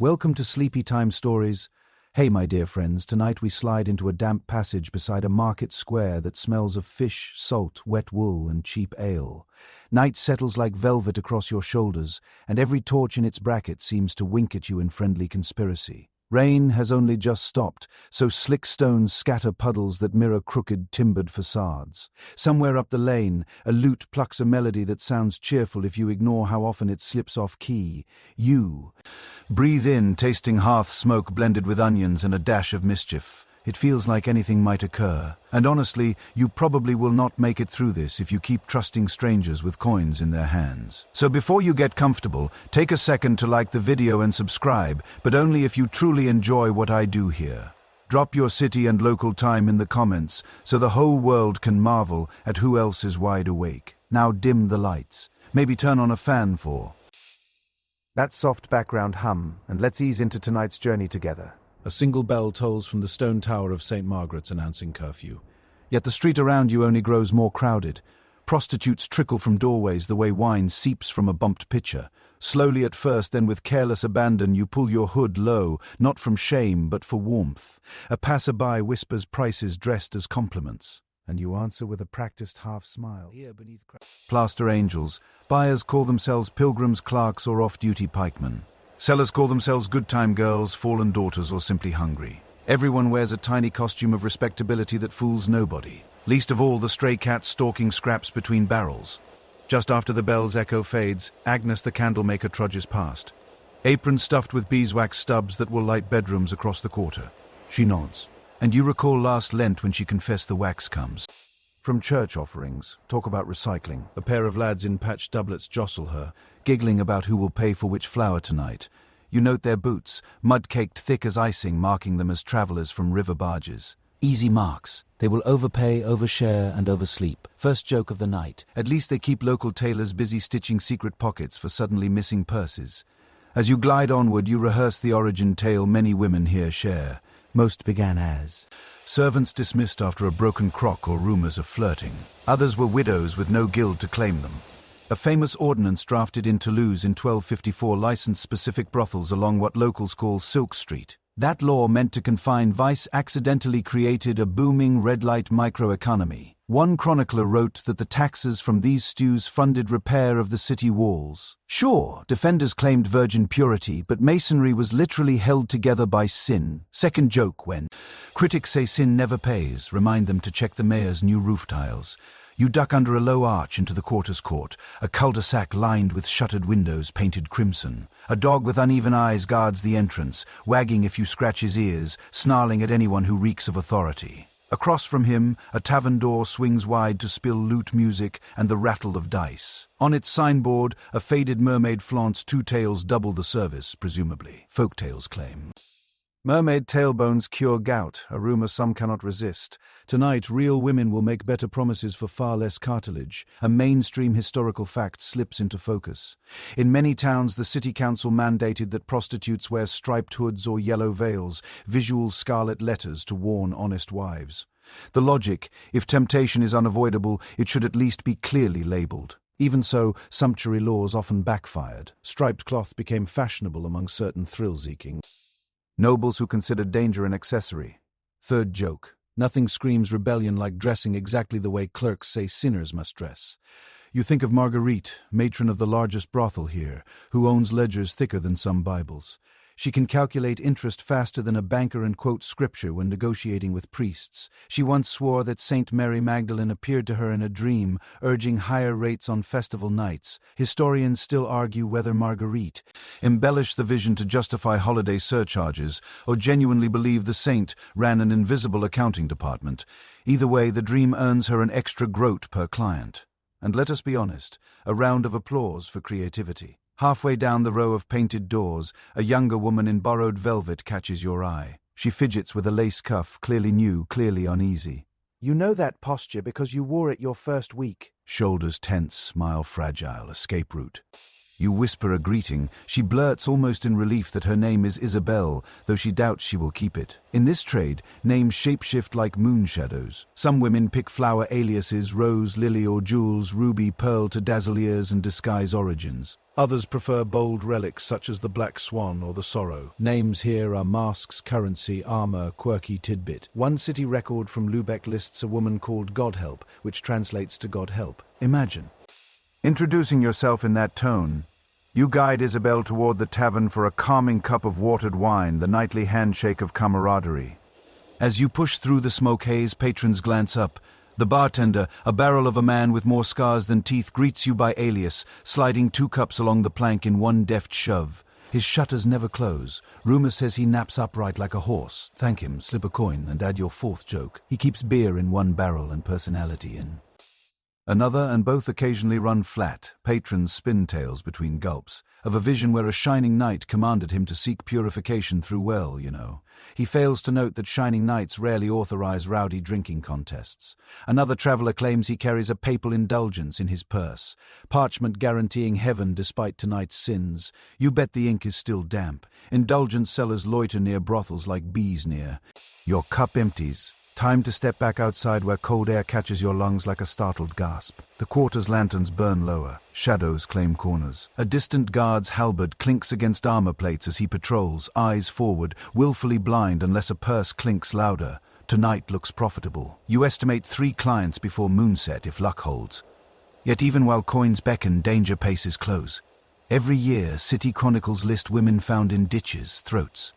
Welcome to Sleepy Time Stories. Hey, my dear friends, tonight we slide into a damp passage beside a market square that smells of fish, salt, wet wool, and cheap ale. Night settles like velvet across your shoulders, and every torch in its bracket seems to wink at you in friendly conspiracy. Rain has only just stopped, so slick stones scatter puddles that mirror crooked, timbered facades. Somewhere up the lane, a lute plucks a melody that sounds cheerful if you ignore how often it slips off key. You breathe in, tasting hearth smoke blended with onions and a dash of mischief. It feels like anything might occur. And honestly, you probably will not make it through this if you keep trusting strangers with coins in their hands. So before you get comfortable, take a second to like the video and subscribe, but only if you truly enjoy what I do here. Drop your city and local time in the comments so the whole world can marvel at who else is wide awake. Now dim the lights. Maybe turn on a fan for that soft background hum, and let's ease into tonight's journey together. A single bell tolls from the stone tower of St. Margaret's announcing curfew. Yet the street around you only grows more crowded. Prostitutes trickle from doorways the way wine seeps from a bumped pitcher. Slowly at first, then with careless abandon, you pull your hood low, not from shame but for warmth. A passerby whispers prices dressed as compliments, and you answer with a practiced half-smile. Here beneath plaster angels, buyers call themselves pilgrims, clerks, or off-duty pikemen. Sellers call themselves good-time girls, fallen daughters, or simply hungry. Everyone wears a tiny costume of respectability that fools nobody, least of all the stray cat stalking scraps between barrels. Just after the bell's echo fades, Agnes the candlemaker trudges past, apron stuffed with beeswax stubs that will light bedrooms across the quarter. She nods, and you recall last Lent when she confessed the wax comes from church offerings. Talk about recycling. A pair of lads in patched doublets jostle her, giggling about who will pay for which flower tonight. You note their boots, mud-caked thick as icing, marking them as travelers from river barges. Easy marks. They will overpay, overshare, and oversleep. First joke of the night. At least they keep local tailors busy stitching secret pockets for suddenly missing purses. As you glide onward, you rehearse the origin tale many women here share. Most began as servants dismissed after a broken crock or rumors of flirting. Others were widows with no guild to claim them. A famous ordinance drafted in Toulouse in 1254 licensed specific brothels along what locals call Silk Street. That law meant to confine vice accidentally created a booming red-light microeconomy. One chronicler wrote that the taxes from these stews funded repair of the city walls. Sure, defenders claimed virgin purity, but masonry was literally held together by sin. Second joke when critics say sin never pays, remind them to check the mayor's new roof tiles. You duck under a low arch into the quarters court, a cul-de-sac lined with shuttered windows painted crimson. A dog with uneven eyes guards the entrance, wagging if you scratch his ears, snarling at anyone who reeks of authority. Across from him, a tavern door swings wide to spill lute music and the rattle of dice. On its signboard, a faded mermaid flaunts two tails double the service, presumably. Folktales claim mermaid tailbones cure gout, a rumor some cannot resist. Tonight, real women will make better promises for far less cartilage. A mainstream historical fact slips into focus. In many towns, the city council mandated that prostitutes wear striped hoods or yellow veils, visual scarlet letters to warn honest wives. The logic, if temptation is unavoidable, it should at least be clearly labeled. Even so, sumptuary laws often backfired. Striped cloth became fashionable among certain thrill-seeking nobles who considered danger an accessory. Third joke. Nothing screams rebellion like dressing exactly the way clerks say sinners must dress. You think of Marguerite, matron of the largest brothel here, who owns ledgers thicker than some Bibles. She can calculate interest faster than a banker and quote scripture when negotiating with priests. She once swore that Saint Mary Magdalene appeared to her in a dream, urging higher rates on festival nights. Historians still argue whether Marguerite embellished the vision to justify holiday surcharges, or genuinely believe the saint ran an invisible accounting department. Either way, the dream earns her an extra groat per client. And let us be honest, a round of applause for creativity. Halfway down the row of painted doors, a younger woman in borrowed velvet catches your eye. She fidgets with a lace cuff, clearly new, clearly uneasy. You know that posture because you wore it your first week. Shoulders tense, smile fragile, escape route. You whisper a greeting. She blurts almost in relief that her name is Isabel, though she doubts she will keep it. In this trade, names shapeshift like moon shadows. Some women pick flower aliases, rose, lily or jewels, ruby, pearl to dazzle ears and disguise origins. Others prefer bold relics such as the black swan or the sorrow. Names here are masks, currency, armor, quirky tidbit. One city record from Lübeck lists a woman called Godhelp, which translates to God help. Imagine. Introducing yourself in that tone, you guide Isabel toward the tavern for a calming cup of watered wine, the nightly handshake of camaraderie. As you push through the smoke haze, patrons glance up. The bartender, a barrel of a man with more scars than teeth, greets you by alias, sliding 2 cups along the plank in one deft shove. His shutters never close. Rumor says he naps upright like a horse. Thank him, slip a coin, and add your 4th joke. He keeps beer in one barrel and personality in another, and both occasionally run flat. Patrons spin tales between gulps, of a vision where a shining knight commanded him to seek purification through well, you know. He fails to note that shining knights rarely authorize rowdy drinking contests. Another traveler claims he carries a papal indulgence in his purse, parchment guaranteeing heaven despite tonight's sins. You bet the ink is still damp. Indulgence sellers loiter near brothels like bees near. Your cup empties. Time to step back outside where cold air catches your lungs like a startled gasp. The quarter's lanterns burn lower. Shadows claim corners. A distant guard's halberd clinks against armor plates as he patrols, eyes forward, willfully blind unless a purse clinks louder. Tonight looks profitable. You estimate 3 clients before moonset if luck holds. Yet even while coins beckon, danger paces close. Every year, city chronicles list women found in ditches, throats.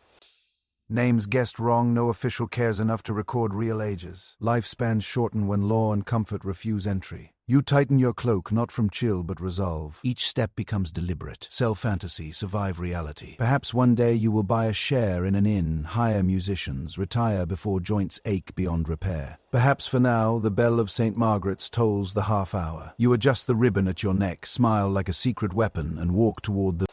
Names guessed wrong, no official cares enough to record real ages. Lifespans shorten when law and comfort refuse entry. You tighten your cloak, not from chill but resolve. Each step becomes deliberate. Sell fantasy, survive reality. Perhaps one day you will buy a share in an inn, hire musicians, retire before joints ache beyond repair. Perhaps for now, the bell of St. Margaret's tolls the half-hour. You adjust the ribbon at your neck, smile like a secret weapon, and walk toward the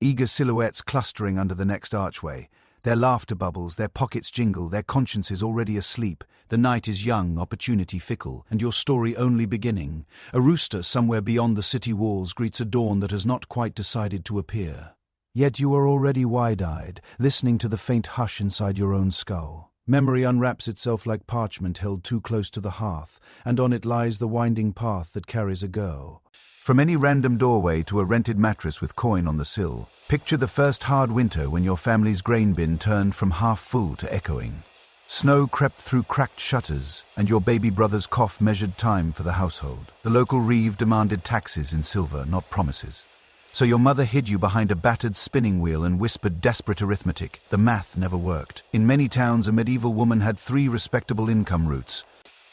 eager silhouettes clustering under the next archway. Their laughter bubbles, their pockets jingle, their consciences already asleep. The night is young, opportunity fickle, and your story only beginning. A rooster somewhere beyond the city walls greets a dawn that has not quite decided to appear. Yet you are already wide-eyed, listening to the faint hush inside your own skull. Memory unwraps itself like parchment held too close to the hearth, and on it lies the winding path that carries a girl. From any random doorway to a rented mattress with coin on the sill, picture the first hard winter when your family's grain bin turned from half full to echoing. Snow crept through cracked shutters, and your baby brother's cough measured time for the household. The local reeve demanded taxes in silver, not promises. So your mother hid you behind a battered spinning wheel and whispered desperate arithmetic. The math never worked. In many towns, a medieval woman had 3 respectable income routes: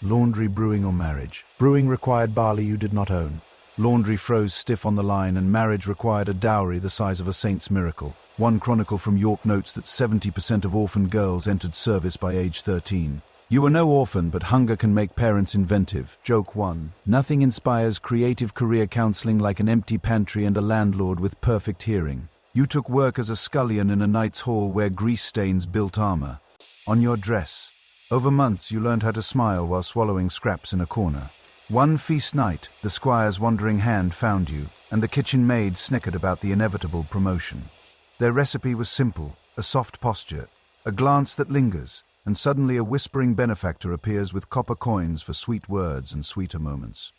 laundry, brewing, or marriage. Brewing required barley you did not own. Laundry froze stiff on the line, and marriage required a dowry the size of a saint's miracle. One chronicle from York notes that 70% of orphan girls entered service by age 13. You were no orphan, but hunger can make parents inventive. Joke 1. Nothing inspires creative career counseling like an empty pantry and a landlord with perfect hearing. You took work as a scullion in a knight's hall where grease stains built armor. On your dress. Over months you learned how to smile while swallowing scraps in a corner. One feast night, the squire's wandering hand found you, and the kitchen maid snickered about the inevitable promotion. Their recipe was simple: a soft posture, a glance that lingers, and suddenly a whispering benefactor appears with copper coins for sweet words and sweeter moments.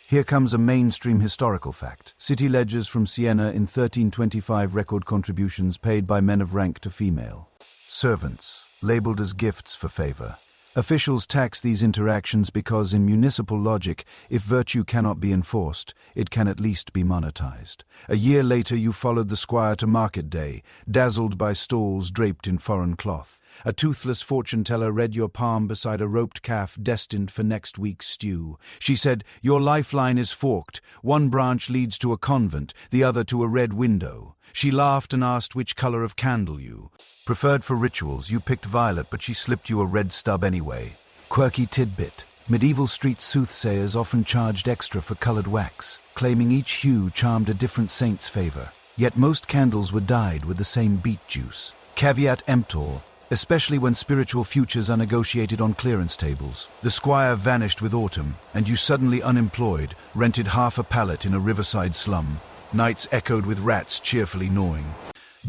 Here comes a mainstream historical fact. City ledgers from Siena in 1325 record contributions paid by men of rank to female. Servants, labeled as gifts for favor. Officials tax these interactions because, in municipal logic, if virtue cannot be enforced, it can at least be monetized. A year later you followed the squire to market day, dazzled by stalls draped in foreign cloth. A toothless fortune-teller read your palm beside a roped calf destined for next week's stew. She said, "Your lifeline is forked. One branch leads to a convent, the other to a red window." She laughed and asked which color of candle you preferred for rituals. You picked violet, but she slipped you a red stub anyway. Quirky tidbit. Medieval street soothsayers often charged extra for colored wax, claiming each hue charmed a different saint's favor. Yet most candles were dyed with the same beet juice. Caveat emptor, especially when spiritual futures are negotiated on clearance tables. The squire vanished with autumn, and you suddenly unemployed, rented half a pallet in a riverside slum. Nights echoed with rats cheerfully gnawing.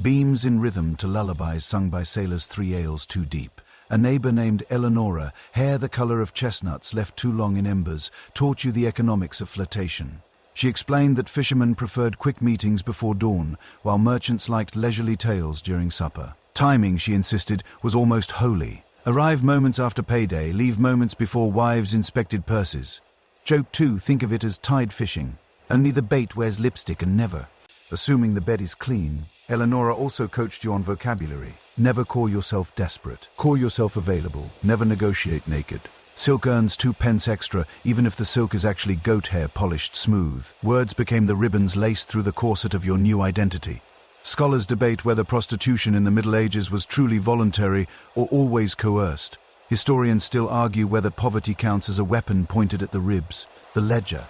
Beams in rhythm to lullabies sung by sailors 3 ales too deep. A neighbor named Eleonora, hair the color of chestnuts left too long in embers, taught you the economics of flirtation. She explained that fishermen preferred quick meetings before dawn, while merchants liked leisurely tales during supper. Timing, she insisted, was almost holy. Arrive moments after payday, leave moments before wives inspected purses. Joke 2, think of it as tide fishing. Only the bait wears lipstick and never. Assuming the bed is clean, Eleonora also coached you on vocabulary. Never call yourself desperate. Call yourself available. Never negotiate naked. Silk earns 2 pence extra, even if the silk is actually goat hair polished smooth. Words became the ribbons laced through the corset of your new identity. Scholars debate whether prostitution in the Middle Ages was truly voluntary or always coerced. Historians still argue whether poverty counts as a weapon pointed at the ribs. The ledger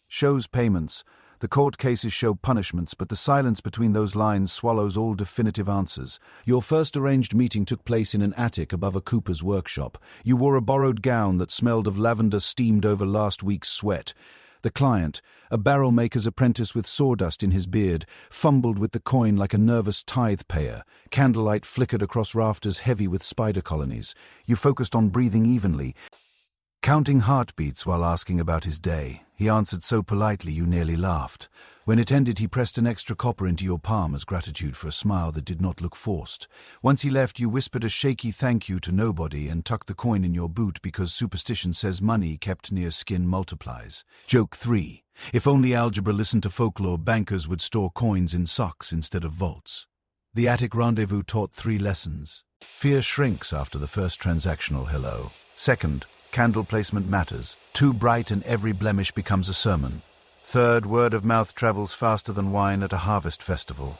shows payments. The court cases show punishments, but the silence between those lines swallows all definitive answers. Your first arranged meeting took place in an attic above a cooper's workshop. You wore a borrowed gown that smelled of lavender steamed over last week's sweat. The client, a barrel maker's apprentice with sawdust in his beard, fumbled with the coin like a nervous tithe-payer. Candlelight flickered across rafters heavy with spider colonies. You focused on breathing evenly, counting heartbeats while asking about his day. He answered so politely you nearly laughed. When it ended, he pressed an extra copper into your palm as gratitude for a smile that did not look forced. Once he left, you whispered a shaky thank you to nobody and tucked the coin in your boot because superstition says money kept near skin multiplies. Joke 3. If only algebra listened to folklore, bankers would store coins in socks instead of vaults. The attic rendezvous taught 3 lessons. Fear shrinks after the first transactional hello. Second, candle placement matters. Too bright and every blemish becomes a sermon. Third, word of mouth travels faster than wine at a harvest festival.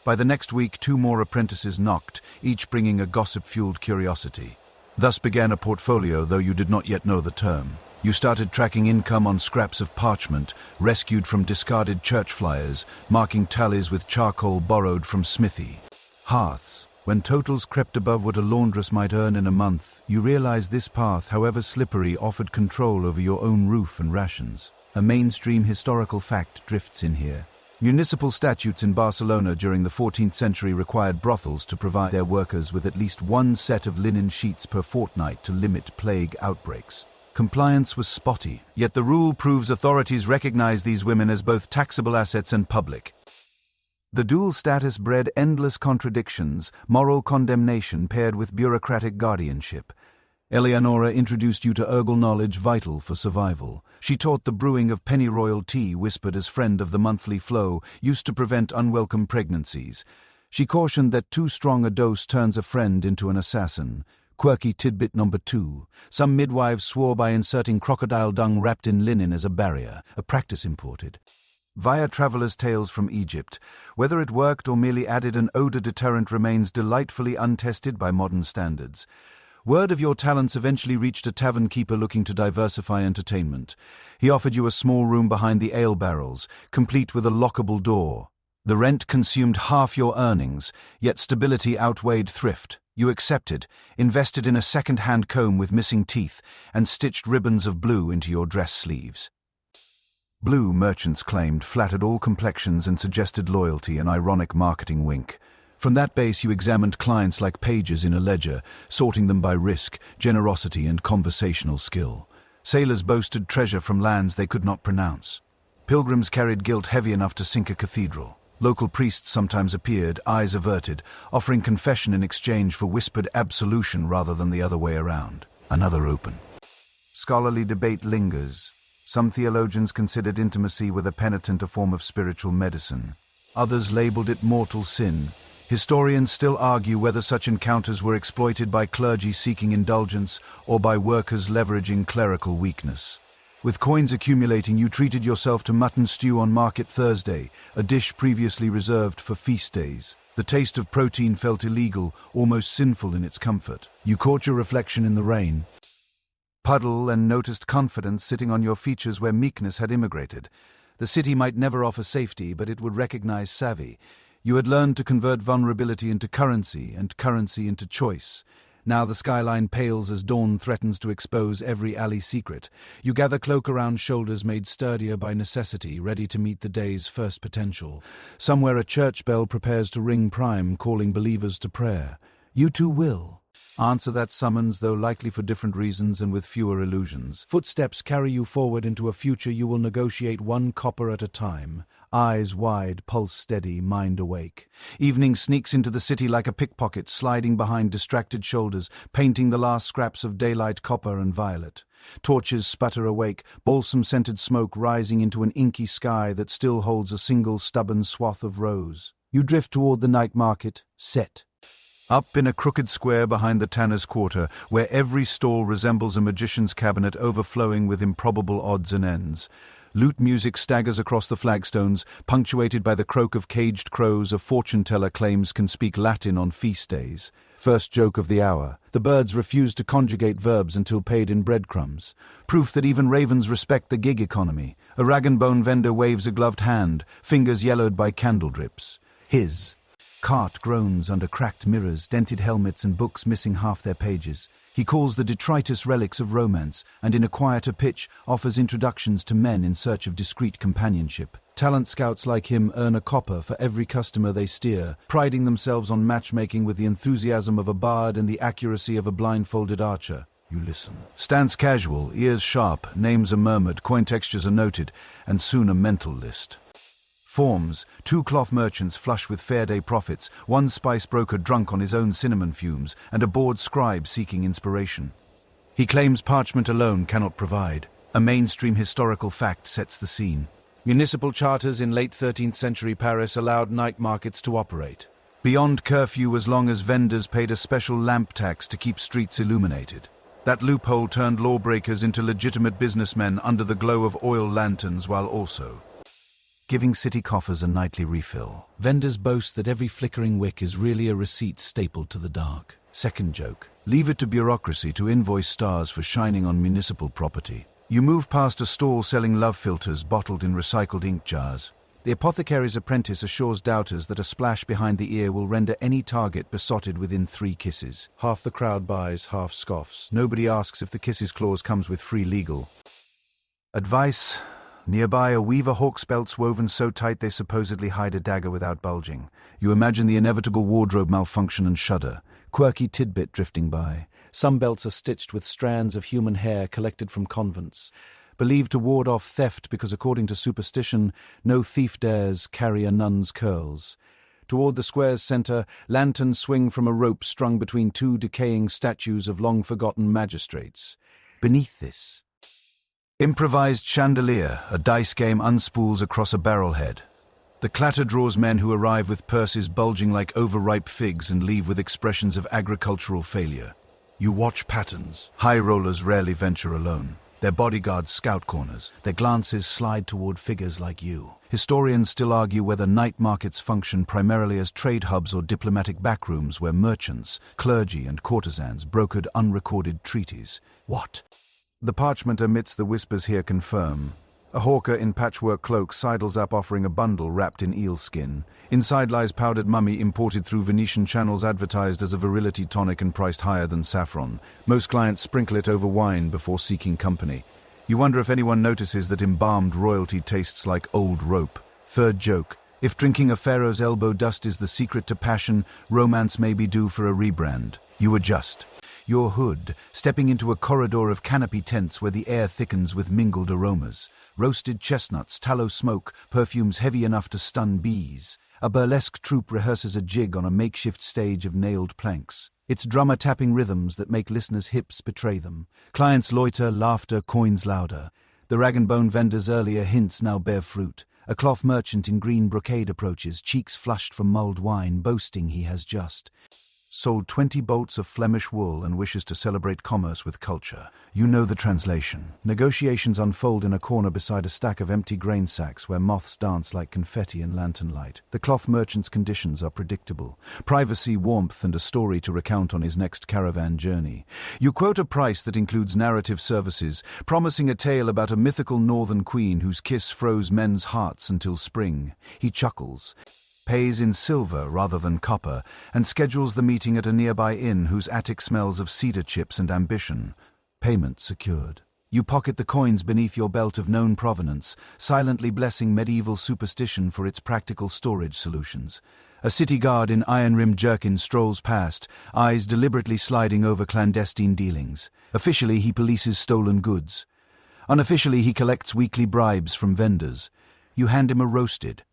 By the next week, 2 more apprentices knocked, each bringing a gossip-fueled curiosity. Thus began a portfolio, though you did not yet know the term. You started tracking income on scraps of parchment, rescued from discarded church flyers, marking tallies with charcoal borrowed from smithy. Hearths. When totals crept above what a laundress might earn in a month, you realized this path, however slippery, offered control over your own roof and rations. A mainstream historical fact drifts in here. Municipal statutes in Barcelona during the 14th century required brothels to provide their workers with at least 1 set of linen sheets per fortnight to limit plague outbreaks. Compliance was spotty, yet the rule proves authorities recognize these women as both taxable assets and public. The dual status bred endless contradictions, moral condemnation paired with bureaucratic guardianship. Eleonora introduced you to herbal knowledge vital for survival. She taught the brewing of pennyroyal tea, whispered as friend of the monthly flow, used to prevent unwelcome pregnancies. She cautioned that too strong a dose turns a friend into an assassin. Quirky tidbit number 2. Some midwives swore by inserting crocodile dung wrapped in linen as a barrier, a practice imported via travelers' tales from Egypt. Whether it worked or merely added an odor deterrent remains delightfully untested by modern standards. Word of your talents eventually reached a tavern keeper looking to diversify entertainment. He offered you a small room behind the ale barrels, complete with a lockable door. The rent consumed half your earnings, yet stability outweighed thrift. You accepted, invested in a second-hand comb with missing teeth, and stitched ribbons of blue into your dress sleeves. Blue, merchants claimed, flattered all complexions and suggested loyalty, an ironic marketing wink. From that base you examined clients like pages in a ledger, sorting them by risk, generosity and conversational skill. Sailors boasted treasure from lands they could not pronounce. Pilgrims carried guilt heavy enough to sink a cathedral. Local priests sometimes appeared, eyes averted, offering confession in exchange for whispered absolution rather than the other way around. Another open. Scholarly debate lingers. Some theologians considered intimacy with a penitent a form of spiritual medicine. Others labeled it mortal sin. Historians still argue whether such encounters were exploited by clergy seeking indulgence or by workers leveraging clerical weakness. With coins accumulating, you treated yourself to mutton stew on Market Thursday, a dish previously reserved for feast days. The taste of protein felt illegal, almost sinful in its comfort. You caught your reflection in the rain, puddle, and noticed confidence sitting on your features where meekness had immigrated. The city might never offer safety, but it would recognize savvy. You had learned to convert vulnerability into currency and currency into choice. Now the skyline pales as dawn threatens to expose every alley secret. You gather cloak around shoulders made sturdier by necessity, ready to meet the day's first potential. Somewhere a church bell prepares to ring prime, calling believers to prayer. You too will answer that summons, though likely for different reasons and with fewer illusions. Footsteps carry you forward into a future you will negotiate one copper at a time. Eyes wide, pulse steady, mind awake. Evening sneaks into the city like a pickpocket, sliding behind distracted shoulders, painting the last scraps of daylight copper and violet. Torches sputter awake, balsam-scented smoke rising into an inky sky that still holds a single stubborn swath of rose. You drift toward the night market, set. Up in a crooked square behind the tanner's quarter, where every stall resembles a magician's cabinet overflowing with improbable odds and ends. Lute music staggers across the flagstones, punctuated by the croak of caged crows a fortune-teller claims can speak Latin on feast days. First joke of the hour. The birds refuse to conjugate verbs until paid in breadcrumbs. Proof that even ravens respect the gig economy. A rag-and-bone vendor waves a gloved hand, fingers yellowed by candle drips. His cart groans under cracked mirrors, dented helmets and books missing half their pages. He calls the detritus relics of romance, and in a quieter pitch offers introductions to men in search of discreet companionship. Talent scouts like him earn a copper for every customer they steer, priding themselves on matchmaking with the enthusiasm of a bard and the accuracy of a blindfolded archer. You listen. Stance casual, ears sharp, names are murmured, coin textures are noted, and soon a mental list. Forms, 2 cloth merchants flush with fair day profits, 1 spice broker drunk on his own cinnamon fumes, and a bored scribe seeking inspiration. He claims parchment alone cannot provide. A mainstream historical fact sets the scene. Municipal charters in late 13th century Paris allowed night markets to operate. Beyond curfew as long as vendors paid a special lamp tax to keep streets illuminated. That loophole turned lawbreakers into legitimate businessmen under the glow of oil lanterns while also giving city coffers a nightly refill. Vendors boast that every flickering wick is really a receipt stapled to the dark. Second joke. Leave it to bureaucracy to invoice stars for shining on municipal property. You move past a stall selling love filters bottled in recycled ink jars. The apothecary's apprentice assures doubters that a splash behind the ear will render any target besotted within 3 kisses. Half the crowd buys, half scoffs. Nobody asks if the kisses clause comes with free legal. Advice. Nearby, a weaver hawks belts woven so tight they supposedly hide a dagger without bulging. You imagine the inevitable wardrobe malfunction and shudder. Quirky tidbit drifting by. Some belts are stitched with strands of human hair collected from convents, believed to ward off theft because, according to superstition, no thief dares carry a nun's curls. Toward the square's center, lanterns swing from a rope strung between 2 decaying statues of long-forgotten magistrates. Beneath this, improvised chandelier, a dice game unspools across a barrel-head. The clatter draws men who arrive with purses bulging like overripe figs and leave with expressions of agricultural failure. You watch patterns. High rollers rarely venture alone. Their bodyguards scout corners. Their glances slide toward figures like you. Historians still argue whether night markets function primarily as trade hubs or diplomatic backrooms where merchants, clergy and courtesans brokered unrecorded treaties. What? The parchment amidst the whispers here confirm. A hawker in patchwork cloak sidles up offering a bundle wrapped in eel skin. Inside lies powdered mummy imported through Venetian channels advertised as a virility tonic and priced higher than saffron. Most clients sprinkle it over wine before seeking company. You wonder if anyone notices that embalmed royalty tastes like old rope. Third joke. If drinking a pharaoh's elbow dust is the secret to passion, romance may be due for a rebrand. You adjust. Your hood, stepping into a corridor of canopy tents where the air thickens with mingled aromas. Roasted chestnuts, tallow smoke, perfumes heavy enough to stun bees. A burlesque troupe rehearses a jig on a makeshift stage of nailed planks. It's drummer tapping rhythms that make listeners' hips betray them. Clients loiter, laughter, coins louder. The rag-and-bone vendor's earlier hints now bear fruit. A cloth merchant in green brocade approaches, cheeks flushed from mulled wine, boasting he has just sold 20 bolts of Flemish wool and wishes to celebrate commerce with culture. You know the translation. Negotiations unfold in a corner beside a stack of empty grain sacks where moths dance like confetti in lantern light. The cloth merchant's conditions are predictable. Privacy, warmth, and a story to recount on his next caravan journey. You quote a price that includes narrative services, promising a tale about a mythical northern queen whose kiss froze men's hearts until spring. He chuckles. pays in silver rather than copper, and schedules the meeting at a nearby inn whose attic smells of cedar chips and ambition. Payment secured. You pocket the coins beneath your belt of known provenance, silently blessing medieval superstition for its practical storage solutions. A city guard in iron-rimmed jerkin strolls past, eyes deliberately sliding over clandestine dealings. Officially, he polices stolen goods. Unofficially, he collects weekly bribes from vendors. You hand him a roasted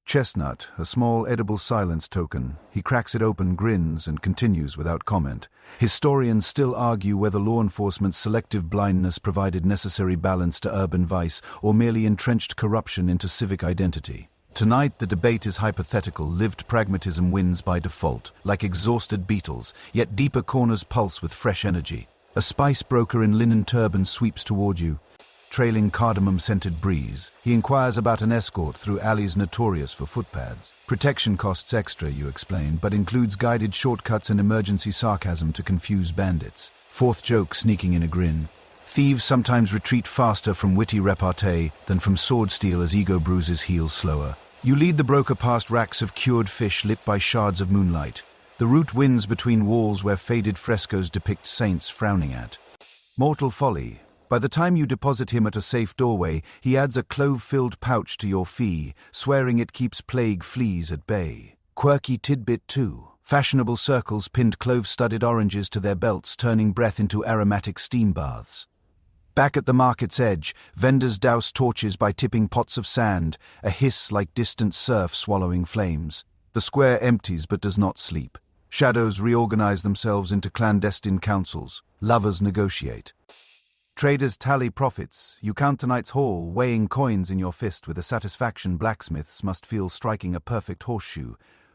chestnut, a small edible silence token. He cracks it open, grins, and continues without comment. Historians still argue whether law enforcement's selective blindness provided necessary balance to urban vice or merely entrenched corruption into civic identity. Tonight, the debate is hypothetical. Lived pragmatism wins by default, like exhausted beetles, yet deeper corners pulse with fresh energy. A spice broker in linen turban sweeps toward you, trailing cardamom-scented breeze. He inquires about an escort through alleys notorious for footpads. Protection costs extra, you explain, but includes guided shortcuts and emergency sarcasm to confuse bandits. Fourth joke sneaking in a grin. Thieves sometimes retreat faster from witty repartee than from sword steel as ego bruises heal slower. You lead the broker past racks of cured fish lit by shards of moonlight. The route winds between walls where faded frescoes depict saints frowning at. Mortal folly. By the time you deposit him at a safe doorway, he adds a clove-filled pouch to your fee, swearing it keeps plague fleas at bay. Quirky tidbit too. Fashionable circles pinned clove-studded oranges to their belts, turning breath into aromatic steam baths. Back at the market's edge, vendors douse torches by tipping pots of sand, a hiss like distant surf swallowing flames. The square empties but does not sleep. Shadows reorganize themselves into clandestine councils. Lovers negotiate. Traders tally profits. You count tonight's haul, weighing coins in your fist with a satisfaction blacksmiths must feel striking a perfect horseshoe.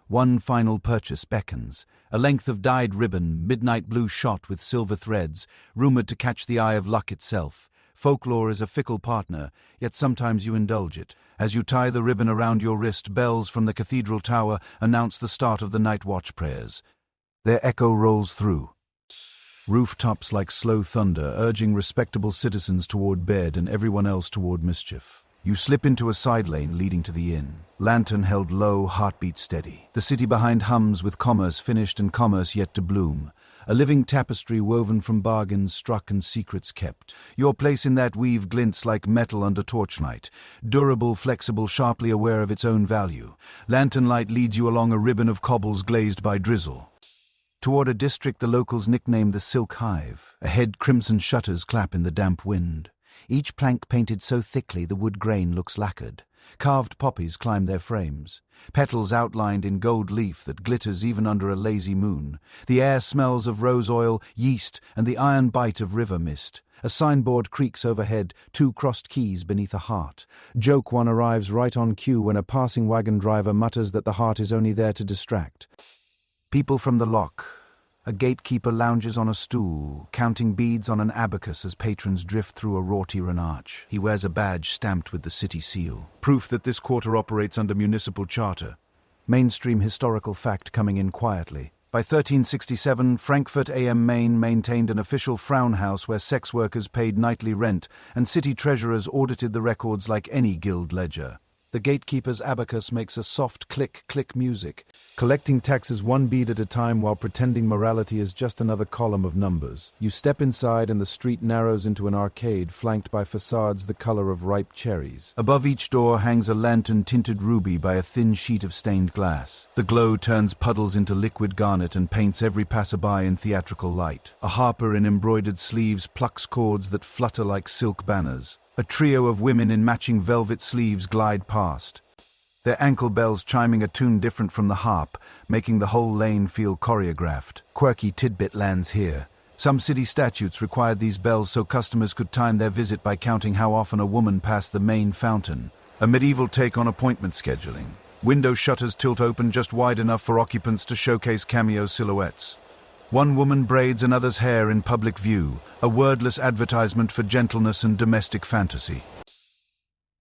One final purchase beckons. A length of dyed ribbon, midnight blue shot with silver threads, rumored to catch the eye of luck itself. Folklore is a fickle partner, yet sometimes you indulge it. As you tie the ribbon around your wrist, bells from the cathedral tower announce the start of the night watch prayers. Their echo rolls through. Rooftops like slow thunder, urging respectable citizens toward bed and everyone else toward mischief. You slip into a side lane leading to the inn. Lantern held low, heartbeat steady. The city behind hums with commerce finished and commerce yet to bloom. A living tapestry woven from bargains struck and secrets kept. Your place in that weave glints like metal under torchlight. Durable, flexible, sharply aware of its own value. Lantern light leads you along a ribbon of cobbles glazed by drizzle. Toward a district the locals nickname the Silk Hive. Ahead, crimson shutters clap in the damp wind. Each plank painted so thickly the wood grain looks lacquered. Carved poppies climb their frames, petals outlined in gold leaf that glitters even under a lazy moon. The air smells of rose oil, yeast, and the iron bite of river mist. A signboard creaks overhead, 2 crossed keys beneath a heart. Joke one arrives right on cue when a passing wagon driver mutters that the heart is only there to distract. People from the lock. A gatekeeper lounges on a stool, counting beads on an abacus as patrons drift through a wrought-iron arch. He wears a badge stamped with the city seal, proof that this quarter operates under municipal charter. Mainstream historical fact coming in quietly. By 1367, Frankfurt am Main maintained an official frown house where sex workers paid nightly rent, and city treasurers audited the records like any guild ledger. The gatekeeper's abacus makes a soft click-click music, collecting taxes 1 bead at a time while pretending morality is just another column of numbers. You step inside and the street narrows into an arcade flanked by facades the color of ripe cherries. Above each door hangs a lantern tinted ruby by a thin sheet of stained glass. The glow turns puddles into liquid garnet and paints every passerby in theatrical light. A harper in embroidered sleeves plucks chords that flutter like silk banners. A trio of women in matching velvet sleeves glide past, their ankle bells chiming a tune different from the harp, making the whole lane feel choreographed. Quirky tidbit lands here. Some city statutes required these bells so customers could time their visit by counting how often a woman passed the main fountain. A medieval take on appointment scheduling. Window shutters tilt open just wide enough for occupants to showcase cameo silhouettes. One woman braids another's hair in public view, a wordless advertisement for gentleness and domestic fantasy.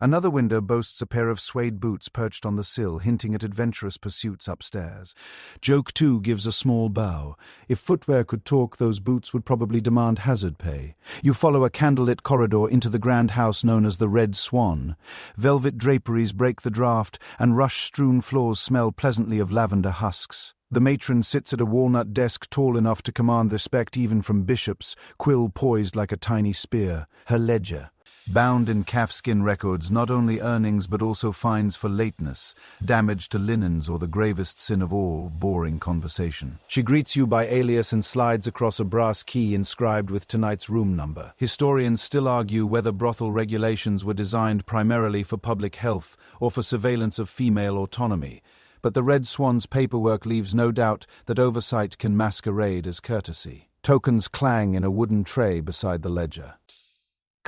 Another window boasts a pair of suede boots perched on the sill, hinting at adventurous pursuits upstairs. Joke 2 gives a small bow. If footwear could talk, those boots would probably demand hazard pay. You follow a candlelit corridor into the grand house known as the Red Swan. Velvet draperies break the draught, and rush-strewn floors smell pleasantly of lavender husks. The matron sits at a walnut desk tall enough to command respect even from bishops, quill poised like a tiny spear. Her ledger, bound in calfskin records, not only earnings but also fines for lateness, damage to linens, or the gravest sin of all, boring conversation. She greets you by alias and slides across a brass key inscribed with tonight's room number. Historians still argue whether brothel regulations were designed primarily for public health or for surveillance of female autonomy, but the Red Swan's paperwork leaves no doubt that oversight can masquerade as courtesy. Tokens clang in a wooden tray beside the ledger.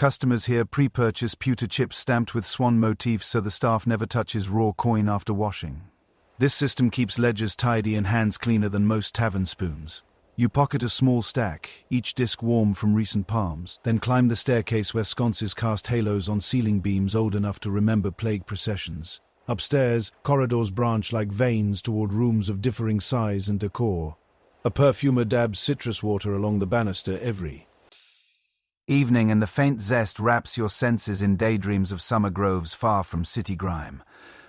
Customers here pre-purchase pewter chips stamped with swan motifs so the staff never touches raw coin after washing. This system keeps ledgers tidy and hands cleaner than most tavern spoons. You pocket a small stack, each disc warm from recent palms, then climb the staircase where sconces cast halos on ceiling beams old enough to remember plague processions. Upstairs, corridors branch like veins toward rooms of differing size and decor. A perfumer dabs citrus water along the banister every evening, and the faint zest wraps your senses in daydreams of summer groves far from city grime.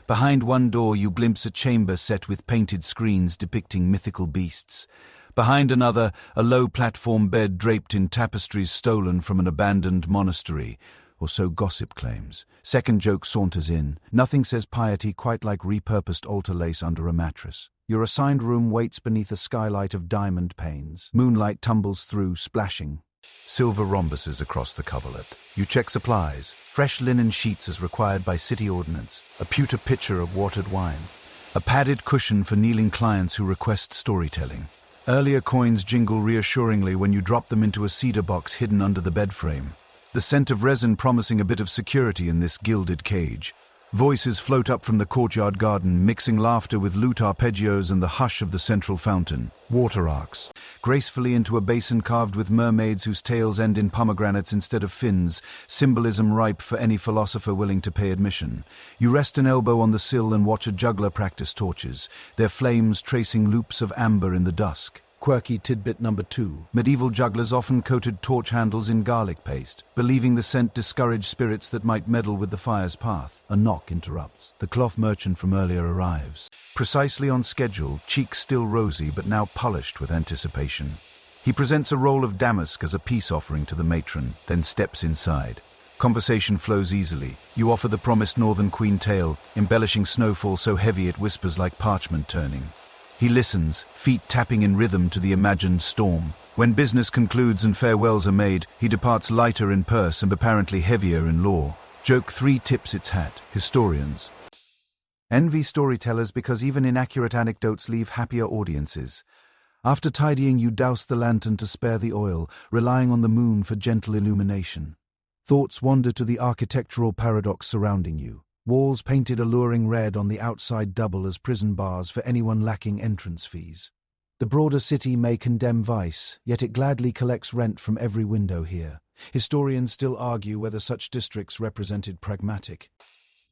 Behind one door you glimpse a chamber set with painted screens depicting mythical beasts. Behind another, a low platform bed draped in tapestries stolen from an abandoned monastery, or so gossip claims. Second joke saunters in. Nothing says piety quite like repurposed altar lace under a mattress. Your assigned room waits beneath a skylight of diamond panes. Moonlight tumbles through, splashing. Silver rhombuses across the coverlet. You check supplies. Fresh linen sheets as required by city ordinance. A pewter pitcher of watered wine. A padded cushion for kneeling clients who request storytelling. Earlier coins jingle reassuringly when you drop them into a cedar box hidden under the bed frame. The scent of resin promising a bit of security in this gilded cage. Voices float up from the courtyard garden, mixing laughter with lute arpeggios and the hush of the central fountain. Water arcs, gracefully into a basin carved with mermaids whose tails end in pomegranates instead of fins, symbolism ripe for any philosopher willing to pay admission. You rest an elbow on the sill and watch a juggler practice torches, their flames tracing loops of amber in the dusk. Quirky tidbit number 2. Medieval jugglers often coated torch handles in garlic paste, believing the scent discouraged spirits that might meddle with the fire's path. A knock interrupts. The cloth merchant from earlier arrives. Precisely on schedule, cheeks still rosy but now polished with anticipation. He presents a roll of damask as a peace offering to the matron, then steps inside. Conversation flows easily. You offer the promised Northern Queen tale, embellishing snowfall so heavy it whispers like parchment turning. He listens, feet tapping in rhythm to the imagined storm. When business concludes and farewells are made, he departs lighter in purse and apparently heavier in lore. Joke 3 tips its hat. Historians envy storytellers because even inaccurate anecdotes leave happier audiences. After tidying, you douse the lantern to spare the oil, relying on the moon for gentle illumination. Thoughts wander to the architectural paradox surrounding you. Walls painted alluring red on the outside double as prison bars for anyone lacking entrance fees. The broader city may condemn vice, yet it gladly collects rent from every window here. Historians still argue whether such districts represented pragmatic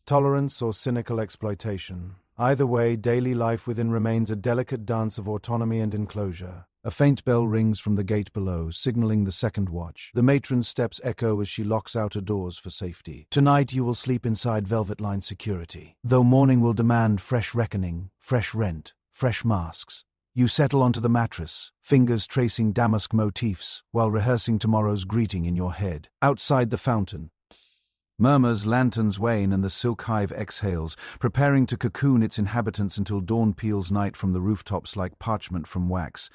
tolerance or cynical exploitation. Either way, daily life within remains a delicate dance of autonomy and enclosure. A faint bell rings from the gate below, signaling the second watch. The matron's steps echo as she locks outer doors for safety. Tonight you will sleep inside velvet-lined security. Though morning will demand fresh reckoning, fresh rent, fresh masks. You settle onto the mattress, fingers tracing damask motifs, while rehearsing tomorrow's greeting in your head. Outside the fountain, murmurs, lanterns wane, and the silk hive exhales, preparing to cocoon its inhabitants until dawn peels night from the rooftops like parchment from wax.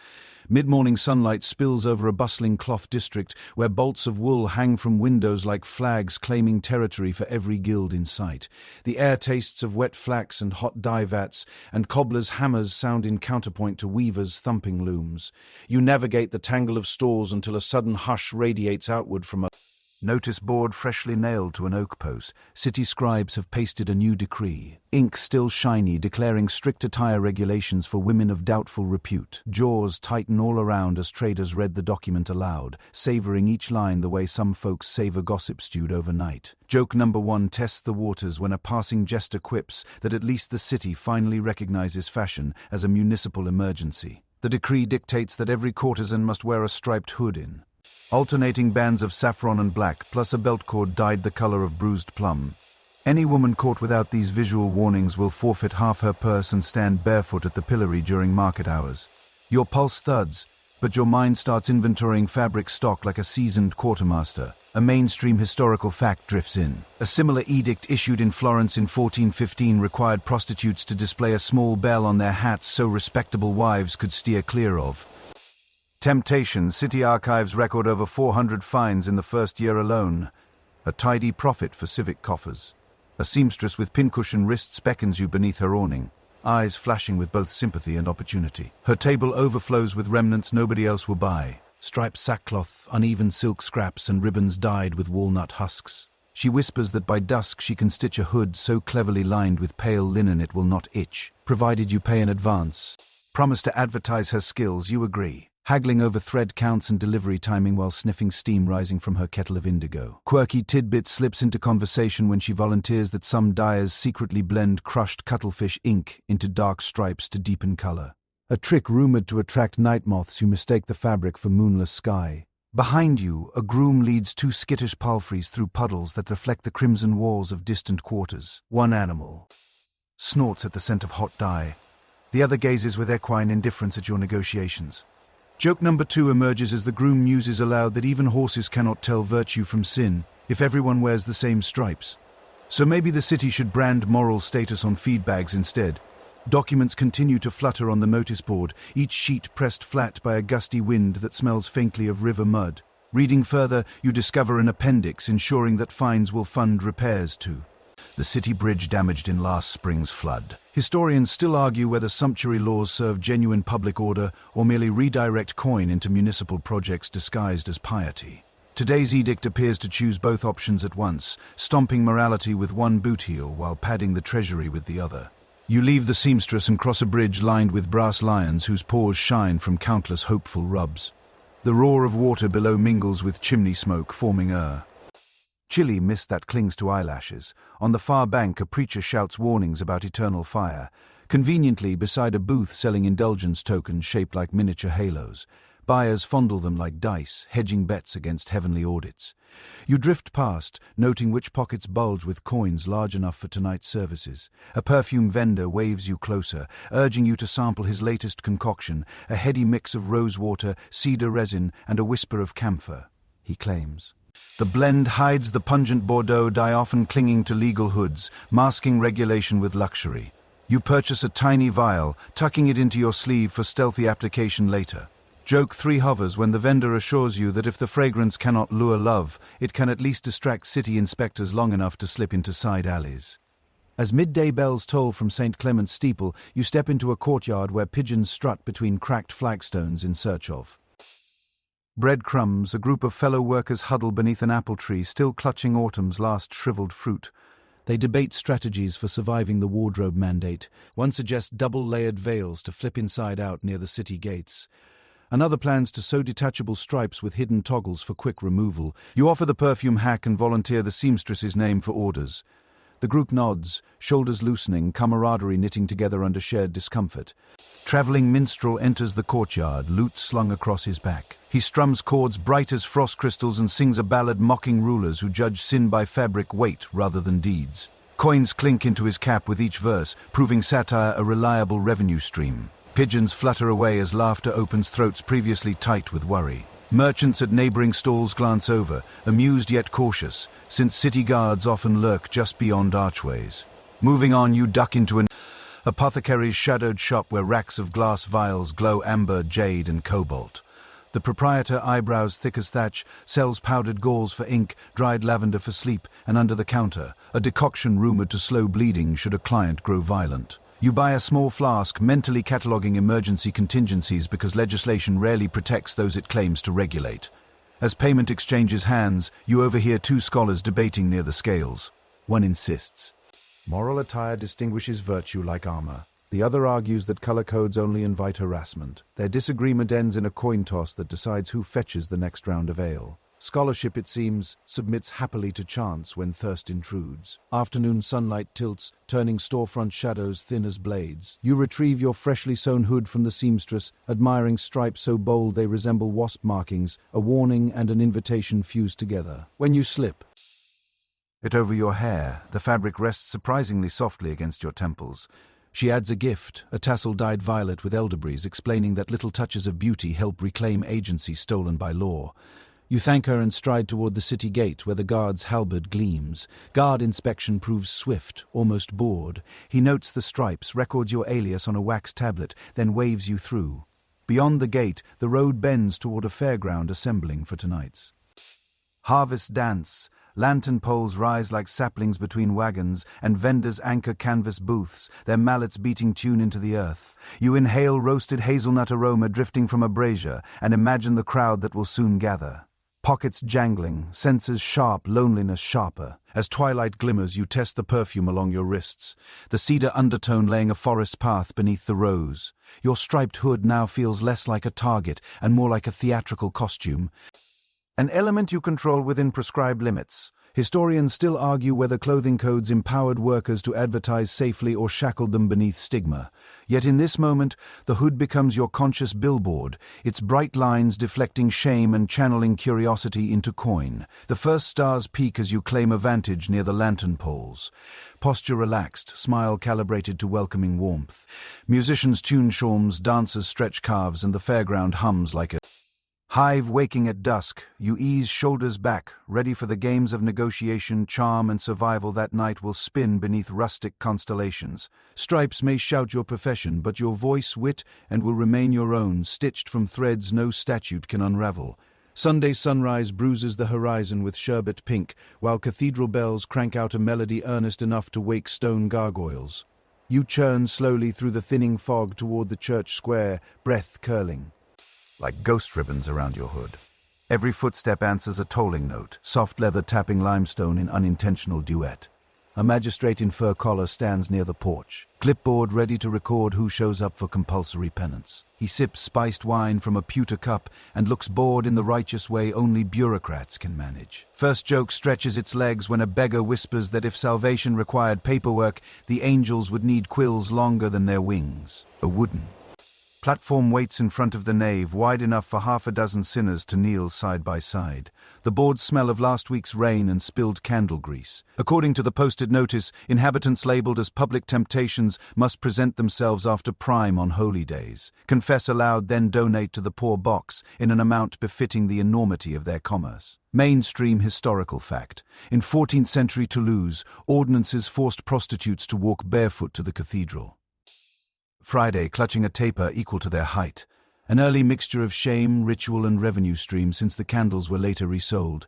Mid-morning sunlight spills over a bustling cloth district where bolts of wool hang from windows like flags claiming territory for every guild in sight. The air tastes of wet flax and hot dye vats, and cobblers' hammers sound in counterpoint to weavers' thumping looms. You navigate the tangle of stalls until a sudden hush radiates outward from a Notice board freshly nailed to an oak post. City scribes have pasted a new decree. Ink still shiny, declaring strict attire regulations for women of doubtful repute. Jaws tighten all around as traders read the document aloud, savoring each line the way some folks savor gossip stewed overnight. Joke number 1 tests the waters when a passing jester quips that at least the city finally recognizes fashion as a municipal emergency. The decree dictates that every courtesan must wear a striped hood in. Alternating bands of saffron and black, plus a belt cord dyed the color of bruised plum. Any woman caught without these visual warnings will forfeit half her purse and stand barefoot at the pillory during market hours. Your pulse thuds, but your mind starts inventorying fabric stock like a seasoned quartermaster. A mainstream historical fact drifts in. A similar edict issued in Florence in 1415 required prostitutes to display a small bell on their hats so respectable wives could steer clear of. Temptation. City archives record over 400 fines in the first year alone. A tidy profit for civic coffers. A seamstress with pincushion wrists beckons you beneath her awning, eyes flashing with both sympathy and opportunity. Her table overflows with remnants nobody else will buy. Striped sackcloth, uneven silk scraps, and ribbons dyed with walnut husks. She whispers that by dusk she can stitch a hood so cleverly lined with pale linen it will not itch, provided you pay in advance. Promise to advertise her skills, you agree. Haggling over thread counts and delivery timing while sniffing steam rising from her kettle of indigo. Quirky tidbit slips into conversation when she volunteers that some dyers secretly blend crushed cuttlefish ink into dark stripes to deepen color. A trick rumored to attract night moths who mistake the fabric for moonless sky. Behind you, a groom leads 2 skittish palfreys through puddles that reflect the crimson walls of distant quarters. One animal snorts at the scent of hot dye. The other gazes with equine indifference at your negotiations. Joke number 2 emerges as the groom muses aloud that even horses cannot tell virtue from sin if everyone wears the same stripes. So maybe the city should brand moral status on feed bags instead. Documents continue to flutter on the notice board, each sheet pressed flat by a gusty wind that smells faintly of river mud. Reading further, you discover an appendix ensuring that fines will fund repairs to the city bridge damaged in last spring's flood. Historians still argue whether sumptuary laws serve genuine public order or merely redirect coin into municipal projects disguised as piety. Today's edict appears to choose both options at once, stomping morality with one boot heel while padding the treasury with the other. You leave the seamstress and cross a bridge lined with brass lions whose paws shine from countless hopeful rubs. The roar of water below mingles with chimney smoke, forming chilly mist that clings to eyelashes. On the far bank, a preacher shouts warnings about eternal fire, conveniently beside a booth selling indulgence tokens shaped like miniature halos. Buyers fondle them like dice, hedging bets against heavenly audits. You drift past, noting which pockets bulge with coins large enough for tonight's services. A perfume vendor waves you closer, urging you to sample his latest concoction, a heady mix of rosewater, cedar resin, and a whisper of camphor, he claims. The blend hides the pungent Bordeaux dye often clinging to legal hoods, masking regulation with luxury. You purchase a tiny vial, tucking it into your sleeve for stealthy application later. Joke 3 hovers when the vendor assures you that if the fragrance cannot lure love, it can at least distract city inspectors long enough to slip into side alleys. As midday bells toll from St. Clement's steeple, you step into a courtyard where pigeons strut between cracked flagstones in search of breadcrumbs. A group of fellow workers huddle beneath an apple tree, still clutching autumn's last shriveled fruit. They debate strategies for surviving the wardrobe mandate. One suggests double-layered veils to flip inside out near the city gates. Another plans to sew detachable stripes with hidden toggles for quick removal. You offer the perfume hack and volunteer the seamstress's name for orders. The group nods, shoulders loosening, camaraderie knitting together under shared discomfort. Traveling minstrel enters the courtyard, lute slung across his back. He strums chords bright as frost crystals and sings a ballad mocking rulers who judge sin by fabric weight rather than deeds. Coins clink into his cap with each verse, proving satire a reliable revenue stream. Pigeons flutter away as laughter opens throats previously tight with worry. Merchants at neighboring stalls glance over, amused yet cautious, since city guards often lurk just beyond archways. Moving on, you duck into an apothecary's shadowed shop where racks of glass vials glow amber, jade, and cobalt. The proprietor, eyebrows thick as thatch, sells powdered gauze for ink, dried lavender for sleep, and under the counter, a decoction rumored to slow bleeding should a client grow violent. You buy a small flask, mentally cataloguing emergency contingencies because legislation rarely protects those it claims to regulate. As payment exchanges hands, you overhear two scholars debating near the scales. One insists, moral attire distinguishes virtue like armor. The other argues that color codes only invite harassment. Their disagreement ends in a coin toss that decides who fetches the next round of ale. Scholarship, it seems, submits happily to chance when thirst intrudes. Afternoon sunlight tilts, turning storefront shadows thin as blades. You retrieve your freshly sewn hood from the seamstress, admiring stripes so bold they resemble wasp markings, a warning and an invitation fused together. When you slip it over your hair, the fabric rests surprisingly softly against your temples. She adds a gift, a tassel-dyed violet with elderberries, explaining that little touches of beauty help reclaim agency stolen by law. You thank her and stride toward the city gate where the guard's halberd gleams. Guard inspection proves swift, almost bored. He notes the stripes, records your alias on a wax tablet, then waves you through. Beyond the gate, the road bends toward a fairground assembling for tonight's harvest dance. Lantern poles rise like saplings between wagons, and vendors anchor canvas booths, their mallets beating tune into the earth. You inhale roasted hazelnut aroma drifting from a brazier, and imagine the crowd that will soon gather. Pockets jangling, senses sharp, loneliness sharper. As twilight glimmers, you test the perfume along your wrists, the cedar undertone laying a forest path beneath the rose. Your striped hood now feels less like a target and more like a theatrical costume. An element you control within prescribed limits. Historians still argue whether clothing codes empowered workers to advertise safely or shackled them beneath stigma. Yet in this moment, the hood becomes your conscious billboard, its bright lines deflecting shame and channeling curiosity into coin. The first stars peak as you claim a vantage near the lantern poles. Posture relaxed, smile calibrated to welcoming warmth. Musicians tune shawms, dancers stretch calves, and the fairground hums like a hive waking at dusk. You ease shoulders back, ready for the games of negotiation, charm, and survival that night will spin beneath rustic constellations. Stripes may shout your profession, but your voice, wit, and will remain your own, stitched from threads no statute can unravel. Sunday sunrise bruises the horizon with sherbet pink, while cathedral bells crank out a melody earnest enough to wake stone gargoyles. You churn slowly through the thinning fog toward the church square, breath curling like ghost ribbons around your hood. Every footstep answers a tolling note, soft leather tapping limestone in unintentional duet. A magistrate in fur collar stands near the porch, clipboard ready to record who shows up for compulsory penance. He sips spiced wine from a pewter cup and looks bored in the righteous way only bureaucrats can manage. First joke stretches its legs when a beggar whispers that if salvation required paperwork, the angels would need quills longer than their wings. A wooden platform waits in front of the nave, wide enough for half a dozen sinners to kneel side by side. The boards smell of last week's rain and spilled candle grease. According to the posted notice, inhabitants labeled as public temptations must present themselves after prime on holy days. Confess aloud, then donate to the poor box in an amount befitting the enormity of their commerce. Mainstream historical fact. In 14th century Toulouse, ordinances forced prostitutes to walk barefoot to the cathedral. Friday, clutching a taper equal to their height. An early mixture of shame, ritual, and revenue stream since the candles were later resold.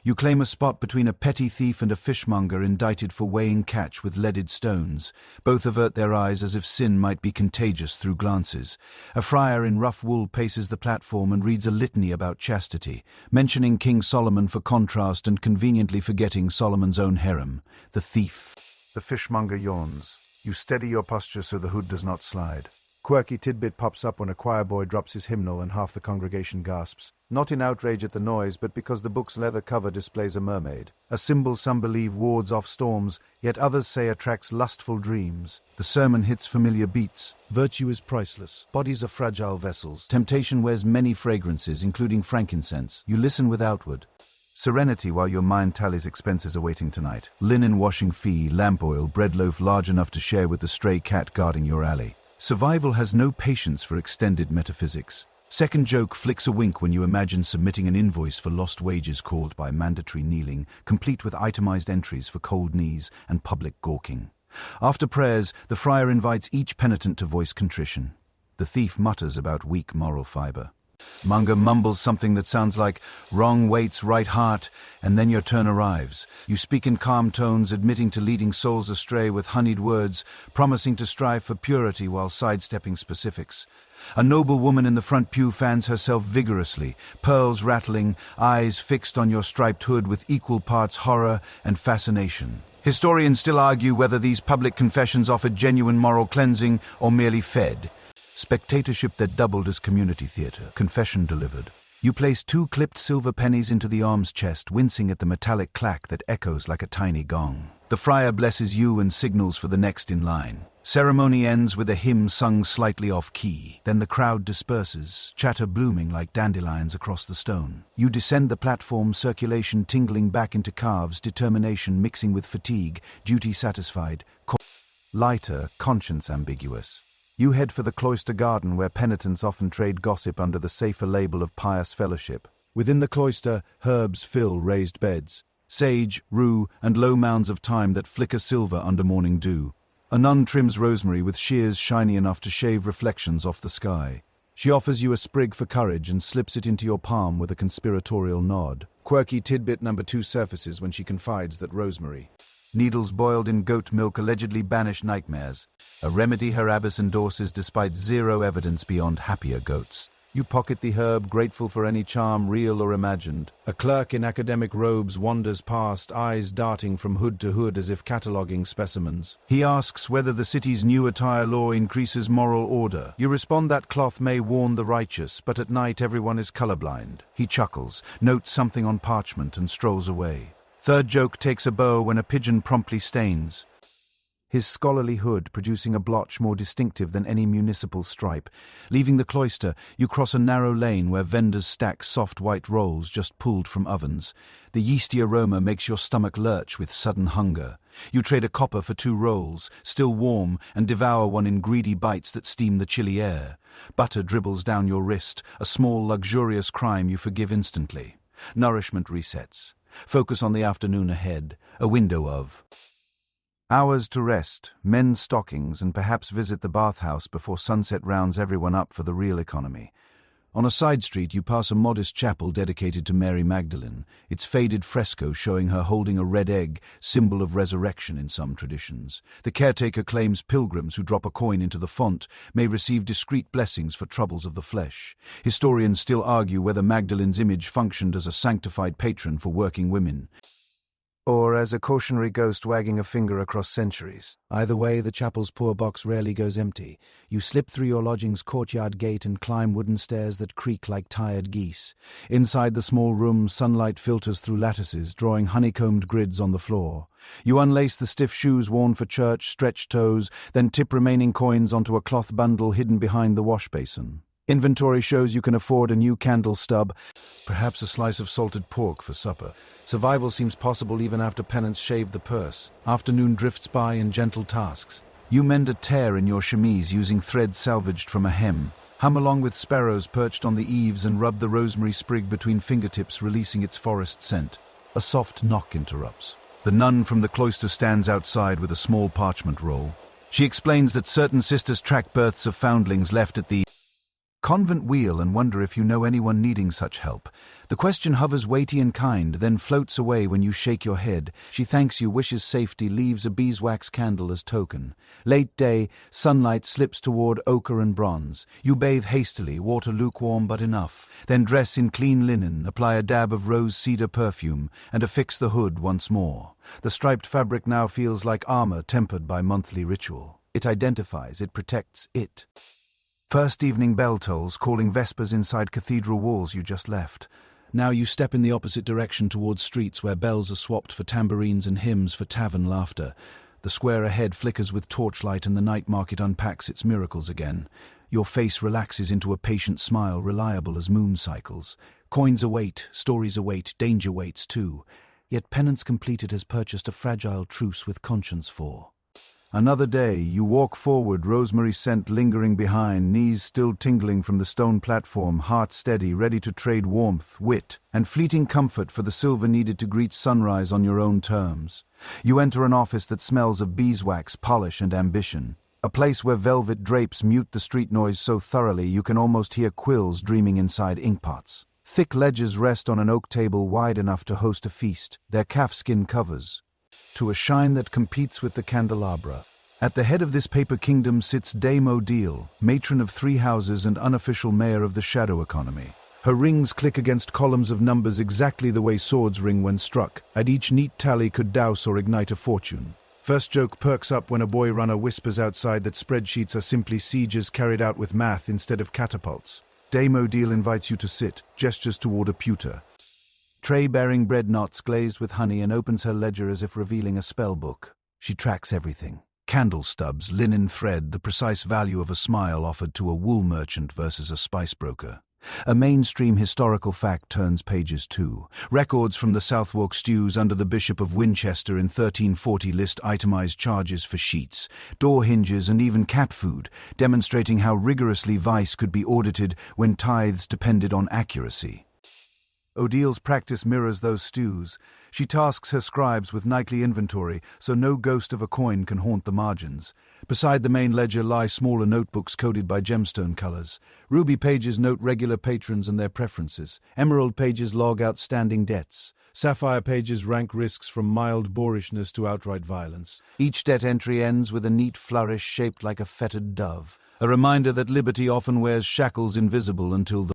You claim a spot between a petty thief and a fishmonger indicted for weighing catch with leaded stones. Both avert their eyes as if sin might be contagious through glances. A friar in rough wool paces the platform and reads a litany about chastity, mentioning King Solomon for contrast and conveniently forgetting Solomon's own harem. The thief. The fishmonger yawns. You steady your posture so the hood does not slide. Quirky tidbit pops up when a choir boy drops his hymnal and half the congregation gasps, not in outrage at the noise, but because the book's leather cover displays a mermaid. A symbol some believe wards off storms, yet others say attracts lustful dreams. The sermon hits familiar beats. Virtue is priceless. Bodies are fragile vessels. Temptation wears many fragrances, including frankincense. You listen with outward serenity while your mind tallies expenses awaiting tonight. Linen washing fee, lamp oil, bread loaf large enough to share with the stray cat guarding your alley. Survival has no patience for extended metaphysics. Second joke flicks a wink when you imagine submitting an invoice for lost wages caused by mandatory kneeling, complete with itemized entries for cold knees and public gawking. After prayers, the friar invites each penitent to voice contrition. The thief mutters about weak moral fiber. Munger mumbles something that sounds like, "Wrong waits, right heart," and then your turn arrives. You speak in calm tones, admitting to leading souls astray with honeyed words, promising to strive for purity while sidestepping specifics. A noble woman in the front pew fans herself vigorously, pearls rattling, eyes fixed on your striped hood with equal parts horror and fascination. Historians still argue whether these public confessions offered genuine moral cleansing or merely fed. Spectatorship that doubled as community theatre, confession delivered. You place 2 clipped silver pennies into the alms chest, wincing at the metallic clack that echoes like a tiny gong. The friar blesses you and signals for the next in line. Ceremony ends with a hymn sung slightly off-key. Then the crowd disperses, chatter blooming like dandelions across the stone. You descend the platform, circulation tingling back into calves, determination mixing with fatigue, duty satisfied, lighter, conscience ambiguous. You head for the cloister garden where penitents often trade gossip under the safer label of pious fellowship. Within the cloister, herbs fill raised beds. Sage, rue, and low mounds of thyme that flicker silver under morning dew. A nun trims rosemary with shears shiny enough to shave reflections off the sky. She offers you a sprig for courage and slips it into your palm with a conspiratorial nod. Quirky tidbit number 2 surfaces when she confides that rosemary. Needles boiled in goat milk allegedly banish nightmares. A remedy her abbess endorses despite zero evidence beyond happier goats. You pocket the herb, grateful for any charm, real or imagined. A clerk in academic robes wanders past, eyes darting from hood to hood as if cataloguing specimens. He asks whether the city's new attire law increases moral order. You respond that cloth may warn the righteous, but at night everyone is colorblind. He chuckles, notes something on parchment, and strolls away. Third joke takes a bow when a pigeon promptly stains. His scholarly hood producing a blotch more distinctive than any municipal stripe. Leaving the cloister, you cross a narrow lane where vendors stack soft white rolls just pulled from ovens. The yeasty aroma makes your stomach lurch with sudden hunger. You trade a copper for 2 rolls, still warm, and devour one in greedy bites that steam the chilly air. Butter dribbles down your wrist, a small, luxurious crime you forgive instantly. Nourishment resets. Focus on the afternoon ahead, a window of hours to rest, men's stockings, and perhaps visit the bathhouse before sunset rounds everyone up for the real economy. On a side street, you pass a modest chapel dedicated to Mary Magdalene, its faded fresco showing her holding a red egg, symbol of resurrection in some traditions. The caretaker claims pilgrims who drop a coin into the font may receive discreet blessings for troubles of the flesh. Historians still argue whether Magdalene's image functioned as a sanctified patron for working women, or as a cautionary ghost wagging a finger across centuries. Either way, the chapel's poor box rarely goes empty. You slip through your lodging's courtyard gate and climb wooden stairs that creak like tired geese. Inside the small room, sunlight filters through lattices, drawing honeycombed grids on the floor. You unlace the stiff shoes worn for church, stretch toes, then tip remaining coins onto a cloth bundle hidden behind the wash basin. Inventory shows you can afford a new candle stub, perhaps a slice of salted pork for supper. Survival seems possible even after penance shaved the purse. Afternoon drifts by in gentle tasks. You mend a tear in your chemise using thread salvaged from a hem. Hum along with sparrows perched on the eaves and rub the rosemary sprig between fingertips, releasing its forest scent. A soft knock interrupts. The nun from the cloister stands outside with a small parchment roll. She explains that certain sisters track births of foundlings left at the convent wheel and wonder if you know anyone needing such help. The question hovers weighty and kind, then floats away when you shake your head. She thanks you, wishes safety, leaves a beeswax candle as token. Late day, sunlight slips toward ochre and bronze. You bathe hastily, water lukewarm but enough. Then dress in clean linen, apply a dab of rose cedar perfume, and affix the hood once more. The striped fabric now feels like armor tempered by monthly ritual. It identifies, it protects it. First evening bell tolls, calling vespers inside cathedral walls you just left. Now you step in the opposite direction towards streets where bells are swapped for tambourines and hymns for tavern laughter. The square ahead flickers with torchlight and the night market unpacks its miracles again. Your face relaxes into a patient smile, reliable as moon cycles. Coins await, stories await, danger waits too. Yet penance completed has purchased a fragile truce with conscience for. Another day, you walk forward, rosemary scent lingering behind, knees still tingling from the stone platform, heart steady, ready to trade warmth, wit, and fleeting comfort for the silver needed to greet sunrise on your own terms. You enter an office that smells of beeswax, polish, and ambition. A place where velvet drapes mute the street noise so thoroughly you can almost hear quills dreaming inside inkpots. Thick ledges rest on an oak table wide enough to host a feast, their calfskin covers, to a shine that competes with the candelabra. At the head of this paper kingdom sits Dame Odile, matron of 3 houses and unofficial mayor of the shadow economy. Her rings click against columns of numbers exactly the way swords ring when struck, and each neat tally could douse or ignite a fortune. First joke perks up when a boy runner whispers outside that spreadsheets are simply sieges carried out with math instead of catapults. Dame Odile invites you to sit, gestures toward a pewter tray bearing bread knots glazed with honey, and opens her ledger as if revealing a spell book. She tracks everything. Candle stubs, linen thread, the precise value of a smile offered to a wool merchant versus a spice broker. A mainstream historical fact turns pages too. Records from the Southwark stews under the Bishop of Winchester in 1340 list itemized charges for sheets, door hinges, and even cat food, demonstrating how rigorously vice could be audited when tithes depended on accuracy. Odile's practice mirrors those stews. She tasks her scribes with nightly inventory, so no ghost of a coin can haunt the margins. Beside the main ledger lie smaller notebooks coded by gemstone colors. Ruby pages note regular patrons and their preferences. Emerald pages log outstanding debts. Sapphire pages rank risks from mild boorishness to outright violence. Each debt entry ends with a neat flourish shaped like a fettered dove, a reminder that liberty often wears shackles invisible until the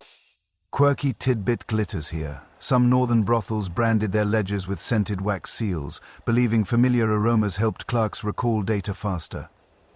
quirky tidbit glitters here. Some northern brothels branded their ledgers with scented wax seals, believing familiar aromas helped clerks recall data faster.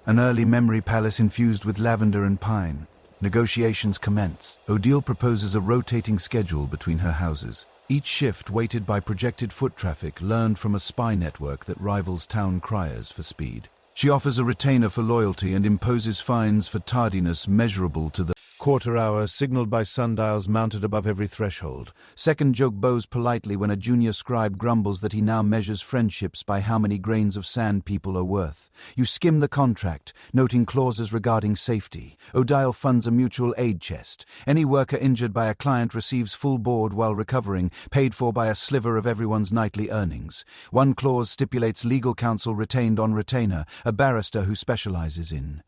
An early memory palace infused with lavender and pine. Negotiations commence. Odile proposes a rotating schedule between her houses. Each shift weighted by projected foot traffic learned from a spy network that rivals town criers for speed. She offers a retainer for loyalty and imposes fines for tardiness measurable to the quarter hour, signaled by sundials mounted above every threshold. Second joke bows politely when a junior scribe grumbles that he now measures friendships by how many grains of sand people are worth. You skim the contract, noting clauses regarding safety. Odile funds a mutual aid chest. Any worker injured by a client receives full board while recovering, paid for by a sliver of everyone's nightly earnings. One clause stipulates legal counsel retained on retainer, a barrister who specializes in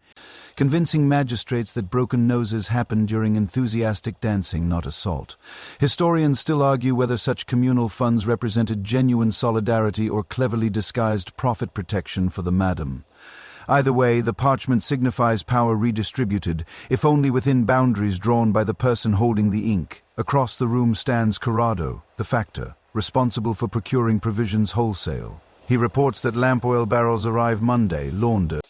convincing magistrates that broken noses happen during enthusiastic dancing, not assault. Historians still argue whether such communal funds represented genuine solidarity or cleverly disguised profit protection for the madam. Either way, the parchment signifies power redistributed, if only within boundaries drawn by the person holding the ink. Across the room stands Corrado, the factor, responsible for procuring provisions wholesale. He reports that lamp oil barrels arrive Monday, laundered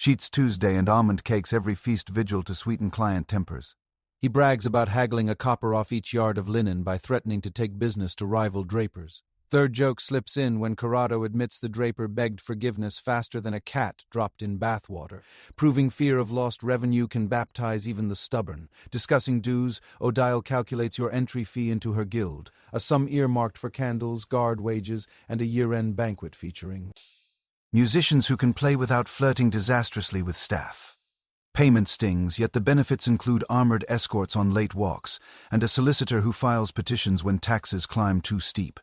sheets Tuesday, and almond cakes every feast vigil to sweeten client tempers. He brags about haggling a copper off each yard of linen by threatening to take business to rival drapers. Third joke slips in when Corrado admits the draper begged forgiveness faster than a cat dropped in bathwater. Proving fear of lost revenue can baptize even the stubborn. Discussing dues, Odile calculates your entry fee into her guild, a sum earmarked for candles, guard wages, and a year-end banquet featuring musicians who can play without flirting disastrously with staff. Payment stings, yet the benefits include armored escorts on late walks, and a solicitor who files petitions when taxes climb too steep.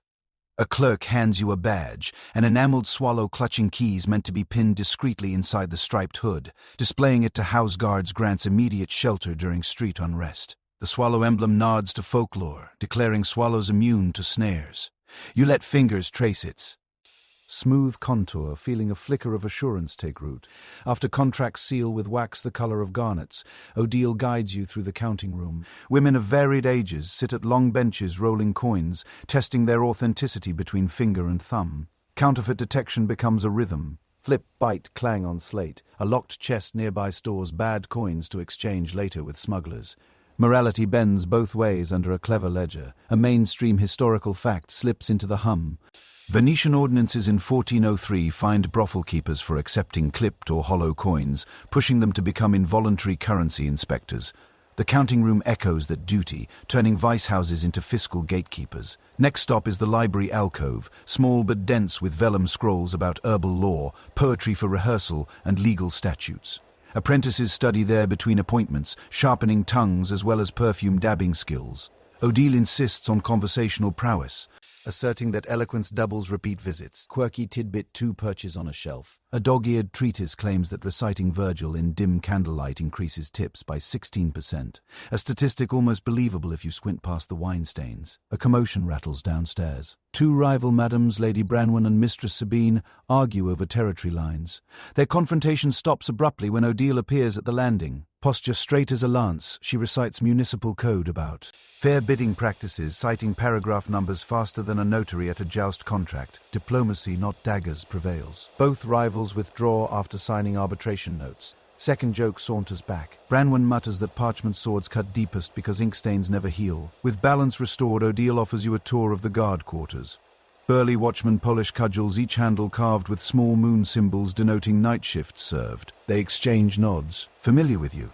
A clerk hands you a badge, an enameled swallow clutching keys meant to be pinned discreetly inside the striped hood. Displaying it to house guards grants immediate shelter during street unrest. The swallow emblem nods to folklore, declaring swallows immune to snares. You let fingers trace its smooth contour, feeling a flicker of assurance take root. After contracts seal with wax the color of garnets, Odile guides you through the counting room. Women of varied ages sit at long benches rolling coins, testing their authenticity between finger and thumb. Counterfeit detection becomes a rhythm. Flip, bite, clang on slate. A locked chest nearby stores bad coins to exchange later with smugglers. Morality bends both ways under a clever ledger. A mainstream historical fact slips into the hum. Venetian ordinances in 1403 fined brothel keepers for accepting clipped or hollow coins, pushing them to become involuntary currency inspectors. The counting room echoes that duty, turning vice houses into fiscal gatekeepers. Next stop is the library alcove, small but dense with vellum scrolls about herbal law, poetry for rehearsal, and legal statutes. Apprentices study there between appointments, sharpening tongues as well as perfume dabbing skills. Odile insists on conversational prowess. asserting that eloquence doubles repeat visits. Quirky tidbit 2 perches on a shelf. A dog-eared treatise claims that reciting Virgil in dim candlelight increases tips by 16%. A statistic almost believable if you squint past the wine stains. A commotion rattles downstairs. 2 rival madams, Lady Branwen and Mistress Sabine, argue over territory lines. Their confrontation stops abruptly when Odile appears at the landing. Posture straight as a lance, she recites municipal code about fair bidding practices, citing paragraph numbers faster than a notary at a joust contract. Diplomacy, not daggers, prevails. Both rivals withdraw after signing arbitration notes. Second joke saunters back. Branwen mutters that parchment swords cut deepest because ink stains never heal. With balance restored, Odile offers you a tour of the guard quarters. Burly watchmen polish cudgels, each handle carved with small moon symbols denoting night shifts served. They exchange nods. Familiar with you.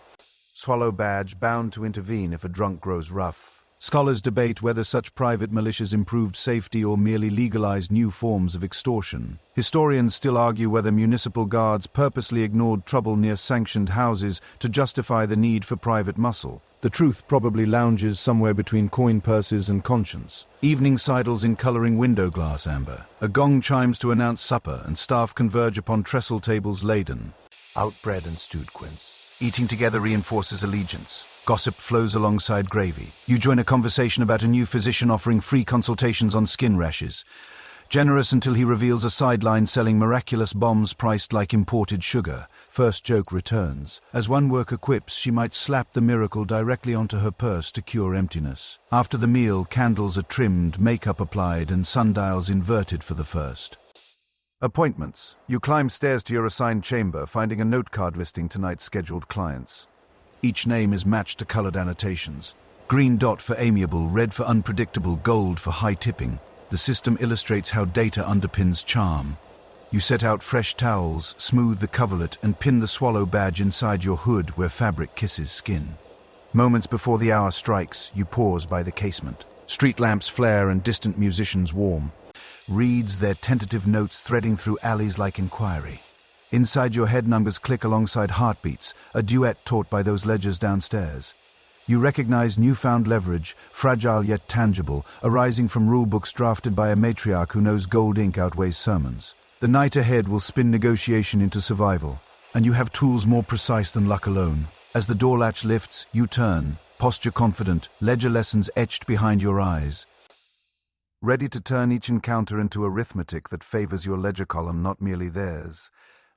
Swallow badge, bound to intervene if a drunk grows rough. Scholars debate whether such private militias improved safety or merely legalized new forms of extortion. Historians still argue whether municipal guards purposely ignored trouble near sanctioned houses to justify the need for private muscle. The truth probably lounges somewhere between coin purses and conscience. Evening sidles in colouring window glass amber. A gong chimes to announce supper, and staff converge upon trestle tables laden. Outbred and stewed quince. Eating together reinforces allegiance. Gossip flows alongside gravy. You join a conversation about a new physician offering free consultations on skin rashes. Generous until he reveals a sideline selling miraculous bombs priced like imported sugar. First joke returns. As one worker quips, she might slap the miracle directly onto her purse to cure emptiness. After the meal, candles are trimmed, makeup applied, and sundials inverted for the first. Appointments. You climb stairs to your assigned chamber, finding a note card listing tonight's scheduled clients. Each name is matched to colored annotations. Green dot for amiable, red for unpredictable, gold for high tipping. The system illustrates how data underpins charm. You set out fresh towels, smooth the coverlet, and pin the swallow badge inside your hood where fabric kisses skin. Moments before the hour strikes, you pause by the casement. Street lamps flare and distant musicians warm. Reeds, their tentative notes threading through alleys like inquiry. Inside your head numbers click alongside heartbeats, a duet taught by those ledgers downstairs. You recognize newfound leverage, fragile yet tangible, arising from rulebooks drafted by a matriarch who knows gold ink outweighs sermons. The night ahead will spin negotiation into survival, and you have tools more precise than luck alone. As the door latch lifts, you turn, posture confident, ledger lessons etched behind your eyes. Ready to turn each encounter into arithmetic that favors your ledger column, not merely theirs.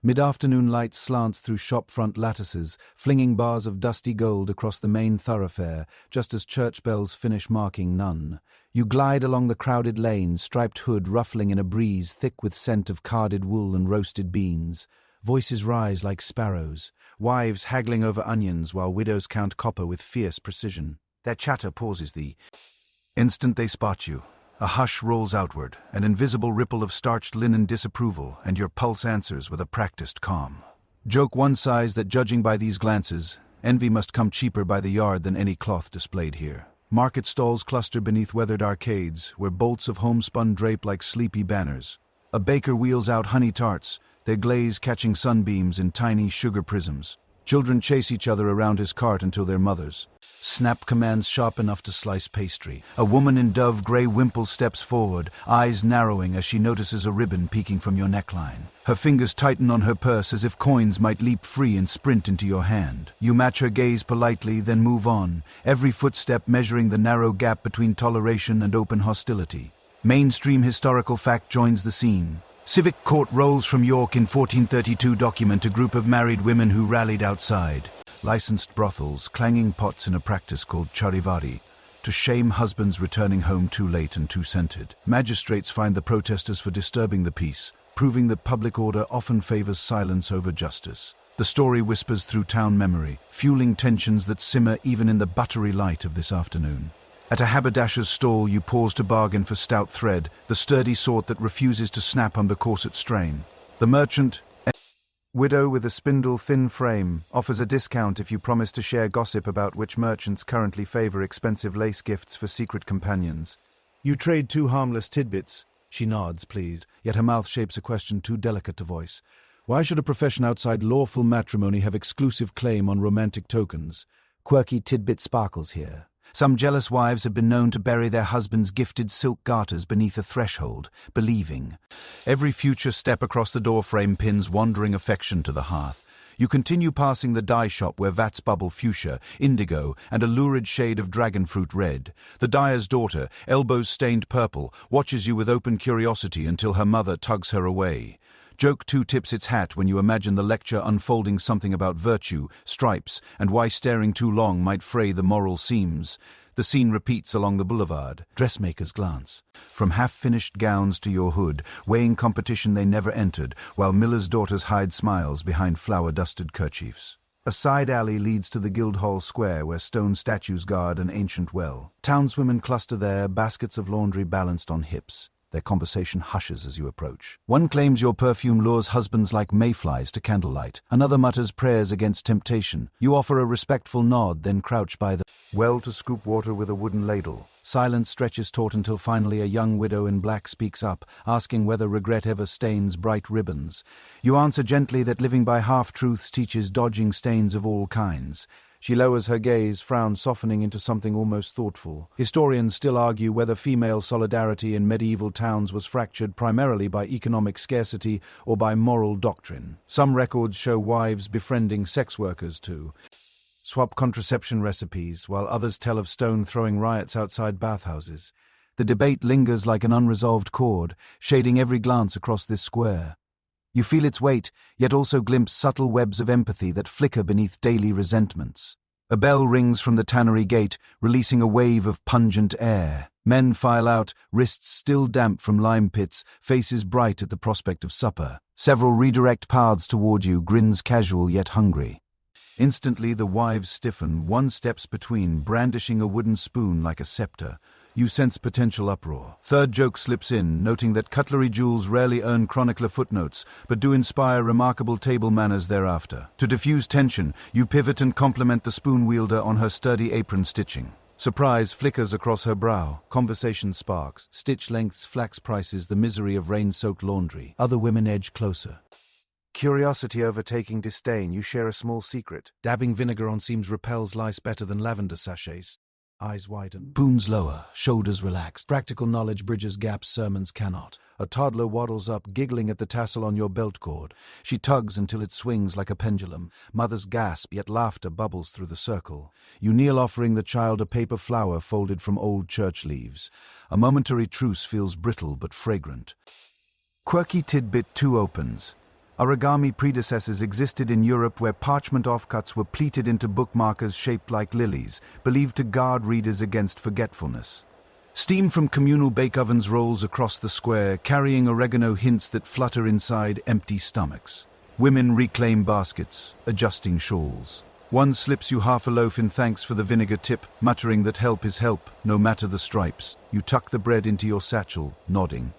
Mid-afternoon light slants through shop-front lattices, flinging bars of dusty gold across the main thoroughfare, just as church bells finish marking none. You glide along the crowded lane, striped hood ruffling in a breeze thick with scent of carded wool and roasted beans. Voices rise like sparrows, wives haggling over onions while widows count copper with fierce precision. Their chatter pauses the instant they spot you. A hush rolls outward, an invisible ripple of starched linen disapproval, and your pulse answers with a practiced calm. Joke one sighs that judging by these glances, envy must come cheaper by the yard than any cloth displayed here. Market stalls cluster beneath weathered arcades, where bolts of homespun drape like sleepy banners. A baker wheels out honey tarts, their glaze catching sunbeams in tiny sugar prisms. Children chase each other around his cart until they're mothers. Snap commands sharp enough to slice pastry. A woman in dove gray wimple steps forward, eyes narrowing as she notices a ribbon peeking from your neckline. Her fingers tighten on her purse as if coins might leap free and sprint into your hand. You match her gaze politely, then move on, every footstep measuring the narrow gap between toleration and open hostility. Mainstream historical fact joins the scene. Civic court rolls from York in 1432 document a group of married women who rallied outside. Licensed brothels, clanging pots in a practice called charivari, to shame husbands returning home too late and too scented. Magistrates find the protesters for disturbing the peace, proving that public order often favors silence over justice. The story whispers through town memory, fueling tensions that simmer even in the buttery light of this afternoon. At a haberdasher's stall, you pause to bargain for stout thread, the sturdy sort that refuses to snap under corset strain. The merchant, widow with a spindle-thin frame, offers a discount if you promise to share gossip about which merchants currently favor expensive lace gifts for secret companions. You trade 2 harmless tidbits. She nods, pleased, yet her mouth shapes a question too delicate to voice. Why should a profession outside lawful matrimony have exclusive claim on romantic tokens? Quirky tidbit sparkles here. Some jealous wives have been known to bury their husbands' gifted silk garters beneath a threshold, believing. Every future step across the doorframe pins wandering affection to the hearth. You continue passing the dye shop where vats bubble fuchsia, indigo, and a lurid shade of dragonfruit red. The dyer's daughter, elbows stained purple, watches you with open curiosity until her mother tugs her away. Joke too tips its hat when you imagine the lecture unfolding something about virtue, stripes, and why staring too long might fray the moral seams. The scene repeats along the boulevard. Dressmakers glance. From half-finished gowns to your hood, weighing competition they never entered, while millers' daughters hide smiles behind flower-dusted kerchiefs. A side alley leads to the Guildhall Square where stone statues guard an ancient well. Townswomen cluster there, baskets of laundry balanced on hips. Their conversation hushes as you approach. One claims your perfume lures husbands like mayflies to candlelight. Another mutters prayers against temptation. You offer a respectful nod, then crouch by the well to scoop water with a wooden ladle. Silence stretches taut until finally a young widow in black speaks up, asking whether regret ever stains bright ribbons. You answer gently that living by half-truths teaches dodging stains of all kinds. She lowers her gaze, frown softening into something almost thoughtful. Historians still argue whether female solidarity in medieval towns was fractured primarily by economic scarcity or by moral doctrine. Some records show wives befriending sex workers to swap contraception recipes, while others tell of stone-throwing riots outside bathhouses. The debate lingers like an unresolved chord, shading every glance across this square. You feel its weight, yet also glimpse subtle webs of empathy that flicker beneath daily resentments. A bell rings from the tannery gate, releasing a wave of pungent air. Men file out, wrists still damp from lime pits, faces bright at the prospect of supper. Several redirect paths toward you, grins casual yet hungry. Instantly the wives stiffen, one steps between, brandishing a wooden spoon like a scepter. You sense potential uproar. Third joke slips in, noting that cutlery jewels rarely earn chronicler footnotes, but do inspire remarkable table manners thereafter. To diffuse tension, you pivot and compliment the spoon wielder on her sturdy apron stitching. Surprise flickers across her brow. Conversation sparks. Stitch lengths, flax prices, the misery of rain-soaked laundry. Other women edge closer. Curiosity overtaking disdain, you share a small secret. Dabbing vinegar on seams repels lice better than lavender sachets. Eyes widen. Spoons lower, shoulders relaxed. Practical knowledge bridges gaps sermons cannot. A toddler waddles up, giggling at the tassel on your belt cord. She tugs until it swings like a pendulum. Mothers gasp, yet laughter bubbles through the circle. You kneel, offering the child a paper flower folded from old church leaves. A momentary truce feels brittle but fragrant. Quirky tidbit 2 opens. Origami predecessors existed in Europe where parchment offcuts were pleated into bookmarkers shaped like lilies, believed to guard readers against forgetfulness. Steam from communal bake ovens rolls across the square, carrying oregano hints that flutter inside empty stomachs. Women reclaim baskets, adjusting shawls. One slips you half a loaf in thanks for the vinegar tip, muttering that help is help, no matter the stripes. You tuck the bread into your satchel, nodding.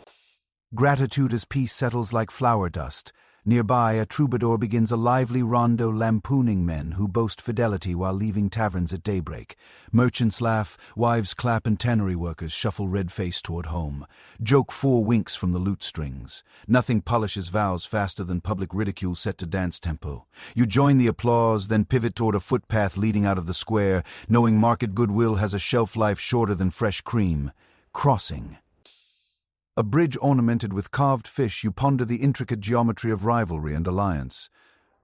Gratitude as peace settles like flour dust. Nearby, a troubadour begins a lively rondo lampooning men who boast fidelity while leaving taverns at daybreak. Merchants laugh, wives clap, and tannery workers shuffle red-faced toward home. Joke 4 winks from the lute strings. Nothing polishes vows faster than public ridicule set to dance tempo. You join the applause, then pivot toward a footpath leading out of the square, knowing market goodwill has a shelf life shorter than fresh cream. Crossing. A bridge ornamented with carved fish, you ponder the intricate geometry of rivalry and alliance.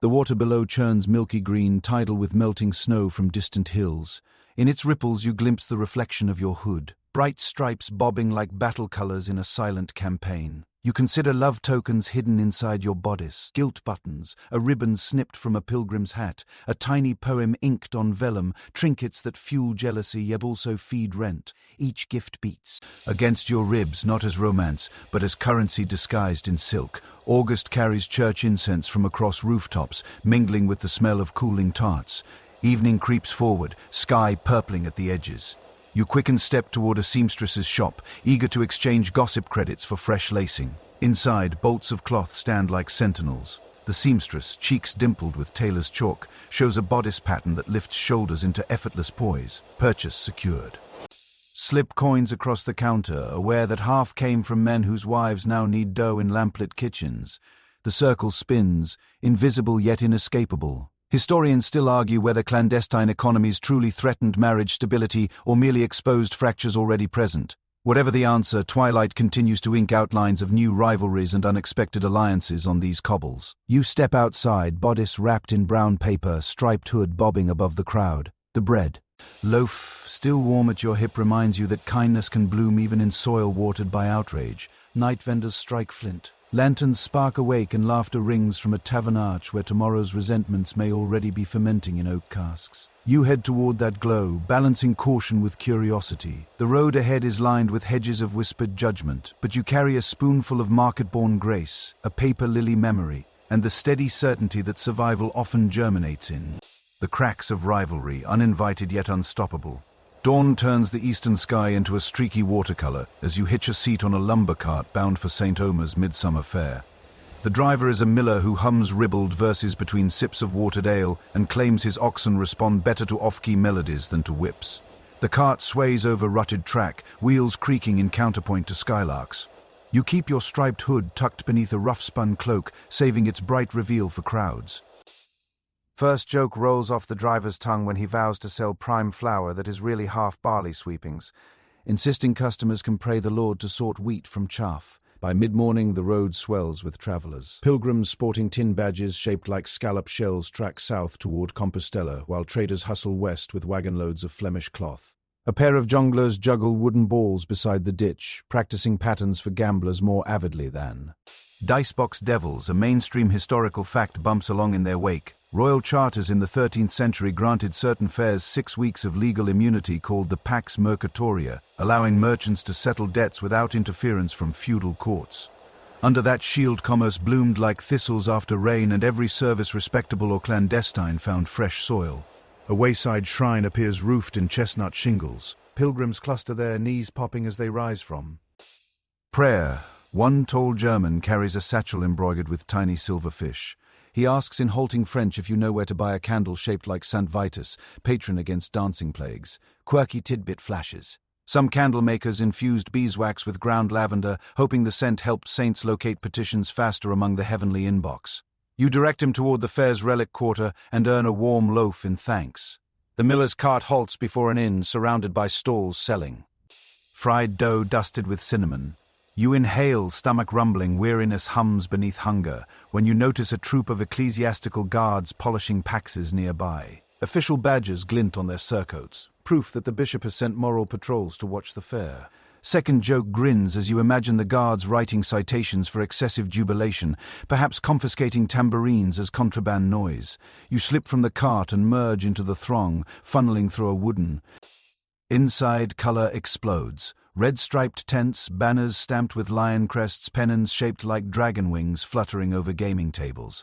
The water below churns milky green, tidal with melting snow from distant hills. In its ripples you glimpse the reflection of your hood, bright stripes bobbing like battle colors in a silent campaign. You consider love tokens hidden inside your bodice, gilt buttons, a ribbon snipped from a pilgrim's hat, a tiny poem inked on vellum, trinkets that fuel jealousy yet also feed rent. Each gift beats against your ribs, not as romance, but as currency disguised in silk. August carries church incense from across rooftops, mingling with the smell of cooling tarts. Evening creeps forward, sky purpling at the edges. You quicken step toward a seamstress's shop, eager to exchange gossip credits for fresh lacing. Inside, bolts of cloth stand like sentinels. The seamstress, cheeks dimpled with tailor's chalk, shows a bodice pattern that lifts shoulders into effortless poise. Purchase secured. Slip coins across the counter, aware that half came from men whose wives now knead dough in lamplit kitchens. The circle spins, invisible yet inescapable. Historians still argue whether clandestine economies truly threatened marriage stability or merely exposed fractures already present. Whatever the answer, Twilight continues to ink outlines of new rivalries and unexpected alliances on these cobbles. You step outside, bodice wrapped in brown paper, striped hood bobbing above the crowd. The bread, loaf still warm at your hip, reminds you that kindness can bloom even in soil watered by outrage. Night vendors strike flint. Lanterns spark awake and laughter rings from a tavern arch where tomorrow's resentments may already be fermenting in oak casks. You head toward that glow, balancing caution with curiosity. The road ahead is lined with hedges of whispered judgment, but you carry a spoonful of market-born grace, a paper lily memory, and the steady certainty that survival often germinates in the cracks of rivalry, uninvited yet unstoppable. Dawn turns the eastern sky into a streaky watercolor as you hitch a seat on a lumber cart bound for St. Omer's Midsummer Fair. The driver is a miller who hums ribald verses between sips of watered ale and claims his oxen respond better to off-key melodies than to whips. The cart sways over rutted track, wheels creaking in counterpoint to skylarks. You keep your striped hood tucked beneath a rough-spun cloak, saving its bright reveal for crowds. First joke rolls off the driver's tongue when he vows to sell prime flour that is really half barley sweepings, insisting customers can pray the Lord to sort wheat from chaff. By mid-morning, the road swells with travelers. Pilgrims sporting tin badges shaped like scallop shells track south toward Compostela, while traders hustle west with wagon loads of Flemish cloth. A pair of jongleurs juggle wooden balls beside the ditch, practicing patterns for gamblers more avidly than. Dicebox devils, a mainstream historical fact, bumps along in their wake. Royal charters in the 13th century granted certain fairs 6 weeks of legal immunity called the Pax Mercatoria, allowing merchants to settle debts without interference from feudal courts. Under that shield, commerce bloomed like thistles after rain, and every service, respectable or clandestine, found fresh soil. A wayside shrine appears roofed in chestnut shingles. Pilgrims cluster there, knees popping as they rise from prayer. One tall German carries a satchel embroidered with tiny silver fish. He asks in halting French if you know where to buy a candle shaped like St. Vitus, patron against dancing plagues. Quirky tidbit flashes. Some candle makers infused beeswax with ground lavender, hoping the scent helped saints locate petitions faster among the heavenly inbox. You direct him toward the fair's relic quarter and earn a warm loaf in thanks. The miller's cart halts before an inn surrounded by stalls selling fried dough dusted with cinnamon. You inhale, stomach rumbling, weariness hums beneath hunger, when you notice a troop of ecclesiastical guards polishing paxes nearby. Official badges glint on their surcoats, proof that the bishop has sent moral patrols to watch the fair. Second joke grins as you imagine the guards writing citations for excessive jubilation, perhaps confiscating tambourines as contraband noise. You slip from the cart and merge into the throng, funneling through a wooden. Inside, color explodes. Red-striped tents, banners stamped with lion crests, pennons shaped like dragon wings fluttering over gaming tables.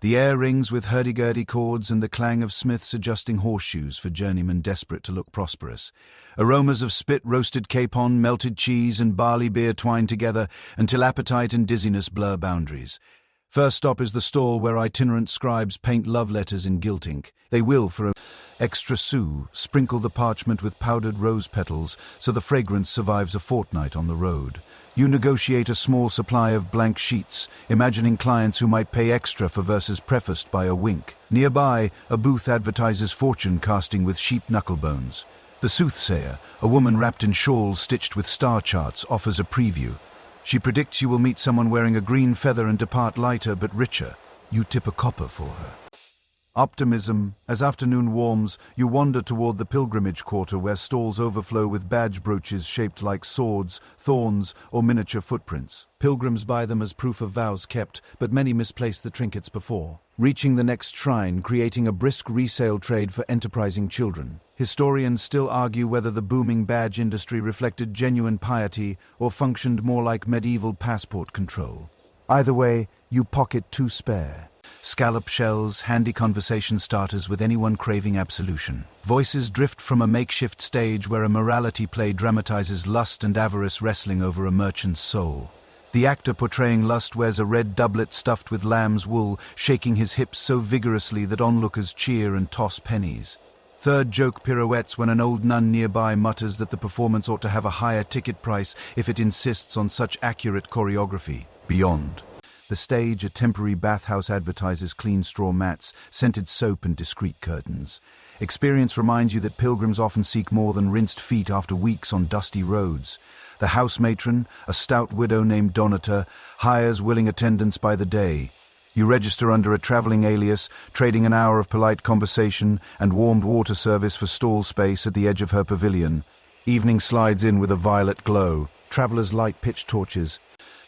The air rings with hurdy-gurdy chords and the clang of smiths adjusting horseshoes for journeymen desperate to look prosperous. Aromas of spit, roasted capon, melted cheese, and barley beer twine together until appetite and dizziness blur boundaries. First stop is the stall where itinerant scribes paint love letters in gilt ink. They will, for an extra sou, sprinkle the parchment with powdered rose petals so the fragrance survives a fortnight on the road. You negotiate a small supply of blank sheets, imagining clients who might pay extra for verses prefaced by a wink. Nearby, a booth advertises fortune casting with sheep knucklebones. The soothsayer, a woman wrapped in shawls stitched with star charts, offers a preview. She predicts you will meet someone wearing a green feather and depart lighter but richer. You tip a copper for her. Optimism. As afternoon warms, you wander toward the pilgrimage quarter where stalls overflow with badge brooches shaped like swords, thorns, or miniature footprints. Pilgrims buy them as proof of vows kept, but many misplace the trinkets before reaching the next shrine, creating a brisk resale trade for enterprising children. Historians still argue whether the booming badge industry reflected genuine piety or functioned more like medieval passport control. Either way, you pocket 2 spare. Scallop shells, handy conversation starters with anyone craving absolution. Voices drift from a makeshift stage where a morality play dramatizes lust and avarice wrestling over a merchant's soul. The actor portraying lust wears a red doublet stuffed with lamb's wool, shaking his hips so vigorously that onlookers cheer and toss pennies. Third joke pirouettes when an old nun nearby mutters that the performance ought to have a higher ticket price if it insists on such accurate choreography. Beyond. The stage, a temporary bathhouse, advertises clean straw mats, scented soap and discreet curtains. Experience reminds you that pilgrims often seek more than rinsed feet after weeks on dusty roads. The house matron, a stout widow named Donata, hires willing attendants by the day. You register under a traveling alias, trading an hour of polite conversation and warmed water service for stall space at the edge of her pavilion. Evening slides in with a violet glow. Travelers light pitch torches,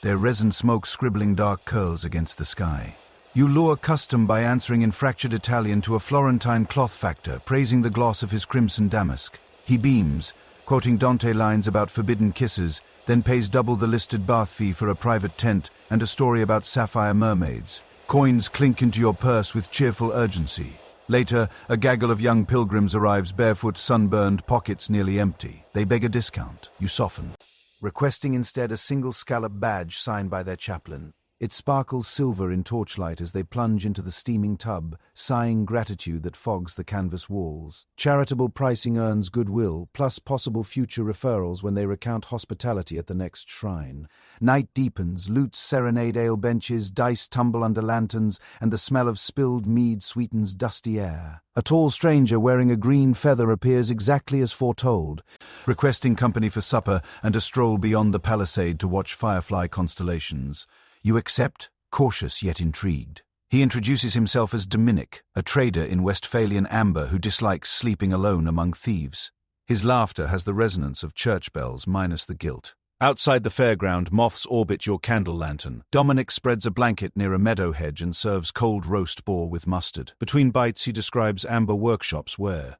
their resin smoke scribbling dark curls against the sky. You lure custom by answering in fractured Italian to a Florentine cloth factor, praising the gloss of his crimson damask. He beams, quoting Dante lines about forbidden kisses, then pays double the listed bath fee for a private tent and a story about sapphire mermaids. Coins clink into your purse with cheerful urgency. Later, a gaggle of young pilgrims arrives barefoot, sunburned, pockets nearly empty. They beg a discount. You soften, requesting instead a single scallop badge signed by their chaplain. It sparkles silver in torchlight as they plunge into the steaming tub, sighing gratitude that fogs the canvas walls. Charitable pricing earns goodwill, plus possible future referrals when they recount hospitality at the next shrine. Night deepens, lutes serenade ale benches, dice tumble under lanterns, and the smell of spilled mead sweetens dusty air. A tall stranger wearing a green feather appears exactly as foretold, requesting company for supper and a stroll beyond the palisade to watch firefly constellations. You accept, cautious yet intrigued. He introduces himself as Dominic, a trader in Westphalian amber who dislikes sleeping alone among thieves. His laughter has the resonance of church bells minus the gilt. Outside the fairground, moths orbit your candle lantern. Dominic spreads a blanket near a meadow hedge and serves cold roast boar with mustard. Between bites he describes amber workshops where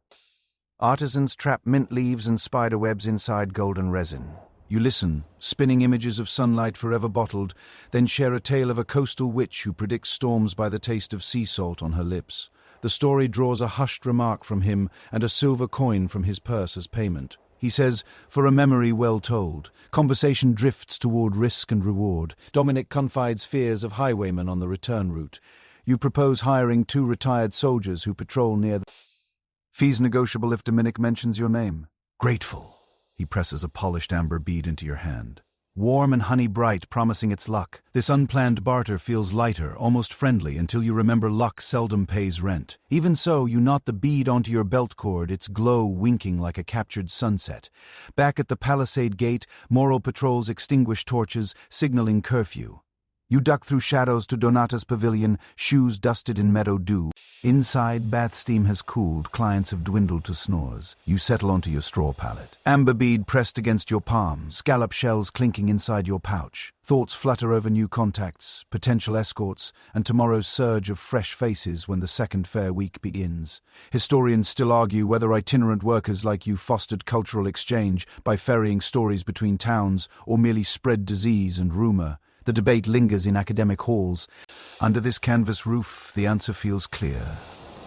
artisans trap mint leaves and spider webs inside golden resin. You listen, spinning images of sunlight forever bottled, then share a tale of a coastal witch who predicts storms by the taste of sea salt on her lips. The story draws a hushed remark from him and a silver coin from his purse as payment. He says, for a memory well told. Conversation drifts toward risk and reward. Dominic confides fears of highwaymen on the return route. You propose hiring 2 retired soldiers who patrol near the... Fees negotiable if Dominic mentions your name. Grateful. He presses a polished amber bead into your hand. Warm and honey bright, promising its luck. This unplanned barter feels lighter, almost friendly, until you remember luck seldom pays rent. Even so, you knot the bead onto your belt cord, its glow winking like a captured sunset. Back at the palisade gate, moral patrols extinguish torches, signaling curfew. You duck through shadows to Donata's pavilion, shoes dusted in meadow dew. Inside, bath steam has cooled, clients have dwindled to snores. You settle onto your straw pallet. Amber bead pressed against your palm, scallop shells clinking inside your pouch. Thoughts flutter over new contacts, potential escorts, and tomorrow's surge of fresh faces when the second fair week begins. Historians still argue whether itinerant workers like you fostered cultural exchange by ferrying stories between towns or merely spread disease and rumor. The debate lingers in academic halls. Under this canvas roof, the answer feels clear.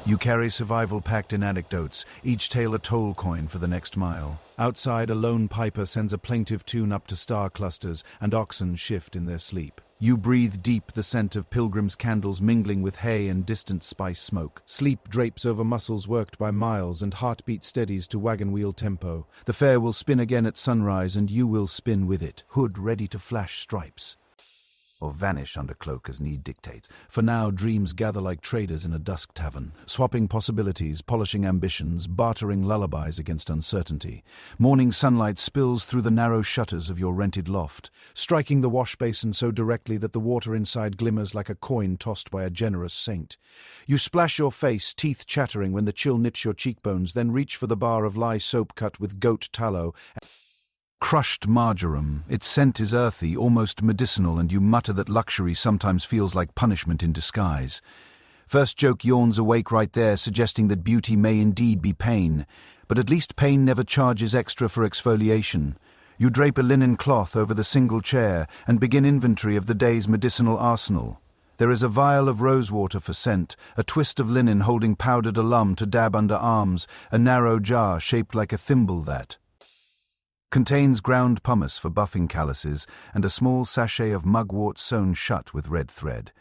You carry survival packed in anecdotes, each tale a toll coin for the next mile. Outside, a lone piper sends a plaintive tune up to star clusters, and oxen shift in their sleep. You breathe deep, the scent of pilgrims' candles mingling with hay and distant spice smoke. Sleep drapes over muscles worked by miles, and heartbeat steadies to wagon wheel tempo. The fair will spin again at sunrise, and you will spin with it, hood ready to flash stripes. Or vanish under cloak as need dictates. For now, dreams gather like traders in a dusk tavern, swapping possibilities, polishing ambitions, bartering lullabies against uncertainty. Morning sunlight spills through the narrow shutters of your rented loft, striking the wash basin so directly that the water inside glimmers like a coin tossed by a generous saint. You splash your face, teeth chattering when the chill nips your cheekbones, then reach for the bar of lye soap cut with goat tallow. Crushed marjoram. Its scent is earthy, almost medicinal, and you mutter that luxury sometimes feels like punishment in disguise. First joke yawns awake right there, suggesting that beauty may indeed be pain, but at least pain never charges extra for exfoliation. You drape a linen cloth over the single chair and begin inventory of the day's medicinal arsenal. There is a vial of rosewater for scent, a twist of linen holding powdered alum to dab under arms, a narrow jar shaped like a thimble that contains ground pumice for buffing calluses, and a small sachet of mugwort sewn shut with red thread.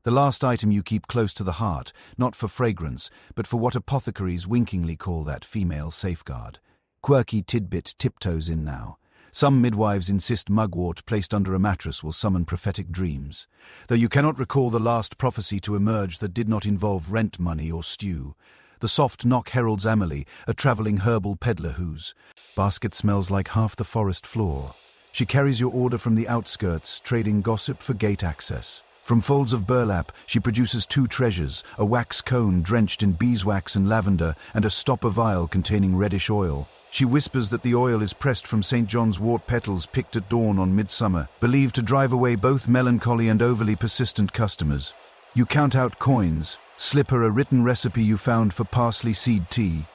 The last item you keep close to the heart, not for fragrance, but for what apothecaries winkingly call that female safeguard. Quirky tidbit tiptoes in now. Some midwives insist mugwort placed under a mattress will summon prophetic dreams, though you cannot recall the last prophecy to emerge that did not involve rent money or stew. The soft knock heralds Amelie, a travelling herbal peddler whose basket smells like half the forest floor. She carries your order from the outskirts, trading gossip for gate access. From folds of burlap, she produces 2 treasures, a wax cone drenched in beeswax and lavender, and a stopper vial containing reddish oil. She whispers that the oil is pressed from St. John's wort petals picked at dawn on midsummer, believed to drive away both melancholy and overly persistent customers. You count out coins, slip her a written recipe you found for parsley seed tea,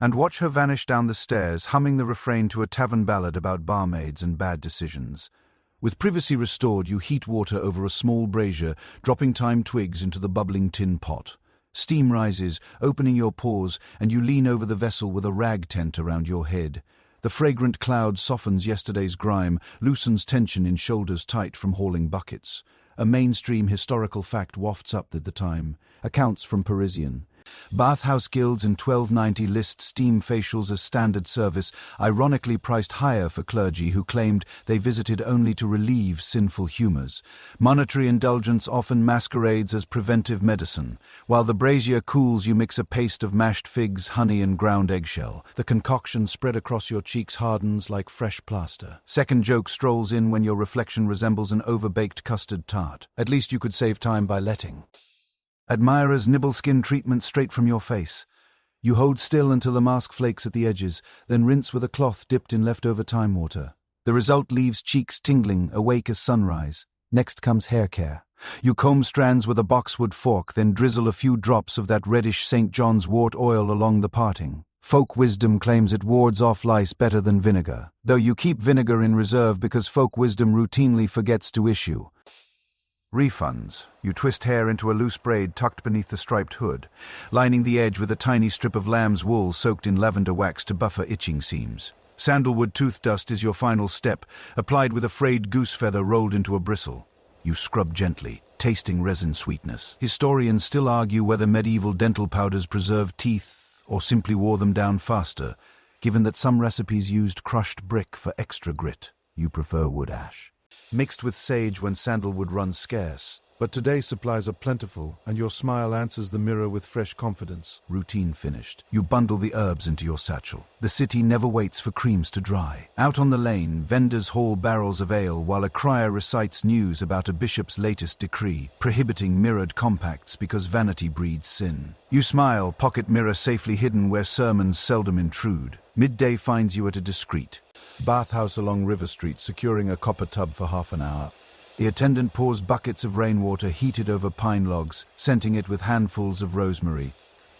and watch her vanish down the stairs, humming the refrain to a tavern ballad about barmaids and bad decisions. With privacy restored, you heat water over a small brazier, dropping thyme twigs into the bubbling tin pot. Steam rises, opening your pores, and you lean over the vessel with a rag tent around your head. The fragrant cloud softens yesterday's grime, loosens tension in shoulders tight from hauling buckets. A mainstream historical fact wafts up at the time. Accounts from Parisian. Bathhouse guilds in 1290 list steam facials as standard service, ironically priced higher for clergy who claimed they visited only to relieve sinful humours. Monetary indulgence often masquerades as preventive medicine. While the brazier cools, you mix a paste of mashed figs, honey and ground eggshell. The concoction spread across your cheeks hardens like fresh plaster. Second joke strolls in when your reflection resembles an overbaked custard tart. At least you could save time by letting admirers nibble skin treatment straight from your face. You hold still until the mask flakes at the edges, then rinse with a cloth dipped in leftover thyme water. The result leaves cheeks tingling, awake as sunrise. Next comes hair care. You comb strands with a boxwood fork, then drizzle a few drops of that reddish St. John's wort oil along the parting. Folk wisdom claims it wards off lice better than vinegar, though you keep vinegar in reserve because folk wisdom routinely forgets to issue refunds. You twist hair into a loose braid tucked beneath the striped hood, lining the edge with a tiny strip of lamb's wool soaked in lavender wax to buffer itching seams. Sandalwood tooth dust is your final step, applied with a frayed goose feather rolled into a bristle. You scrub gently, tasting resin sweetness. Historians still argue whether medieval dental powders preserved teeth or simply wore them down faster, given that some recipes used crushed brick for extra grit. You prefer wood ash, mixed with sage when sandalwood runs scarce. But today supplies are plentiful, and your smile answers the mirror with fresh confidence. Routine finished. You bundle the herbs into your satchel. The city never waits for creams to dry. Out on the lane, vendors haul barrels of ale while a crier recites news about a bishop's latest decree, prohibiting mirrored compacts because vanity breeds sin. You smile, pocket mirror safely hidden where sermons seldom intrude. Midday finds you at a discreet bathhouse along River Street, securing a copper tub for half an hour. The attendant pours buckets of rainwater heated over pine logs, scenting it with handfuls of rosemary.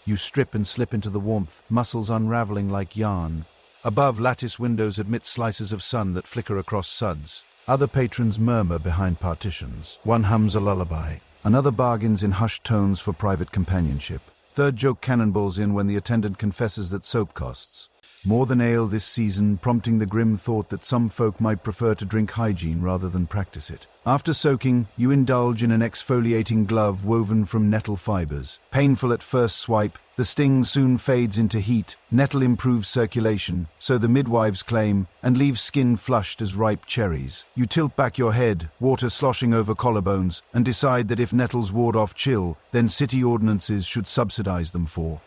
You strip and slip into the warmth, muscles unraveling like yarn. Above, lattice windows admit slices of sun that flicker across suds. Other patrons murmur behind partitions. One hums a lullaby. Another bargains in hushed tones for private companionship. Third joke cannonballs in when the attendant confesses that soap costs more than ale this season, prompting the grim thought that some folk might prefer to drink hygiene rather than practice it. After soaking, you indulge in an exfoliating glove woven from nettle fibers. Painful at first swipe, the sting soon fades into heat. Nettle improves circulation, so the midwives claim, and leaves skin flushed as ripe cherries. You tilt back your head, water sloshing over collarbones, and decide that if nettles ward off chill, then city ordinances should subsidize them for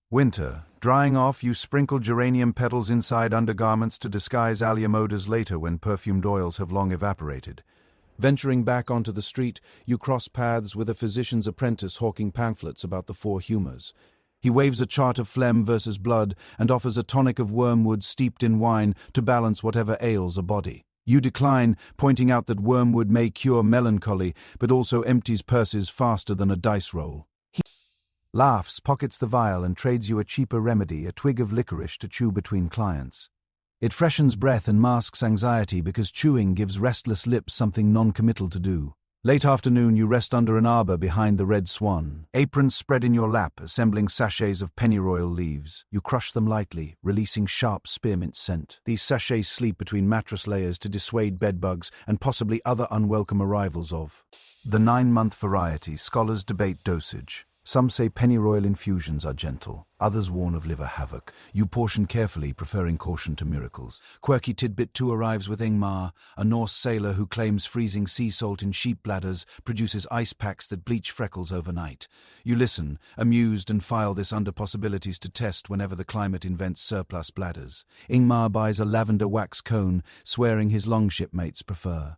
winter. Drying off, you sprinkle geranium petals inside undergarments to disguise allium odors later when perfumed oils have long evaporated. Venturing back onto the street, you cross paths with a physician's apprentice hawking pamphlets about the four humours. He waves a chart of phlegm versus blood and offers a tonic of wormwood steeped in wine to balance whatever ails a body. You decline, pointing out that wormwood may cure melancholy, but also empties purses faster than a dice roll. Laughs, pockets the vial, and trades you a cheaper remedy, a twig of licorice to chew between clients. It freshens breath and masks anxiety because chewing gives restless lips something non-committal to do. Late afternoon, you rest under an arbor behind the Red Swan. Aprons spread in your lap, assembling sachets of pennyroyal leaves. You crush them lightly, releasing sharp spearmint scent. These sachets sleep between mattress layers to dissuade bedbugs and possibly other unwelcome arrivals of the 9-month variety. Scholars debate dosage. Some say pennyroyal infusions are gentle. Others warn of liver havoc. You portion carefully, preferring caution to miracles. Quirky tidbit 2 arrives with Ingmar, a Norse sailor who claims freezing sea salt in sheep bladders produces ice packs that bleach freckles overnight. You listen, amused, and file this under possibilities to test whenever the climate invents surplus bladders. Ingmar buys a lavender wax cone, swearing his longship mates prefer.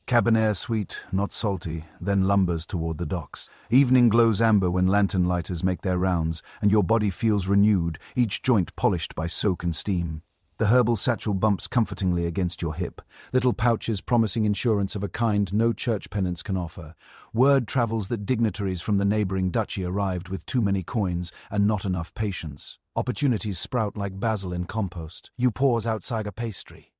Cabernet sweet, not salty, then lumbers toward the docks. Evening glows amber when lantern lighters make their rounds, and your body feels renewed, each joint polished by soak and steam. The herbal satchel bumps comfortingly against your hip, little pouches promising insurance of a kind no church penance can offer. Word travels that dignitaries from the neighboring duchy arrived with too many coins and not enough patience. Opportunities sprout like basil in compost. You pause outside a pastry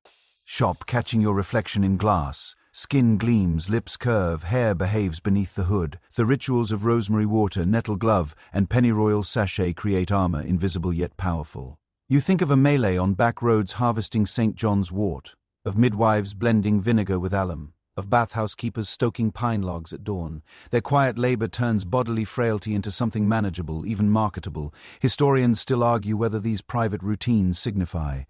shop, catching your reflection in glass. Skin gleams, lips curve, hair behaves beneath the hood. The rituals of rosemary water, nettle glove, and pennyroyal sachet create armor, invisible yet powerful. You think of a melee on back roads harvesting St. John's wort, of midwives blending vinegar with alum, of bathhouse keepers stoking pine logs at dawn. Their quiet labor turns bodily frailty into something manageable, even marketable. Historians still argue whether these private routines signify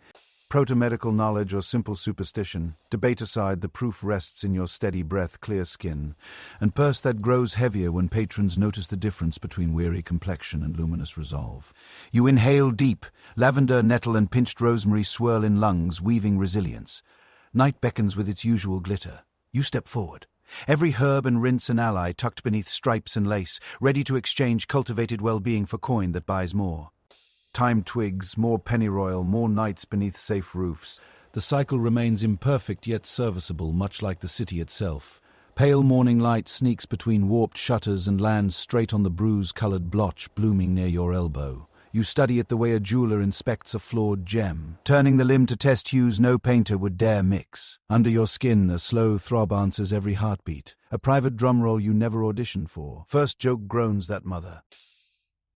proto-medical knowledge or simple superstition. Debate aside, the proof rests in your steady breath, clear skin, and purse that grows heavier when patrons notice the difference between weary complexion and luminous resolve. You inhale deep. Lavender, nettle, and pinched rosemary swirl in lungs, weaving resilience. Night beckons with its usual glitter. You step forward. Every herb and rinse an ally tucked beneath stripes and lace, ready to exchange cultivated well-being for coin that buys more. Time twigs, more pennyroyal, more nights beneath safe roofs. The cycle remains imperfect yet serviceable, much like the city itself. Pale morning light sneaks between warped shutters and lands straight on the bruise-colored blotch blooming near your elbow. You study it the way a jeweler inspects a flawed gem, turning the limb to test hues no painter would dare mix. Under your skin, a slow throb answers every heartbeat, a private drum roll you never auditioned for. First joke groans that mother.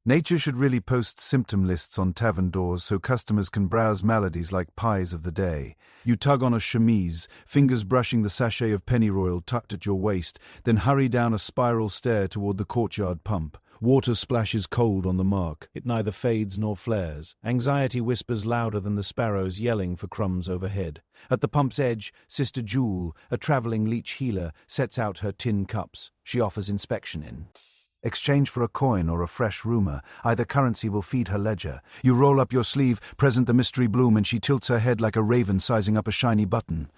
Nature should really post symptom lists on tavern doors so customers can browse maladies like pies of the day. You tug on a chemise, fingers brushing the sachet of pennyroyal tucked at your waist, then hurry down a spiral stair toward the courtyard pump. Water splashes cold on the mark. It neither fades nor flares. Anxiety whispers louder than the sparrows yelling for crumbs overhead. At the pump's edge, Sister Jewel, a traveling leech healer, sets out her tin cups. She offers inspection in exchange for a coin or a fresh rumor. Either currency will feed her ledger. You roll up your sleeve, present the mystery bloom, and she tilts her head like a raven sizing up a shiny button.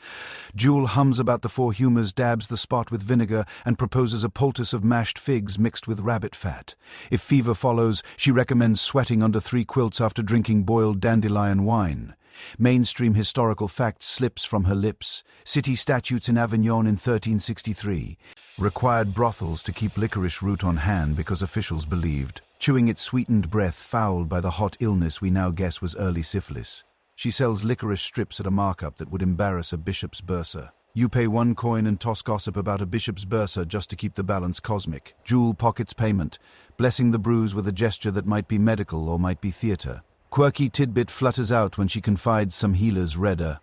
Jewel hums about the 4 humors, dabs the spot with vinegar, and proposes a poultice of mashed figs mixed with rabbit fat. If fever follows, she recommends sweating under 3 quilts after drinking boiled dandelion wine. Mainstream historical facts slips from her lips. City statutes in Avignon in 1363 required brothels to keep licorice root on hand because officials believed, chewing its sweetened breath fouled by the hot illness we now guess was early syphilis. She sells licorice strips at a markup that would embarrass a bishop's bursar. You pay 1 coin and toss gossip about a bishop's bursar just to keep the balance cosmic. Jewel pockets payment, blessing the bruise with a gesture that might be medical or might be theatre. Quirky tidbit flutters out when she confides some healer's redder.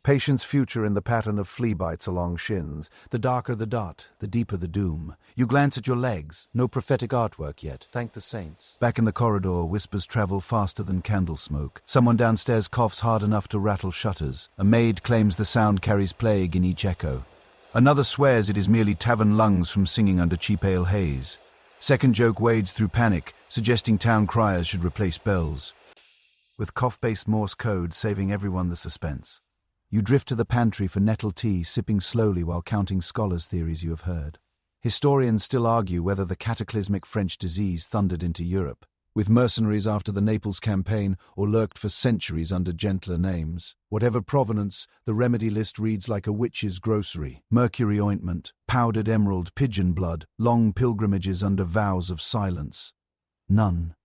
Patient's future in the pattern of flea bites along shins. The darker the dot, the deeper the doom. You glance at your legs. No prophetic artwork yet. Thank the saints. Back in the corridor, whispers travel faster than candle smoke. Someone downstairs coughs hard enough to rattle shutters. A maid claims the sound carries plague in each echo. Another swears it is merely tavern lungs from singing under cheap ale haze. Second joke wades through panic, suggesting town criers should replace bells, with cough-based Morse code saving everyone the suspense. You drift to the pantry for nettle tea, sipping slowly while counting scholars' theories you have heard. Historians still argue whether the cataclysmic French disease thundered into Europe, with mercenaries after the Naples campaign, or lurked for centuries under gentler names. Whatever provenance, the remedy list reads like a witch's grocery. Mercury ointment, powdered emerald, pigeon blood, long pilgrimages under vows of silence. None.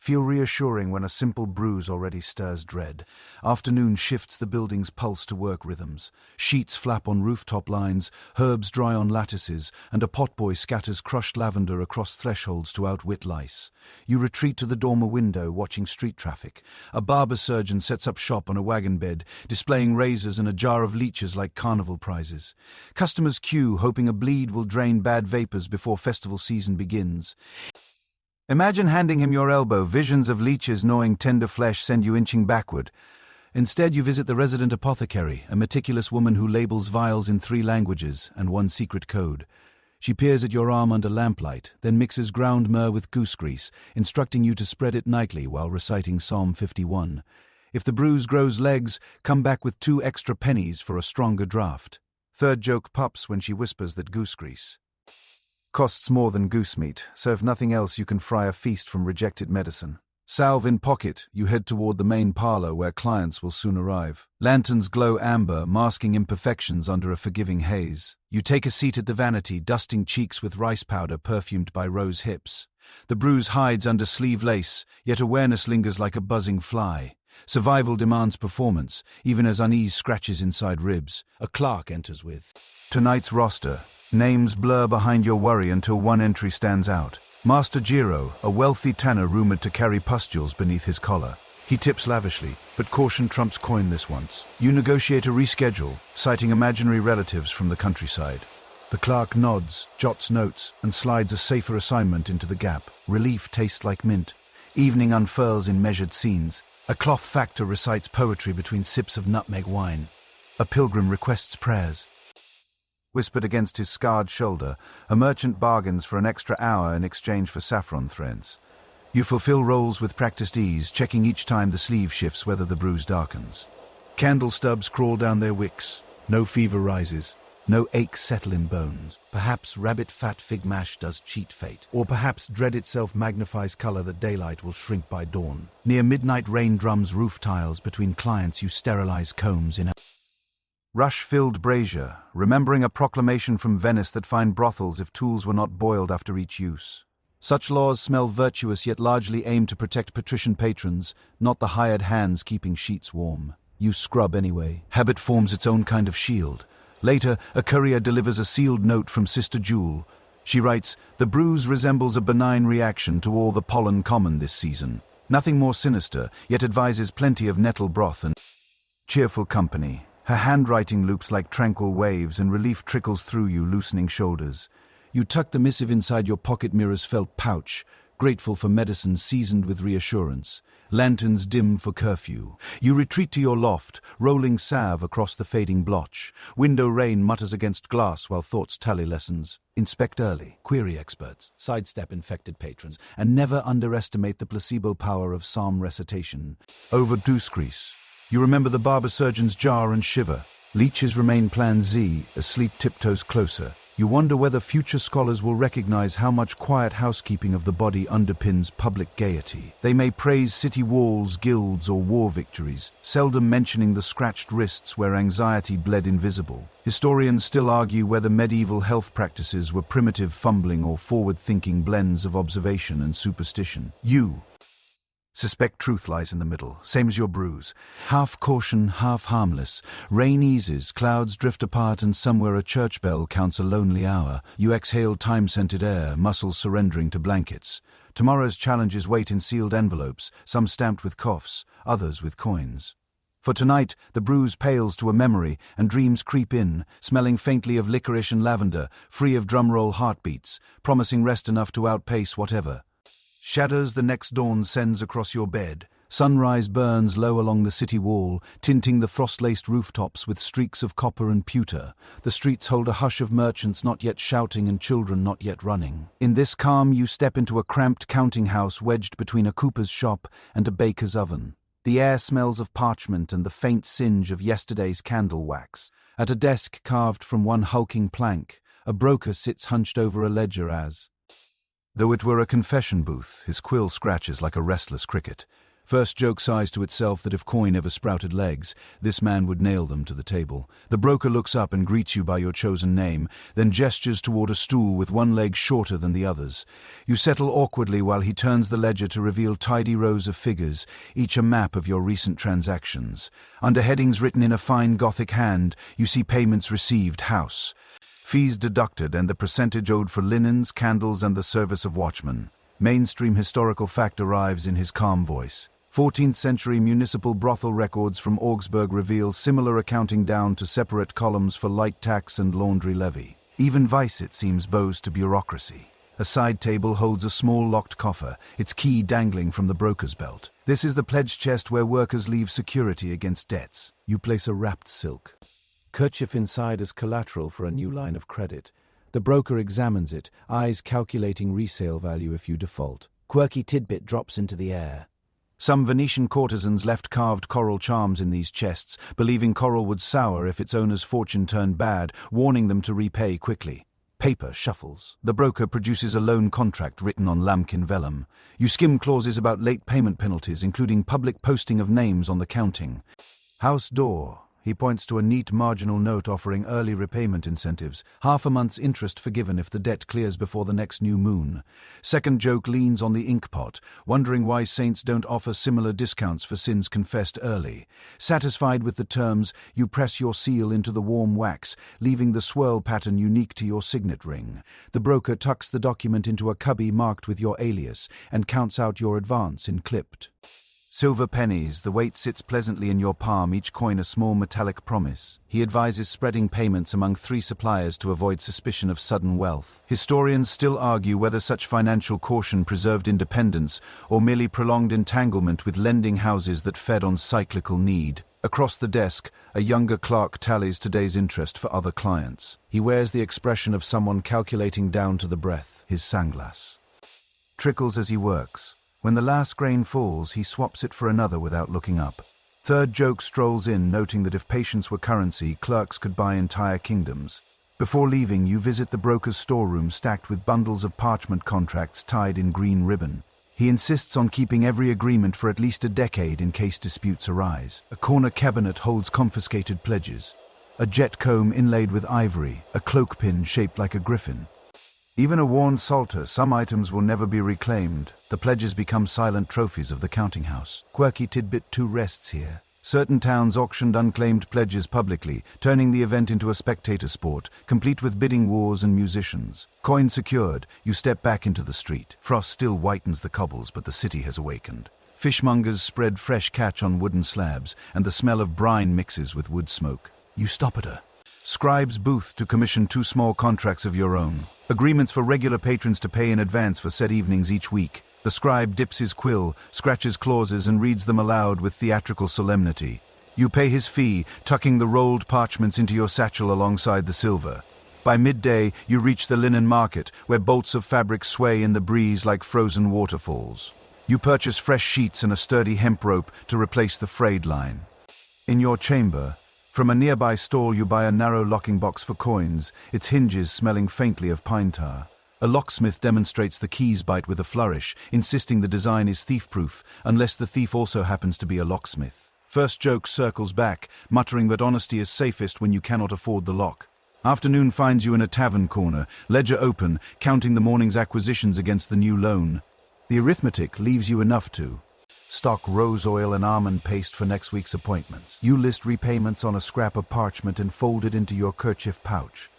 Feel reassuring when a simple bruise already stirs dread. Afternoon shifts the building's pulse to work rhythms. Sheets flap on rooftop lines, herbs dry on lattices, and a potboy scatters crushed lavender across thresholds to outwit lice. You retreat to the dormer window, watching street traffic. A barber surgeon sets up shop on a wagon bed, displaying razors and a jar of leeches like carnival prizes. Customers queue, hoping a bleed will drain bad vapors before festival season begins. Imagine handing him your elbow. Visions of leeches gnawing tender flesh send you inching backward. Instead, you visit the resident apothecary, a meticulous woman who labels vials in 3 languages and 1 secret code. She peers at your arm under lamplight, then mixes ground myrrh with goose grease, instructing you to spread it nightly while reciting Psalm 51. If the bruise grows legs, come back with 2 extra pennies for a stronger draft. Third joke pops when she whispers that goose grease costs more than goose meat, so if nothing else you can fry a feast from rejected medicine. Salve in pocket, you head toward the main parlor where clients will soon arrive. Lanterns glow amber, masking imperfections under a forgiving haze. You take a seat at the vanity, dusting cheeks with rice powder perfumed by rose hips. The bruise hides under sleeve lace, yet awareness lingers like a buzzing fly. Survival demands performance, even as unease scratches inside ribs. A clerk enters with tonight's roster. Names blur behind your worry until one entry stands out. Master Jiro, a wealthy tanner rumored to carry pustules beneath his collar. He tips lavishly, but caution trumps coin this once. You negotiate a reschedule, citing imaginary relatives from the countryside. The clerk nods, jots notes, and slides a safer assignment into the gap. Relief tastes like mint. Evening unfurls in measured scenes. A cloth factor recites poetry between sips of nutmeg wine. A pilgrim requests prayers. Whispered against his scarred shoulder, a merchant bargains for an extra hour in exchange for saffron threads. You fulfill roles with practiced ease, checking each time the sleeve shifts whether the bruise darkens. Candle stubs crawl down their wicks. No fever rises. No aches settle in bones. Perhaps rabbit fat fig mash does cheat fate. Or perhaps dread itself magnifies color that daylight will shrink by dawn. Near midnight rain drums roof tiles. Between clients you sterilize combs in a rush-filled brazier, remembering a proclamation from Venice that fined brothels if tools were not boiled after each use. Such laws smell virtuous yet largely aim to protect patrician patrons, not the hired hands keeping sheets warm. You scrub anyway. Habit forms its own kind of shield. Later, a courier delivers a sealed note from Sister Jewel. She writes, "The bruise resembles a benign reaction to all the pollen common this season. Nothing more sinister, yet advises plenty of nettle broth and cheerful company." Her handwriting loops like tranquil waves, and relief trickles through you, loosening shoulders. You tuck the missive inside your pocket mirror's felt pouch, grateful for medicine seasoned with reassurance. Lanterns dim for curfew. You retreat to your loft, rolling salve across the fading blotch. Window rain mutters against glass while thoughts tally lessons. Inspect early, query experts, sidestep infected patrons, and never underestimate the placebo power of psalm recitation. Over goose grease. You remember the barber surgeon's jar and shiver. Leeches remain Plan Z, as sleep tiptoes closer. You wonder whether future scholars will recognize how much quiet housekeeping of the body underpins public gaiety. They may praise city walls, guilds, or war victories, seldom mentioning the scratched wrists where anxiety bled invisible. Historians still argue whether medieval health practices were primitive fumbling or forward-thinking blends of observation and superstition. You suspect truth lies in the middle, same as your bruise. Half caution, half harmless. Rain eases, clouds drift apart, and somewhere a church bell counts a lonely hour. You exhale time-scented air, muscles surrendering to blankets. Tomorrow's challenges wait in sealed envelopes, some stamped with coughs, others with coins. For tonight, the bruise pales to a memory, and dreams creep in, smelling faintly of licorice and lavender, free of drumroll heartbeats, promising rest enough to outpace whatever. Shadows the next dawn sends across your bed. Sunrise burns low along the city wall, tinting the frost-laced rooftops with streaks of copper and pewter. The streets hold a hush of merchants not yet shouting and children not yet running. In this calm, you step into a cramped counting house wedged between a cooper's shop and a baker's oven. The air smells of parchment and the faint singe of yesterday's candle wax. At a desk carved from one hulking plank, a broker sits hunched over a ledger as though it were a confession booth. His quill scratches like a restless cricket. First joke sighs to itself that if coin ever sprouted legs, this man would nail them to the table. The broker looks up and greets you by your chosen name, then gestures toward a stool with one leg shorter than the others. You settle awkwardly while he turns the ledger to reveal tidy rows of figures, each a map of your recent transactions. Under headings written in a fine Gothic hand, you see payments received, house, fees deducted, and the percentage owed for linens, candles, and the service of watchmen. Mainstream historical fact arrives in his calm voice. 14th century municipal brothel records from Augsburg reveal similar accounting down to separate columns for light tax and laundry levy. Even vice, it seems, bows to bureaucracy. A side table holds a small locked coffer, its key dangling from the broker's belt. This is the pledge chest where workers leave security against debts. You place a wrapped silk kerchief inside as collateral for a new line of credit. The broker examines it, eyes calculating resale value if you default. Quirky tidbit drops into the air. Some Venetian courtesans left carved coral charms in these chests, believing coral would sour if its owner's fortune turned bad, warning them to repay quickly. Paper shuffles. The broker produces a loan contract written on lambkin vellum. You skim clauses about late payment penalties, including public posting of names on the counting. House door. He points to a neat marginal note offering early repayment incentives, half a month's interest forgiven if the debt clears before the next new moon. Second joke leans on the ink pot, wondering why saints don't offer similar discounts for sins confessed early. Satisfied with the terms, you press your seal into the warm wax, leaving the swirl pattern unique to your signet ring. The broker tucks the document into a cubby marked with your alias and counts out your advance in clipped silver pennies. The weight sits pleasantly in your palm, each coin a small metallic promise. He advises spreading payments among 3 suppliers to avoid suspicion of sudden wealth. Historians still argue whether such financial caution preserved independence or merely prolonged entanglement with lending houses that fed on cyclical need. Across the desk, a younger clerk tallies today's interest for other clients. He wears the expression of someone calculating down to the breath, his sunglass trickles as he works. When the last grain falls, he swaps it for another without looking up. Third joke strolls in, noting that if patience were currency, clerks could buy entire kingdoms. Before leaving, you visit the broker's storeroom stacked with bundles of parchment contracts tied in green ribbon. He insists on keeping every agreement for at least a decade in case disputes arise. A corner cabinet holds confiscated pledges. A jet comb inlaid with ivory, a cloak pin shaped like a griffin. Even a worn psalter, some items will never be reclaimed. The pledges become silent trophies of the counting house. Quirky tidbit 2 rests here. Certain towns auctioned unclaimed pledges publicly, turning the event into a spectator sport, complete with bidding wars and musicians. Coin secured, you step back into the street. Frost still whitens the cobbles, but the city has awakened. Fishmongers spread fresh catch on wooden slabs, and the smell of brine mixes with wood smoke. You stop at a scribe's booth to commission 2 small contracts of your own. Agreements for regular patrons to pay in advance for said evenings each week. The scribe dips his quill, scratches clauses, and reads them aloud with theatrical solemnity. You pay his fee, tucking the rolled parchments into your satchel alongside the silver. By midday, you reach the linen market, where bolts of fabric sway in the breeze like frozen waterfalls. You purchase fresh sheets and a sturdy hemp rope to replace the frayed line. In your chamber, from a nearby stall you buy a narrow locking box for coins, its hinges smelling faintly of pine tar. A locksmith demonstrates the keys bite with a flourish, insisting the design is thief-proof, unless the thief also happens to be a locksmith. First joke circles back, muttering that honesty is safest when you cannot afford the lock. Afternoon finds you in a tavern corner, ledger open, counting the morning's acquisitions against the new loan. The arithmetic leaves you enough to stock rose oil and almond paste for next week's appointments. You list repayments on a scrap of parchment and fold it into your kerchief pouch.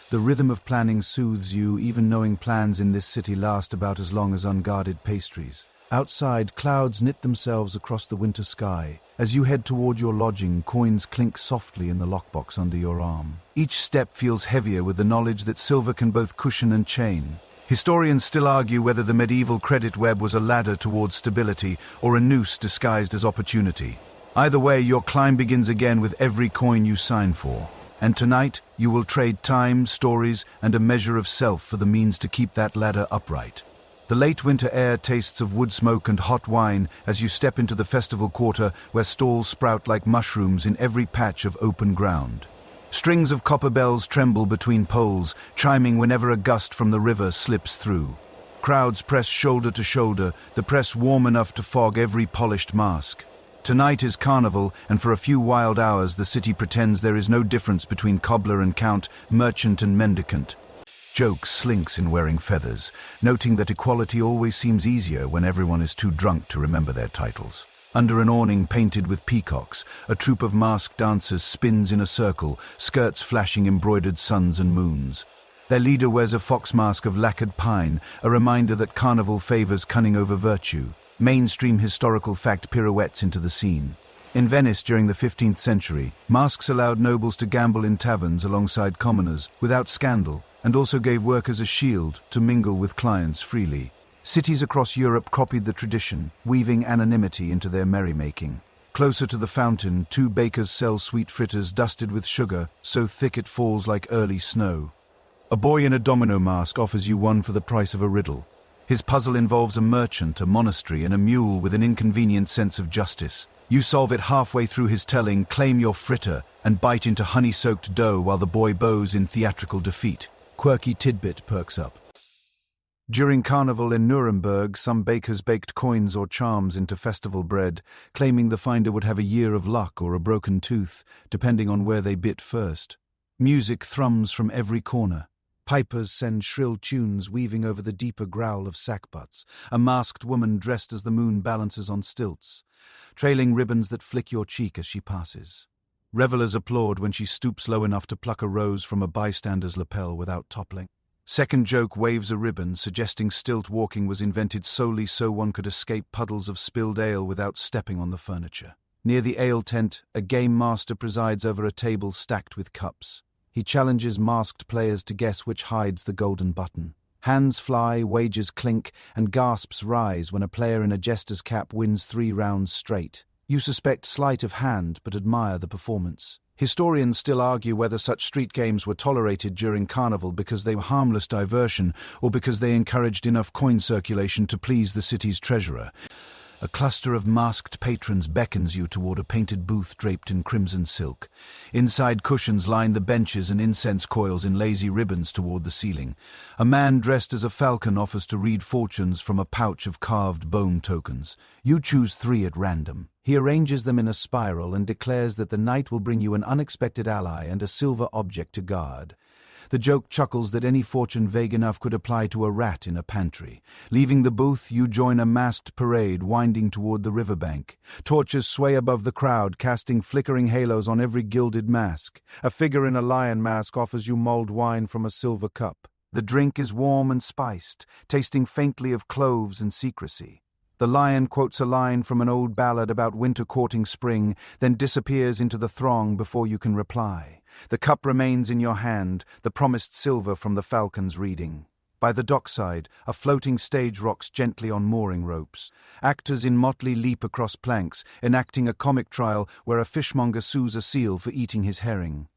The rhythm of planning soothes you, even knowing plans in this city last about as long as unguarded pastries. Outside, clouds knit themselves across the winter sky. As you head toward your lodging, coins clink softly in the lockbox under your arm. Each step feels heavier with the knowledge that silver can both cushion and chain. Historians still argue whether the medieval credit web was a ladder towards stability or a noose disguised as opportunity. Either way, your climb begins again with every coin you sign for. And tonight, you will trade time, stories, and a measure of self for the means to keep that ladder upright. The late winter air tastes of wood smoke and hot wine as you step into the festival quarter where stalls sprout like mushrooms in every patch of open ground. Strings of copper bells tremble between poles, chiming whenever a gust from the river slips through. Crowds press shoulder to shoulder, the press warm enough to fog every polished mask. Tonight is carnival, and for a few wild hours the city pretends there is no difference between cobbler and count, merchant and mendicant. Joke slinks in wearing feathers, noting that equality always seems easier when everyone is too drunk to remember their titles. Under an awning painted with peacocks, a troupe of masked dancers spins in a circle, skirts flashing embroidered suns and moons. Their leader wears a fox mask of lacquered pine, a reminder that carnival favors cunning over virtue. Mainstream historical fact pirouettes into the scene. In Venice during the 15th century, masks allowed nobles to gamble in taverns alongside commoners, without scandal. and also gave workers a shield to mingle with clients freely. Cities across Europe copied the tradition, weaving anonymity into their merrymaking. Closer to the fountain, 2 bakers sell sweet fritters dusted with sugar, so thick it falls like early snow. A boy in a domino mask offers you one for the price of a riddle. His puzzle involves a merchant, a monastery, and a mule with an inconvenient sense of justice. You solve it halfway through his telling, claim your fritter, and bite into honey-soaked dough while the boy bows in theatrical defeat. Quirky tidbit perks up. During Carnival in Nuremberg, some bakers baked coins or charms into festival bread, claiming the finder would have a year of luck or a broken tooth, depending on where they bit first. Music thrums from every corner. Pipers send shrill tunes weaving over the deeper growl of sackbuts. A masked woman dressed as the moon balances on stilts, trailing ribbons that flick your cheek as she passes. Revelers applaud when she stoops low enough to pluck a rose from a bystander's lapel without toppling. Second joke waves a ribbon, suggesting stilt walking was invented solely so one could escape puddles of spilled ale without stepping on the furniture. Near the ale tent, a game master presides over a table stacked with cups. He challenges masked players to guess which hides the golden button. Hands fly, wagers clink, and gasps rise when a player in a jester's cap wins 3 rounds straight. You suspect sleight of hand, but admire the performance. Historians still argue whether such street games were tolerated during Carnival because they were harmless diversion or because they encouraged enough coin circulation to please the city's treasurer. A cluster of masked patrons beckons you toward a painted booth draped in crimson silk. Inside, cushions line the benches and incense coils in lazy ribbons toward the ceiling. A man dressed as a falcon offers to read fortunes from a pouch of carved bone tokens. You choose 3 at random. He arranges them in a spiral and declares that the night will bring you an unexpected ally and a silver object to guard. The joke chuckles that any fortune vague enough could apply to a rat in a pantry. Leaving the booth, you join a masked parade winding toward the riverbank. Torches sway above the crowd, casting flickering halos on every gilded mask. A figure in a lion mask offers you mulled wine from a silver cup. The drink is warm and spiced, tasting faintly of cloves and secrecy. The lion quotes a line from an old ballad about winter courting spring, then disappears into the throng before you can reply. The cup remains in your hand, the promised silver from the falcon's reading. By the dockside, a floating stage rocks gently on mooring ropes. Actors in motley leap across planks, enacting a comic trial where a fishmonger sues a seal for eating his herring.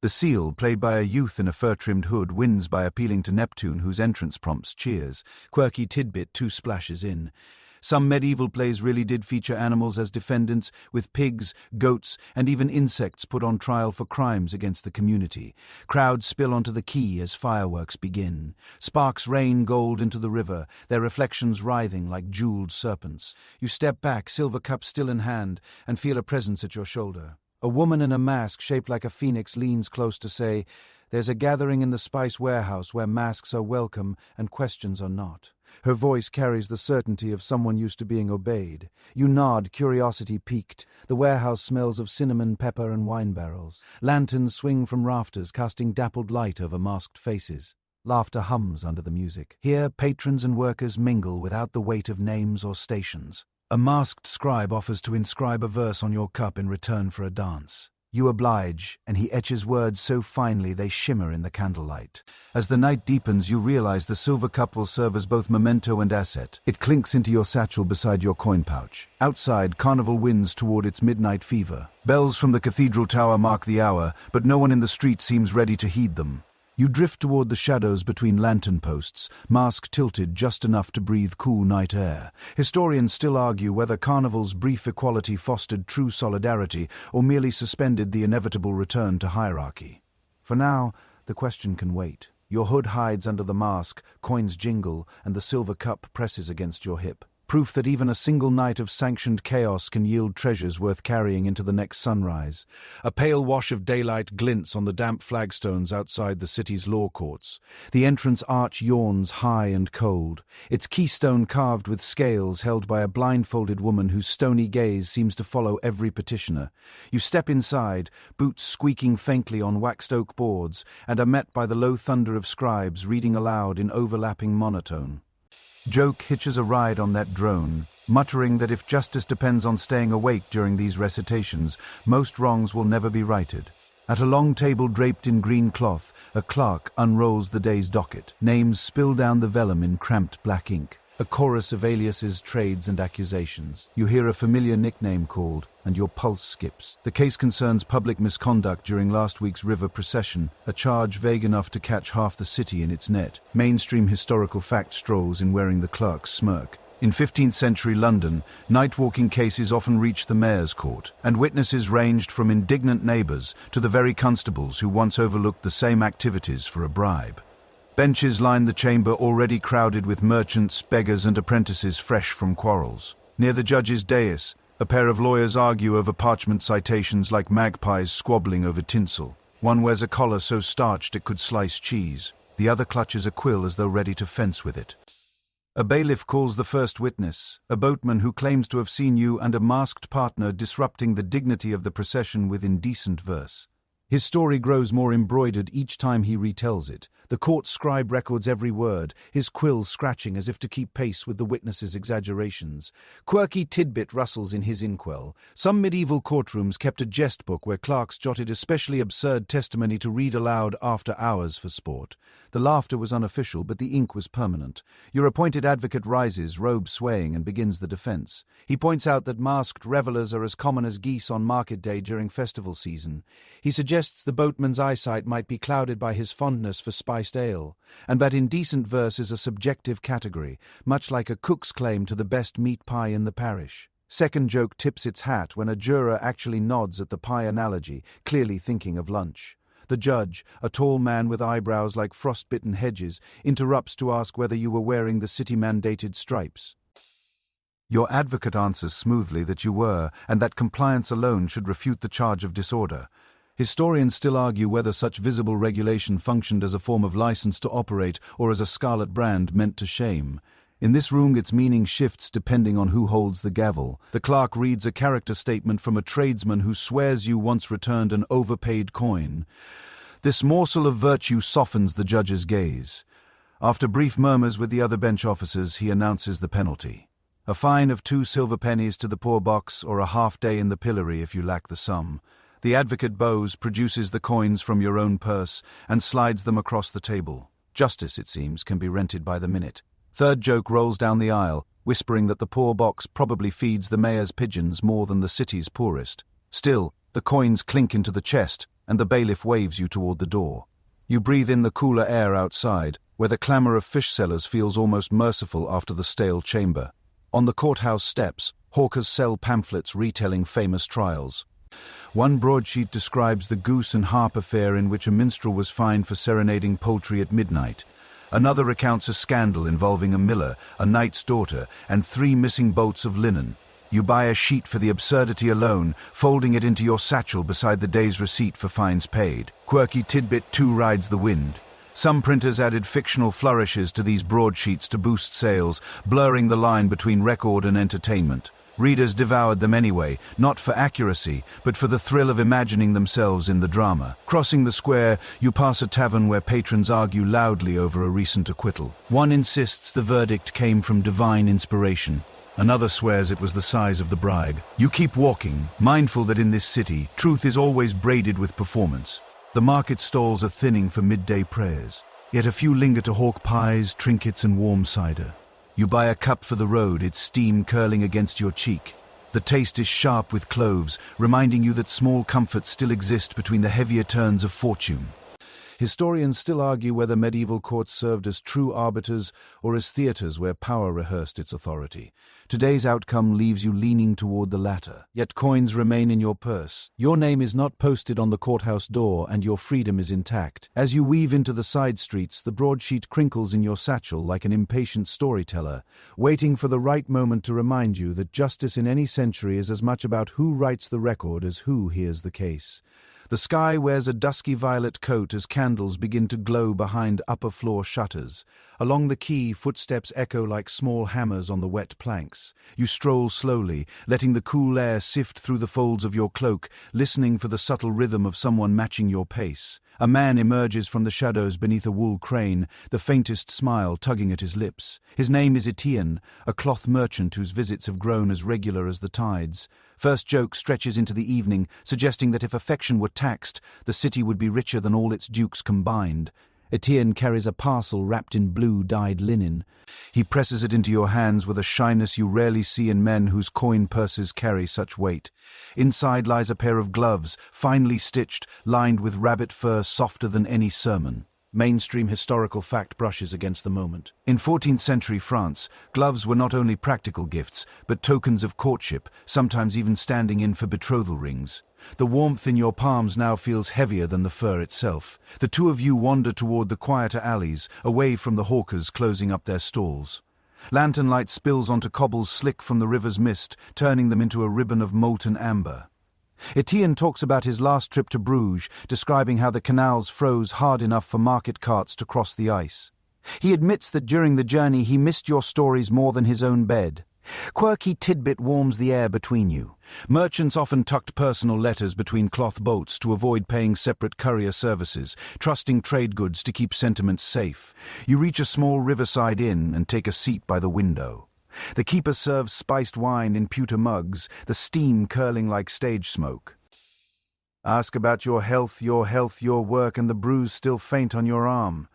The seal, played by a youth in a fur-trimmed hood, wins by appealing to Neptune, whose entrance prompts cheers. Quirky tidbit 2 splashes in. Some medieval plays really did feature animals as defendants, with pigs, goats, and even insects put on trial for crimes against the community. Crowds spill onto the quay as fireworks begin. Sparks rain gold into the river, their reflections writhing like jeweled serpents. You step back, silver cup still in hand, and feel a presence at your shoulder. A woman in a mask shaped like a phoenix leans close to say, "There's a gathering in the spice warehouse where masks are welcome and questions are not." Her voice carries the certainty of someone used to being obeyed. You nod, curiosity piqued. The warehouse smells of cinnamon, pepper, and wine barrels. Lanterns swing from rafters, casting dappled light over masked faces. Laughter hums under the music. Here, patrons and workers mingle without the weight of names or stations. A masked scribe offers to inscribe a verse on your cup in return for a dance. You oblige, and he etches words so finely they shimmer in the candlelight. As the night deepens, you realize the silver cup will serve as both memento and asset. It clinks into your satchel beside your coin pouch. Outside, Carnival winds toward its midnight fever. Bells from the cathedral tower mark the hour, but no one in the street seems ready to heed them. You drift toward the shadows between lantern posts, mask tilted just enough to breathe cool night air. Historians still argue whether Carnival's brief equality fostered true solidarity or merely suspended the inevitable return to hierarchy. For now, the question can wait. Your hood hides under the mask, coins jingle, and the silver cup presses against your hip. Proof that even a single night of sanctioned chaos can yield treasures worth carrying into the next sunrise. A pale wash of daylight glints on the damp flagstones outside the city's law courts. The entrance arch yawns high and cold, its keystone carved with scales held by a blindfolded woman whose stony gaze seems to follow every petitioner. You step inside, boots squeaking faintly on waxed oak boards, and are met by the low thunder of scribes reading aloud in overlapping monotone. Joke hitches a ride on that drone, muttering that if justice depends on staying awake during these recitations, most wrongs will never be righted. At a long table draped in green cloth, a clerk unrolls the day's docket. Names spill down the vellum in cramped black ink. A chorus of aliases, trades, and accusations. You hear a familiar nickname called, and your pulse skips. The case concerns public misconduct during last week's river procession, a charge vague enough to catch half the city in its net. Mainstream historical fact strolls in wearing the clerk's smirk. In 15th century London, night-walking cases often reached the mayor's court, and witnesses ranged from indignant neighbours to the very constables who once overlooked the same activities for a bribe. Benches lined the chamber, already crowded with merchants, beggars and apprentices fresh from quarrels. Near the judge's dais, a pair of lawyers argue over parchment citations like magpies squabbling over tinsel. One wears a collar so starched it could slice cheese. The other clutches a quill as though ready to fence with it. A bailiff calls the first witness, a boatman who claims to have seen you and a masked partner disrupting the dignity of the procession with indecent verse. His story grows more embroidered each time he retells it. The court scribe records every word, his quill scratching as if to keep pace with the witness's exaggerations. Quirky tidbit rustles in his inkwell. Some medieval courtrooms kept a jest book where clerks jotted especially absurd testimony to read aloud after hours for sport. The laughter was unofficial, but the ink was permanent. Your appointed advocate rises, robe swaying, and begins the defense. He points out that masked revelers are as common as geese on market day during festival season. He suggests the boatman's eyesight might be clouded by his fondness for spiced ale, and that indecent verse is a subjective category, much like a cook's claim to the best meat pie in the parish. Second joke tips its hat when a juror actually nods at the pie analogy, clearly thinking of lunch. The judge, a tall man with eyebrows like frostbitten hedges, interrupts to ask whether you were wearing the city-mandated stripes. Your advocate answers smoothly that you were, and that compliance alone should refute the charge of disorder. Historians still argue whether such visible regulation functioned as a form of license to operate or as a scarlet brand meant to shame. In this room, its meaning shifts depending on who holds the gavel. The clerk reads a character statement from a tradesman who swears you once returned an overpaid coin. This morsel of virtue softens the judge's gaze. After brief murmurs with the other bench officers, he announces the penalty. A fine of 2 silver pennies to the poor box, or a half day in the pillory if you lack the sum. The advocate bows, produces the coins from your own purse, and slides them across the table. Justice, it seems, can be rented by the minute. Third joke rolls down the aisle, whispering that the poor box probably feeds the mayor's pigeons more than the city's poorest. Still, the coins clink into the chest, and the bailiff waves you toward the door. You breathe in the cooler air outside, where the clamour of fish sellers feels almost merciful after the stale chamber. On the courthouse steps, hawkers sell pamphlets retelling famous trials. One broadsheet describes the goose and harp affair in which a minstrel was fined for serenading poultry at midnight. Another recounts a scandal involving a miller, a knight's daughter, and 3 missing bolts of linen. You buy a sheet for the absurdity alone, folding it into your satchel beside the day's receipt for fines paid. Quirky tidbit 2 rides the wind. Some printers added fictional flourishes to these broadsheets to boost sales, blurring the line between record and entertainment. Readers devoured them anyway, not for accuracy, but for the thrill of imagining themselves in the drama. Crossing the square, you pass a tavern where patrons argue loudly over a recent acquittal. One insists the verdict came from divine inspiration. Another swears it was the size of the bribe. You keep walking, mindful that in this city, truth is always braided with performance. The market stalls are thinning for midday prayers. Yet a few linger to hawk pies, trinkets and warm cider. You buy a cup for the road, its steam curling against your cheek. The taste is sharp with cloves, reminding you that small comforts still exist between the heavier turns of fortune. Historians still argue whether medieval courts served as true arbiters or as theatres where power rehearsed its authority. Today's outcome leaves you leaning toward the latter, yet coins remain in your purse. Your name is not posted on the courthouse door, and your freedom is intact. As you weave into the side streets, the broadsheet crinkles in your satchel like an impatient storyteller, waiting for the right moment to remind you that justice in any century is as much about who writes the record as who hears the case. The sky wears a dusky violet coat as candles begin to glow behind upper-floor shutters. Along the quay, footsteps echo like small hammers on the wet planks. You stroll slowly, letting the cool air sift through the folds of your cloak, listening for the subtle rhythm of someone matching your pace. A man emerges from the shadows beneath a wool crane, the faintest smile tugging at his lips. His name is Etienne, a cloth merchant whose visits have grown as regular as the tides. First joke stretches into the evening, suggesting that if affection were taxed, the city would be richer than all its dukes combined. Etienne carries a parcel wrapped in blue-dyed linen. He presses it into your hands with a shyness you rarely see in men whose coin purses carry such weight. Inside lies a pair of gloves, finely stitched, lined with rabbit fur softer than any sermon. Mainstream historical fact brushes against the moment. In 14th century France, gloves were not only practical gifts, but tokens of courtship, sometimes even standing in for betrothal rings. The warmth in your palms now feels heavier than the fur itself. The two of you wander toward the quieter alleys, away from the hawkers closing up their stalls. Lantern light spills onto cobbles slick from the river's mist, turning them into a ribbon of molten amber. Etienne talks about his last trip to Bruges, describing how the canals froze hard enough for market carts to cross the ice. He admits that during the journey he missed your stories more than his own bed. Quirky tidbit warms the air between you. Merchants often tucked personal letters between cloth bolts to avoid paying separate courier services, trusting trade goods to keep sentiments safe. You reach a small riverside inn and take a seat by the window. The keeper serves spiced wine in pewter mugs, the steam curling like stage smoke. Ask about your health, your work, and the bruise still faint on your arm.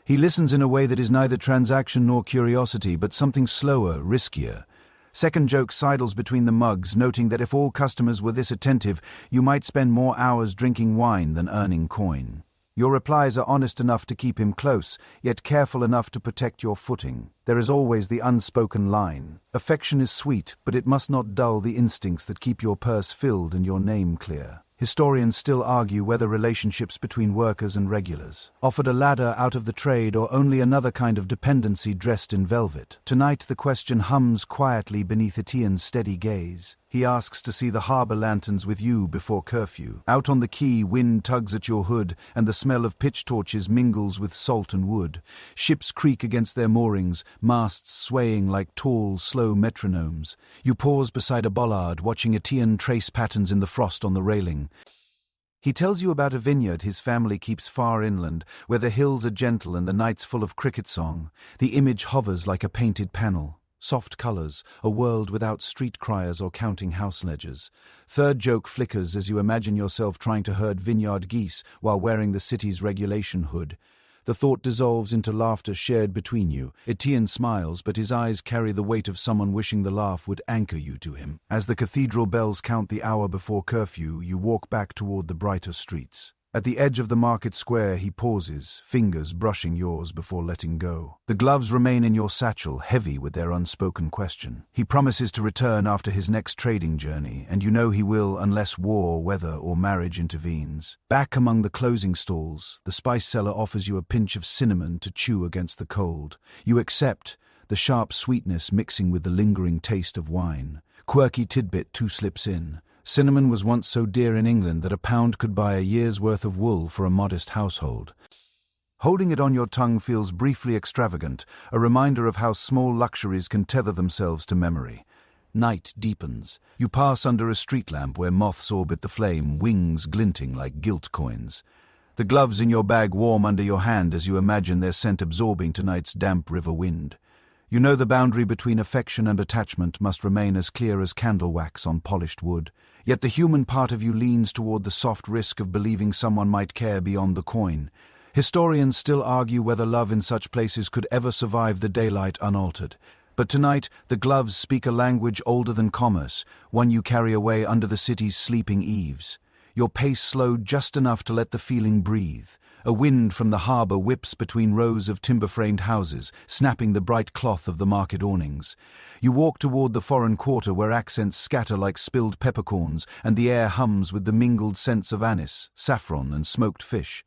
He listens in a way that is neither transaction nor curiosity, but something slower, riskier. Second joke sidles between the mugs, noting that if all customers were this attentive, you might spend more hours drinking wine than earning coin. Your replies are honest enough to keep him close, yet careful enough to protect your footing. There is always the unspoken line. Affection is sweet, but it must not dull the instincts that keep your purse filled and your name clear. Historians still argue whether relationships between workers and regulars offered a ladder out of the trade or only another kind of dependency dressed in velvet. Tonight the question hums quietly beneath Etienne's steady gaze. He asks to see the harbour lanterns with you before curfew. Out on the quay, wind tugs at your hood, and the smell of pitch torches mingles with salt and wood. Ships creak against their moorings, masts swaying like tall, slow metronomes. You pause beside a bollard, watching Etienne trace patterns in the frost on the railing. He tells you about a vineyard his family keeps far inland, where the hills are gentle and the nights full of cricket song. The image hovers like a painted panel. Soft colours, a world without street criers or counting house ledgers. Third joke flickers as you imagine yourself trying to herd vineyard geese while wearing the city's regulation hood. The thought dissolves into laughter shared between you. Etienne smiles, but his eyes carry the weight of someone wishing the laugh would anchor you to him. As the cathedral bells count the hour before curfew, you walk back toward the brighter streets. At the edge of the market square he pauses, fingers brushing yours before letting go. The gloves remain in your satchel, heavy with their unspoken question. He promises to return after his next trading journey, and you know he will unless war, weather, or marriage intervenes. Back among the closing stalls, the spice seller offers you a pinch of cinnamon to chew against the cold. You accept, the sharp sweetness mixing with the lingering taste of wine. Quirky tidbit too slips in. Cinnamon was once so dear in England that a pound could buy a year's worth of wool for a modest household. Holding it on your tongue feels briefly extravagant, a reminder of how small luxuries can tether themselves to memory. Night deepens. You pass under a street lamp where moths orbit the flame, wings glinting like gilt coins. The gloves in your bag warm under your hand as you imagine their scent absorbing tonight's damp river wind. You know the boundary between affection and attachment must remain as clear as candle wax on polished wood. Yet the human part of you leans toward the soft risk of believing someone might care beyond the coin. Historians still argue whether love in such places could ever survive the daylight unaltered. But tonight, the gloves speak a language older than commerce, one you carry away under the city's sleeping eaves. Your pace slowed just enough to let the feeling breathe. A wind from the harbour whips between rows of timber-framed houses, snapping the bright cloth of the market awnings. You walk toward the foreign quarter where accents scatter like spilled peppercorns and the air hums with the mingled scents of anise, saffron and smoked fish.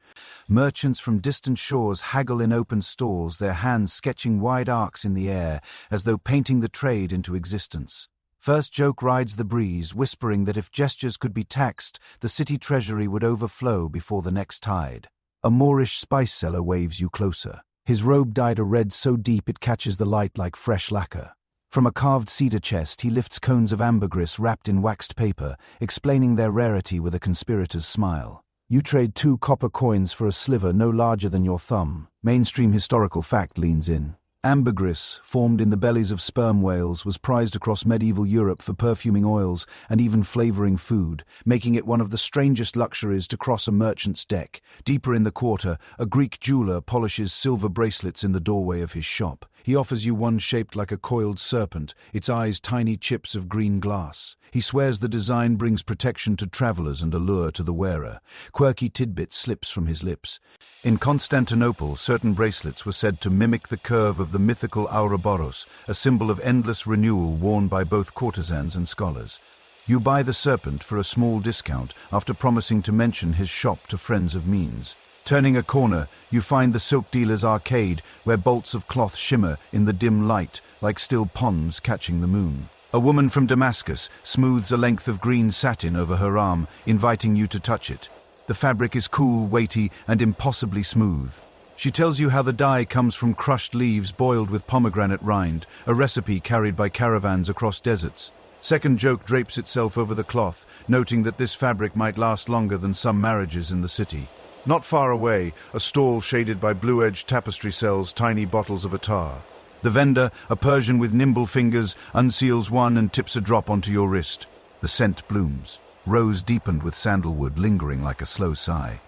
Merchants from distant shores haggle in open stalls, their hands sketching wide arcs in the air as though painting the trade into existence. First joke rides the breeze, whispering that if gestures could be taxed, the city treasury would overflow before the next tide. A Moorish spice seller waves you closer. His robe dyed a red so deep it catches the light like fresh lacquer. From a carved cedar chest he lifts cones of ambergris wrapped in waxed paper, explaining their rarity with a conspirator's smile. You trade 2 copper coins for a sliver no larger than your thumb. Mainstream historical fact leans in. Ambergris, formed in the bellies of sperm whales, was prized across medieval Europe for perfuming oils and even flavoring food, making it one of the strangest luxuries to cross a merchant's deck. Deeper in the quarter, a Greek jeweler polishes silver bracelets in the doorway of his shop. He offers you one shaped like a coiled serpent, its eyes tiny chips of green glass. He swears the design brings protection to travelers and allure to the wearer. Quirky tidbit slips from his lips. In Constantinople, certain bracelets were said to mimic the curve of the mythical Ouroboros, a symbol of endless renewal worn by both courtesans and scholars. You buy the serpent for a small discount after promising to mention his shop to friends of means. Turning a corner, you find the silk dealer's arcade, where bolts of cloth shimmer in the dim light like still ponds catching the moon. A woman from Damascus smooths a length of green satin over her arm, inviting you to touch it. The fabric is cool, weighty, and impossibly smooth. She tells you how the dye comes from crushed leaves boiled with pomegranate rind, a recipe carried by caravans across deserts. Second joke drapes itself over the cloth, noting that this fabric might last longer than some marriages in the city. Not far away, a stall shaded by blue-edged tapestry sells tiny bottles of attar. The vendor, a Persian with nimble fingers, unseals one and tips a drop onto your wrist. The scent blooms, rose deepened with sandalwood lingering like a slow sigh.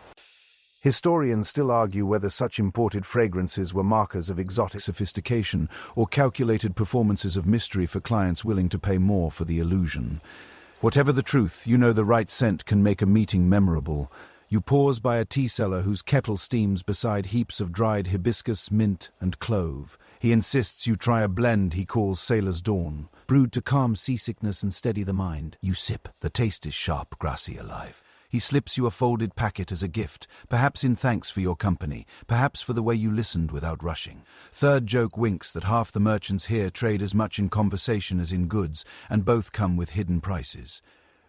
Historians still argue whether such imported fragrances were markers of exotic sophistication or calculated performances of mystery for clients willing to pay more for the illusion. Whatever the truth, you know the right scent can make a meeting memorable. You pause by a tea seller whose kettle steams beside heaps of dried hibiscus, mint, and clove. He insists you try a blend he calls Sailor's Dawn, brewed to calm seasickness and steady the mind. You sip. The taste is sharp, grassy, alive. He slips you a folded packet as a gift, perhaps in thanks for your company, perhaps for the way you listened without rushing. Third joke winks that half the merchants here trade as much in conversation as in goods, and both come with hidden prices.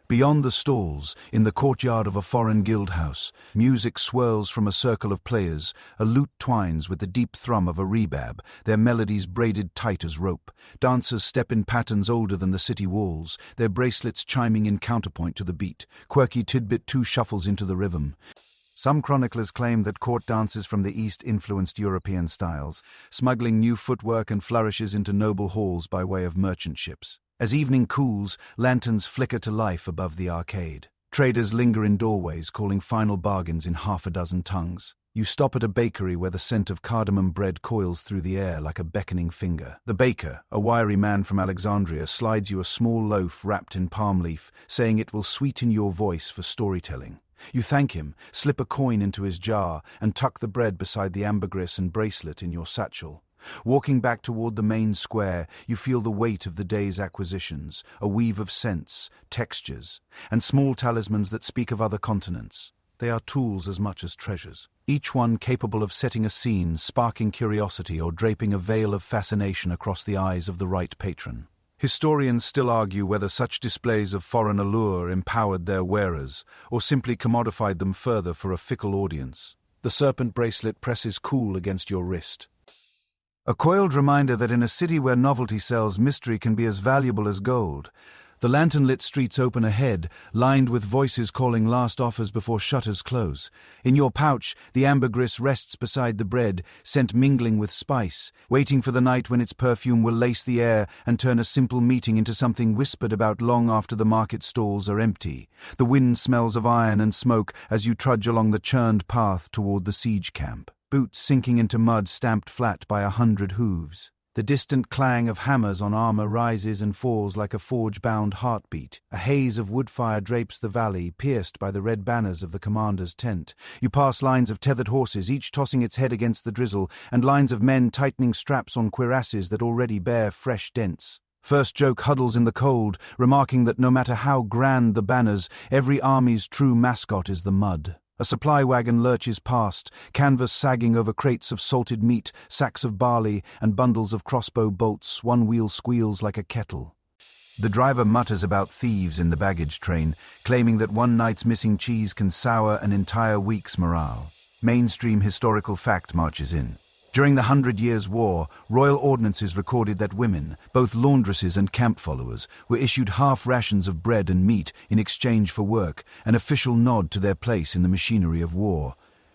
Beyond the stalls, in the courtyard of a foreign guild house, music swirls from a circle of players, a lute twines with the deep thrum of a rebab, their melodies braided tight as rope. Dancers step in patterns older than the city walls, their bracelets chiming in counterpoint to the beat. Quirky tidbit too shuffles into the rhythm. Some chroniclers claim that court dances from the East influenced European styles, smuggling new footwork and flourishes into noble halls by way of merchant ships. As evening cools, lanterns flicker to life above the arcade. Traders linger in doorways, calling final bargains in half a dozen tongues. You stop at a bakery where the scent of cardamom bread coils through the air like a beckoning finger. The baker, a wiry man from Alexandria, slides you a small loaf wrapped in palm leaf, saying it will sweeten your voice for storytelling. You thank him, slip a coin into his jar, and tuck the bread beside the ambergris and bracelet in your satchel. Walking back toward the main square, you feel the weight of the day's acquisitions, a weave of scents, textures, and small talismans that speak of other continents. They are tools as much as treasures, each one capable of setting a scene, sparking curiosity, or draping a veil of fascination across the eyes of the right patron. Historians still argue whether such displays of foreign allure empowered their wearers, or simply commodified them further for a fickle audience. The serpent bracelet presses cool against your wrist. A coiled reminder that in a city where novelty sells, mystery can be as valuable as gold. The lantern-lit streets open ahead, lined with voices calling last offers before shutters close. In your pouch, the ambergris rests beside the bread, scent mingling with spice, waiting for the night when its perfume will lace the air and turn a simple meeting into something whispered about long after the market stalls are empty. The wind smells of iron and smoke as you trudge along the churned path toward the siege camp. Boots sinking into mud stamped flat by 100 hooves. The distant clang of hammers on armor rises and falls like a forge-bound heartbeat. A haze of wood fire drapes the valley, pierced by the red banners of the commander's tent. You pass lines of tethered horses, each tossing its head against the drizzle, and lines of men tightening straps on cuirasses that already bear fresh dents. First joke huddles in the cold, remarking that no matter how grand the banners, every army's true mascot is the mud. A supply wagon lurches past, canvas sagging over crates of salted meat, sacks of barley, and bundles of crossbow bolts. One wheel squeals like a kettle. The driver mutters about thieves in the baggage train, claiming that one night's missing cheese can sour an entire week's morale. Mainstream historical fact marches in. During the 100 Years' War, royal ordinances recorded that women, both laundresses and camp followers, were issued half rations of bread and meat in exchange for work, an official nod to their place in the machinery of war.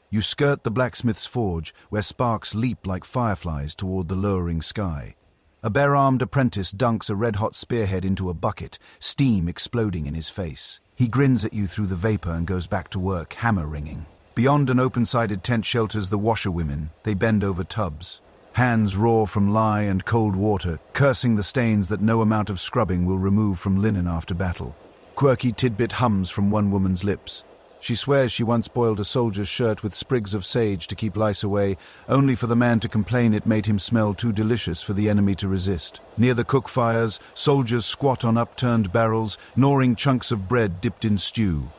You skirt the blacksmith's forge, where sparks leap like fireflies toward the lowering sky. A bare-armed apprentice dunks a red-hot spearhead into a bucket, steam exploding in his face. He grins at you through the vapor and goes back to work, hammer ringing. Beyond an open-sided tent shelters the washerwomen. They bend over tubs. Hands raw from lye and cold water, cursing the stains that no amount of scrubbing will remove from linen after battle. Quirky tidbit hums from one woman's lips. She swears she once boiled a soldier's shirt with sprigs of sage to keep lice away, only for the man to complain it made him smell too delicious for the enemy to resist. Near the cook fires, soldiers squat on upturned barrels, gnawing chunks of bread dipped in stew.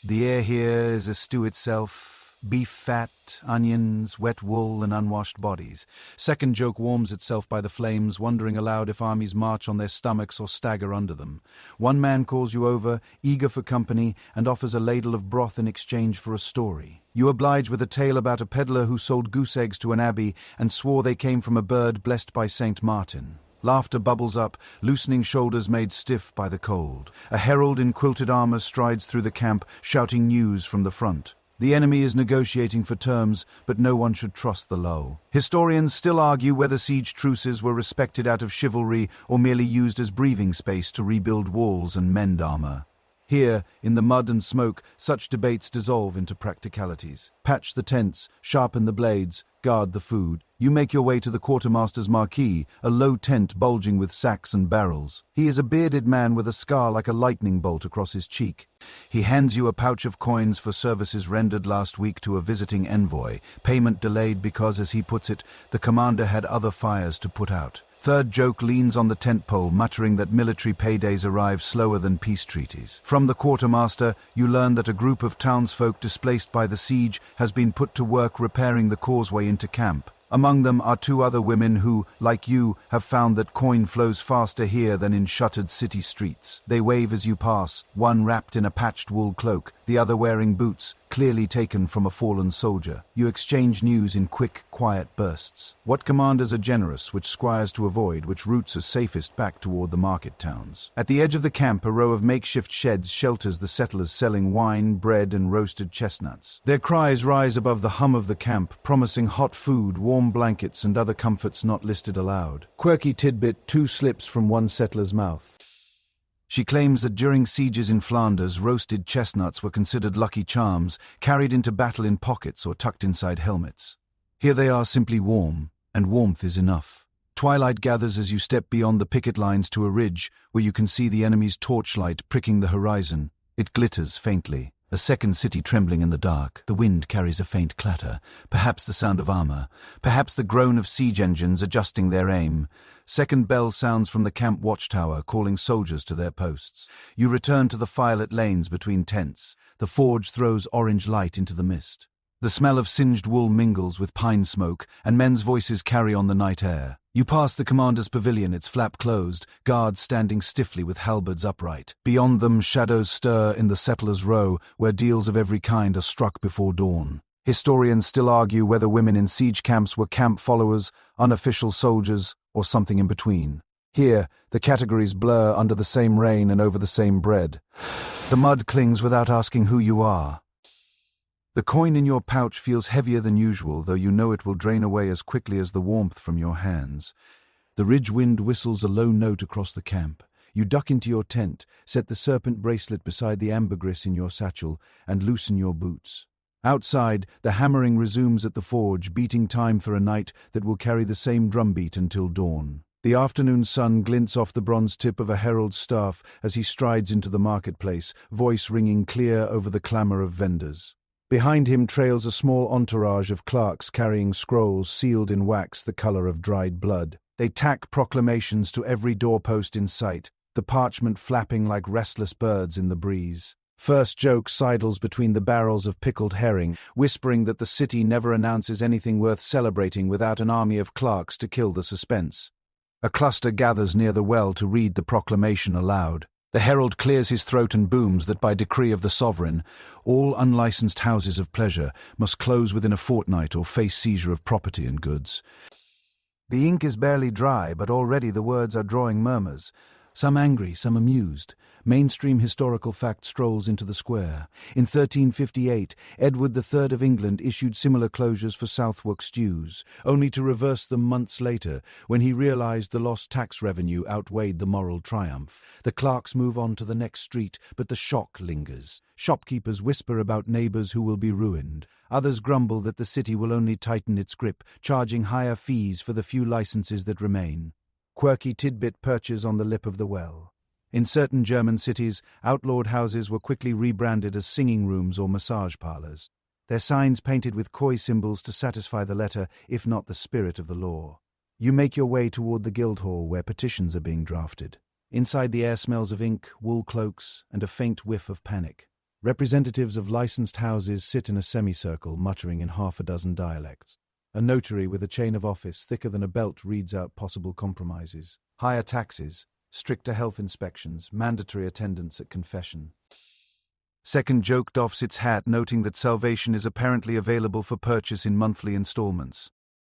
The air here is a stew itself. Beef fat, onions, wet wool, and unwashed bodies. Second joke warms itself by the flames, wondering aloud if armies march on their stomachs or stagger under them. One man calls you over, eager for company, and offers a ladle of broth in exchange for a story. You oblige with a tale about a peddler who sold goose eggs to an abbey and swore they came from a bird blessed by Saint Martin. Laughter bubbles up, loosening shoulders made stiff by the cold. A herald in quilted armor strides through the camp, shouting news from the front. The enemy is negotiating for terms, but no one should trust the lull. Historians still argue whether siege truces were respected out of chivalry or merely used as breathing space to rebuild walls and mend armor. Here, in the mud and smoke, such debates dissolve into practicalities. Patch the tents, sharpen the blades, guard the food. You make your way to the quartermaster's marquee, a low tent bulging with sacks and barrels. He is a bearded man with a scar like a lightning bolt across his cheek. He hands you a pouch of coins for services rendered last week to a visiting envoy, payment delayed because, as he puts it, the commander had other fires to put out. Third joke leans on the tent pole, muttering that military paydays arrive slower than peace treaties. From the quartermaster, you learn that a group of townsfolk displaced by the siege has been put to work repairing the causeway into camp. Among them are two other women who, like you, have found that coin flows faster here than in shuttered city streets. They wave as you pass, one wrapped in a patched wool cloak, the other wearing boots, clearly taken from a fallen soldier. You exchange news in quick, quiet bursts. What commanders are generous, which squires to avoid, which routes are safest back toward the market towns. At the edge of the camp, a row of makeshift sheds shelters the settlers selling wine, bread, and roasted chestnuts. Their cries rise above the hum of the camp, promising hot food, warm blankets, and other comforts not listed aloud. Quirky tidbit, two slips from one settler's mouth. She claims that during sieges in Flanders, roasted chestnuts were considered lucky charms, carried into battle in pockets or tucked inside helmets. Here they are simply warm, and warmth is enough. Twilight gathers as you step beyond the picket lines to a ridge where you can see the enemy's torchlight pricking the horizon. It glitters faintly. A second city trembling in the dark. The wind carries a faint clatter, perhaps the sound of armor, perhaps the groan of siege engines adjusting their aim. Second bell sounds from the camp watchtower, calling soldiers to their posts. You return to the firelit lanes between tents. The forge throws orange light into the mist. The smell of singed wool mingles with pine smoke, and men's voices carry on the night air. You pass the commander's pavilion, its flap closed, guards standing stiffly with halberds upright. Beyond them, shadows stir in the settlers' row, where deals of every kind are struck before dawn. Historians still argue whether women in siege camps were camp followers, unofficial soldiers, or something in between. Here, the categories blur under the same rain and over the same bread. The mud clings without asking who you are. The coin in your pouch feels heavier than usual, though you know it will drain away as quickly as the warmth from your hands. The ridge wind whistles a low note across the camp. You duck into your tent, set the serpent bracelet beside the ambergris in your satchel, and loosen your boots. Outside, the hammering resumes at the forge, beating time for a night that will carry the same drumbeat until dawn. The afternoon sun glints off the bronze tip of a herald's staff as he strides into the marketplace, voice ringing clear over the clamor of vendors. Behind him trails a small entourage of clerks carrying scrolls sealed in wax the color of dried blood. They tack proclamations to every doorpost in sight, the parchment flapping like restless birds in the breeze. First joke sidles between the barrels of pickled herring, whispering that the city never announces anything worth celebrating without an army of clerks to kill the suspense. A cluster gathers near the well to read the proclamation aloud. The herald clears his throat and booms that by decree of the sovereign, all unlicensed houses of pleasure must close within a fortnight or face seizure of property and goods. The ink is barely dry, but already the words are drawing murmurs, some angry, some amused. Mainstream historical fact strolls into the square. In 1358, Edward III of England issued similar closures for Southwark stews, only to reverse them months later when he realized the lost tax revenue outweighed the moral triumph. The clerks move on to the next street, but the shock lingers. Shopkeepers whisper about neighbors who will be ruined. Others grumble that the city will only tighten its grip, charging higher fees for the few licenses that remain. Quirky tidbit perches on the lip of the well. In certain German cities, outlawed houses were quickly rebranded as singing rooms or massage parlors, their signs painted with coy symbols to satisfy the letter, if not the spirit of the law. You make your way toward the Guildhall where petitions are being drafted. Inside, the air smells of ink, wool cloaks, and a faint whiff of panic. Representatives of licensed houses sit in a semicircle, muttering in half a dozen dialects. A notary with a chain of office thicker than a belt reads out possible compromises. Higher taxes, stricter health inspections, mandatory attendance at confession. Second joke doffs its hat, noting that salvation is apparently available for purchase in monthly installments.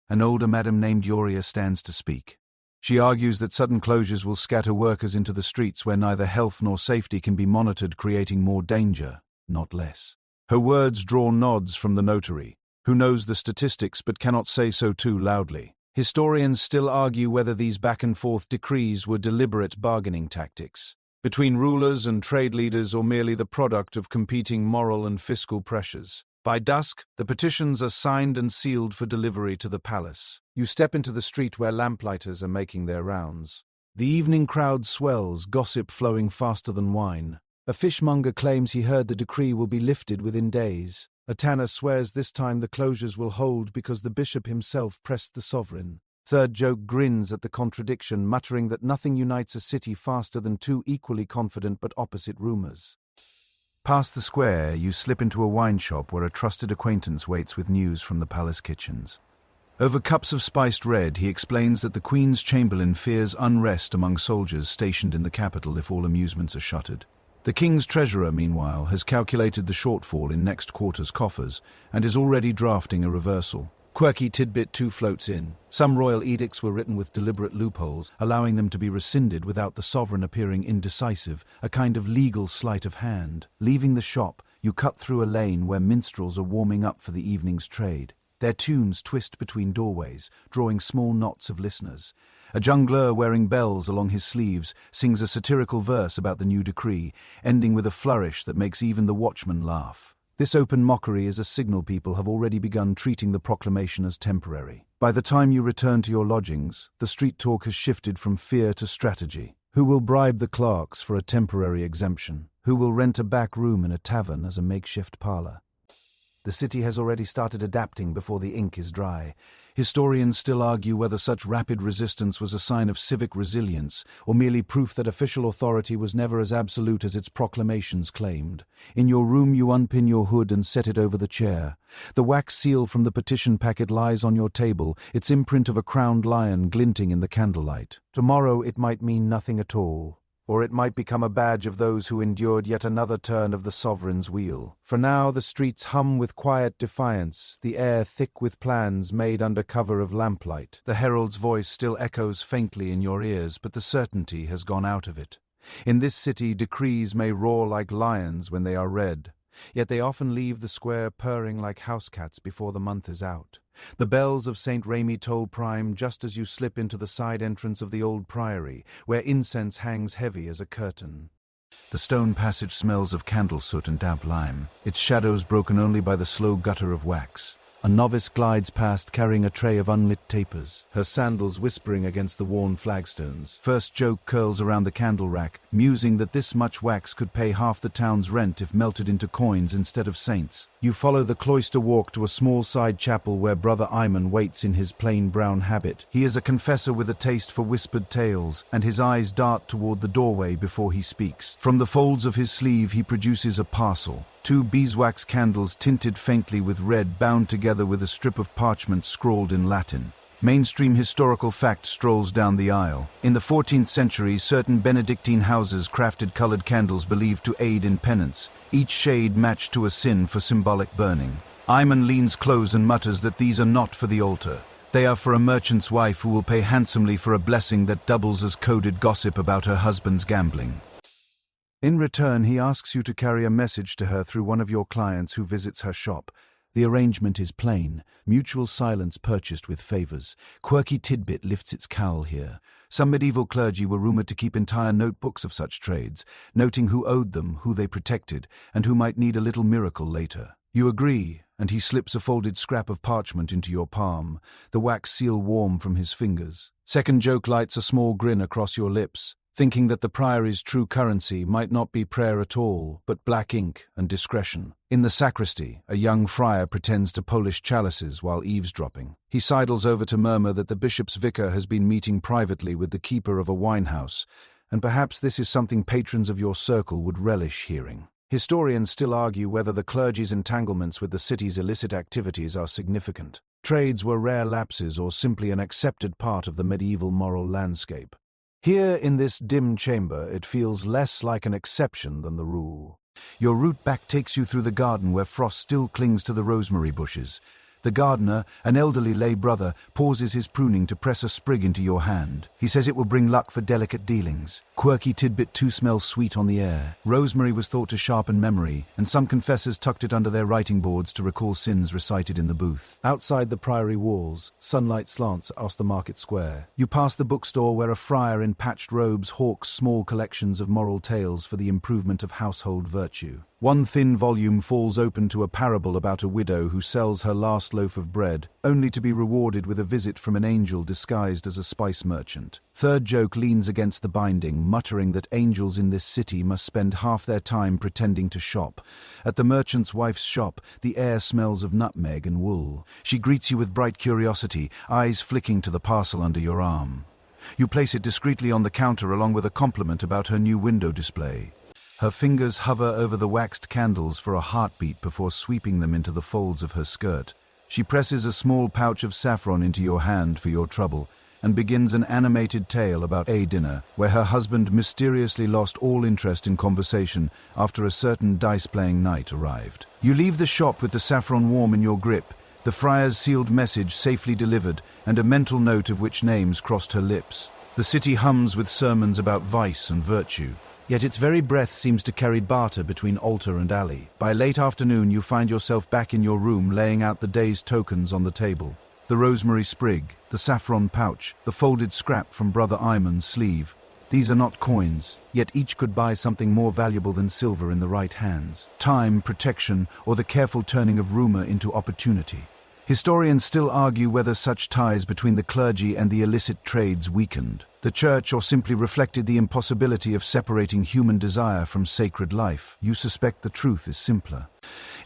An older madam named Yoria stands to speak. She argues that sudden closures will scatter workers into the streets where neither health nor safety can be monitored, creating more danger, not less. Her words draw nods from the notary, who knows the statistics but cannot say so too loudly. Historians still argue whether these back-and-forth decrees were deliberate bargaining tactics between rulers and trade leaders or merely the product of competing moral and fiscal pressures. By dusk, the petitions are signed and sealed for delivery to the palace. You step into the street where lamplighters are making their rounds. The evening crowd swells, gossip flowing faster than wine. A fishmonger claims he heard the decree will be lifted within days. A tanner swears this time the closures will hold because the bishop himself pressed the sovereign. Third joke grins at the contradiction, muttering that nothing unites a city faster than two equally confident but opposite rumors. Past the square, you slip into a wine shop where a trusted acquaintance waits with news from the palace kitchens. Over cups of spiced red, he explains that the Queen's Chamberlain fears unrest among soldiers stationed in the capital if all amusements are shuttered. The King's Treasurer, meanwhile, has calculated the shortfall in next quarter's coffers and is already drafting a reversal. Quirky tidbit 2 floats in. Some royal edicts were written with deliberate loopholes, allowing them to be rescinded without the sovereign appearing indecisive, a kind of legal sleight of hand. Leaving the shop, you cut through a lane where minstrels are warming up for the evening's trade. Their tunes twist between doorways, drawing small knots of listeners. A jongleur wearing bells along his sleeves sings a satirical verse about the new decree, ending with a flourish that makes even the watchman laugh. This open mockery is a signal people have already begun treating the proclamation as temporary. By the time you return to your lodgings, the street talk has shifted from fear to strategy. Who will bribe the clerks for a temporary exemption? Who will rent a back room in a tavern as a makeshift parlor? The city has already started adapting before the ink is dry. Historians still argue whether such rapid resistance was a sign of civic resilience or merely proof that official authority was never as absolute as its proclamations claimed. In your room you unpin your hood and set it over the chair. The wax seal from the petition packet lies on your table, its imprint of a crowned lion glinting in the candlelight. Tomorrow it might mean nothing at all. Or it might become a badge of those who endured yet another turn of the sovereign's wheel. For now the streets hum with quiet defiance, the air thick with plans made under cover of lamplight. The herald's voice still echoes faintly in your ears, but the certainty has gone out of it. In this city, decrees may roar like lions when they are read, yet they often leave the square purring like house cats before the month is out. The bells of St. Remi toll prime just as you slip into the side entrance of the old priory, where incense hangs heavy as a curtain. The stone passage smells of candle soot and damp lime, its shadows broken only by the slow gutter of wax. A novice glides past carrying a tray of unlit tapers, her sandals whispering against the worn flagstones. First joke curls around the candle rack, musing that this much wax could pay half the town's rent if melted into coins instead of saints. You follow the cloister walk to a small side chapel where Brother Iman waits in his plain brown habit. He is a confessor with a taste for whispered tales, and his eyes dart toward the doorway before he speaks. From the folds of his sleeve he produces a parcel. 2 beeswax candles tinted faintly with red bound together with a strip of parchment scrawled in Latin. Mainstream historical fact strolls down the aisle. In the 14th century, certain Benedictine houses crafted colored candles believed to aid in penance, each shade matched to a sin for symbolic burning. Iman leans close and mutters that these are not for the altar. They are for a merchant's wife who will pay handsomely for a blessing that doubles as coded gossip about her husband's gambling. In return, he asks you to carry a message to her through one of your clients who visits her shop. The arrangement is plain, mutual silence purchased with favors. Quirky tidbit lifts its cowl here. Some medieval clergy were rumored to keep entire notebooks of such trades, noting who owed them, who they protected, and who might need a little miracle later. You agree, and he slips a folded scrap of parchment into your palm, the wax seal warm from his fingers. Second joke lights a small grin across your lips, thinking that the priory's true currency might not be prayer at all, but black ink and discretion. In the sacristy, a young friar pretends to polish chalices while eavesdropping. He sidles over to murmur that the bishop's vicar has been meeting privately with the keeper of a winehouse, and perhaps this is something patrons of your circle would relish hearing. Historians still argue whether the clergy's entanglements with the city's illicit activities are significant. Trades were rare lapses or simply an accepted part of the medieval moral landscape. Here in this dim chamber, it feels less like an exception than the rule. Your route back takes you through the garden where frost still clings to the rosemary bushes. The gardener, an elderly lay brother, pauses his pruning to press a sprig into your hand. He says it will bring luck for delicate dealings. Quirky tidbit too smells sweet on the air. Rosemary was thought to sharpen memory, and some confessors tucked it under their writing boards to recall sins recited in the booth. Outside the priory walls, sunlight slants across the market square. You pass the bookstore where a friar in patched robes hawks small collections of moral tales for the improvement of household virtue. One thin volume falls open to a parable about a widow who sells her last loaf of bread, only to be rewarded with a visit from an angel disguised as a spice merchant. Third joke leans against the binding, muttering that angels in this city must spend half their time pretending to shop. At the merchant's wife's shop, the air smells of nutmeg and wool. She greets you with bright curiosity, eyes flicking to the parcel under your arm. You place it discreetly on the counter along with a compliment about her new window display. Her fingers hover over the waxed candles for a heartbeat before sweeping them into the folds of her skirt. She presses a small pouch of saffron into your hand for your trouble and begins an animated tale about a dinner where her husband mysteriously lost all interest in conversation after a certain dice-playing night arrived. You leave the shop with the saffron warm in your grip, the friar's sealed message safely delivered, and a mental note of which names crossed her lips. The city hums with sermons about vice and virtue. Yet its very breath seems to carry barter between altar and alley. By late afternoon, you find yourself back in your room laying out the day's tokens on the table. The rosemary sprig, the saffron pouch, the folded scrap from Brother Iman's sleeve. These are not coins, yet each could buy something more valuable than silver in the right hands. Time, protection, or the careful turning of rumor into opportunity. Historians still argue whether such ties between the clergy and the illicit trades weakened. The church or simply reflected the impossibility of separating human desire from sacred life. You suspect the truth is simpler.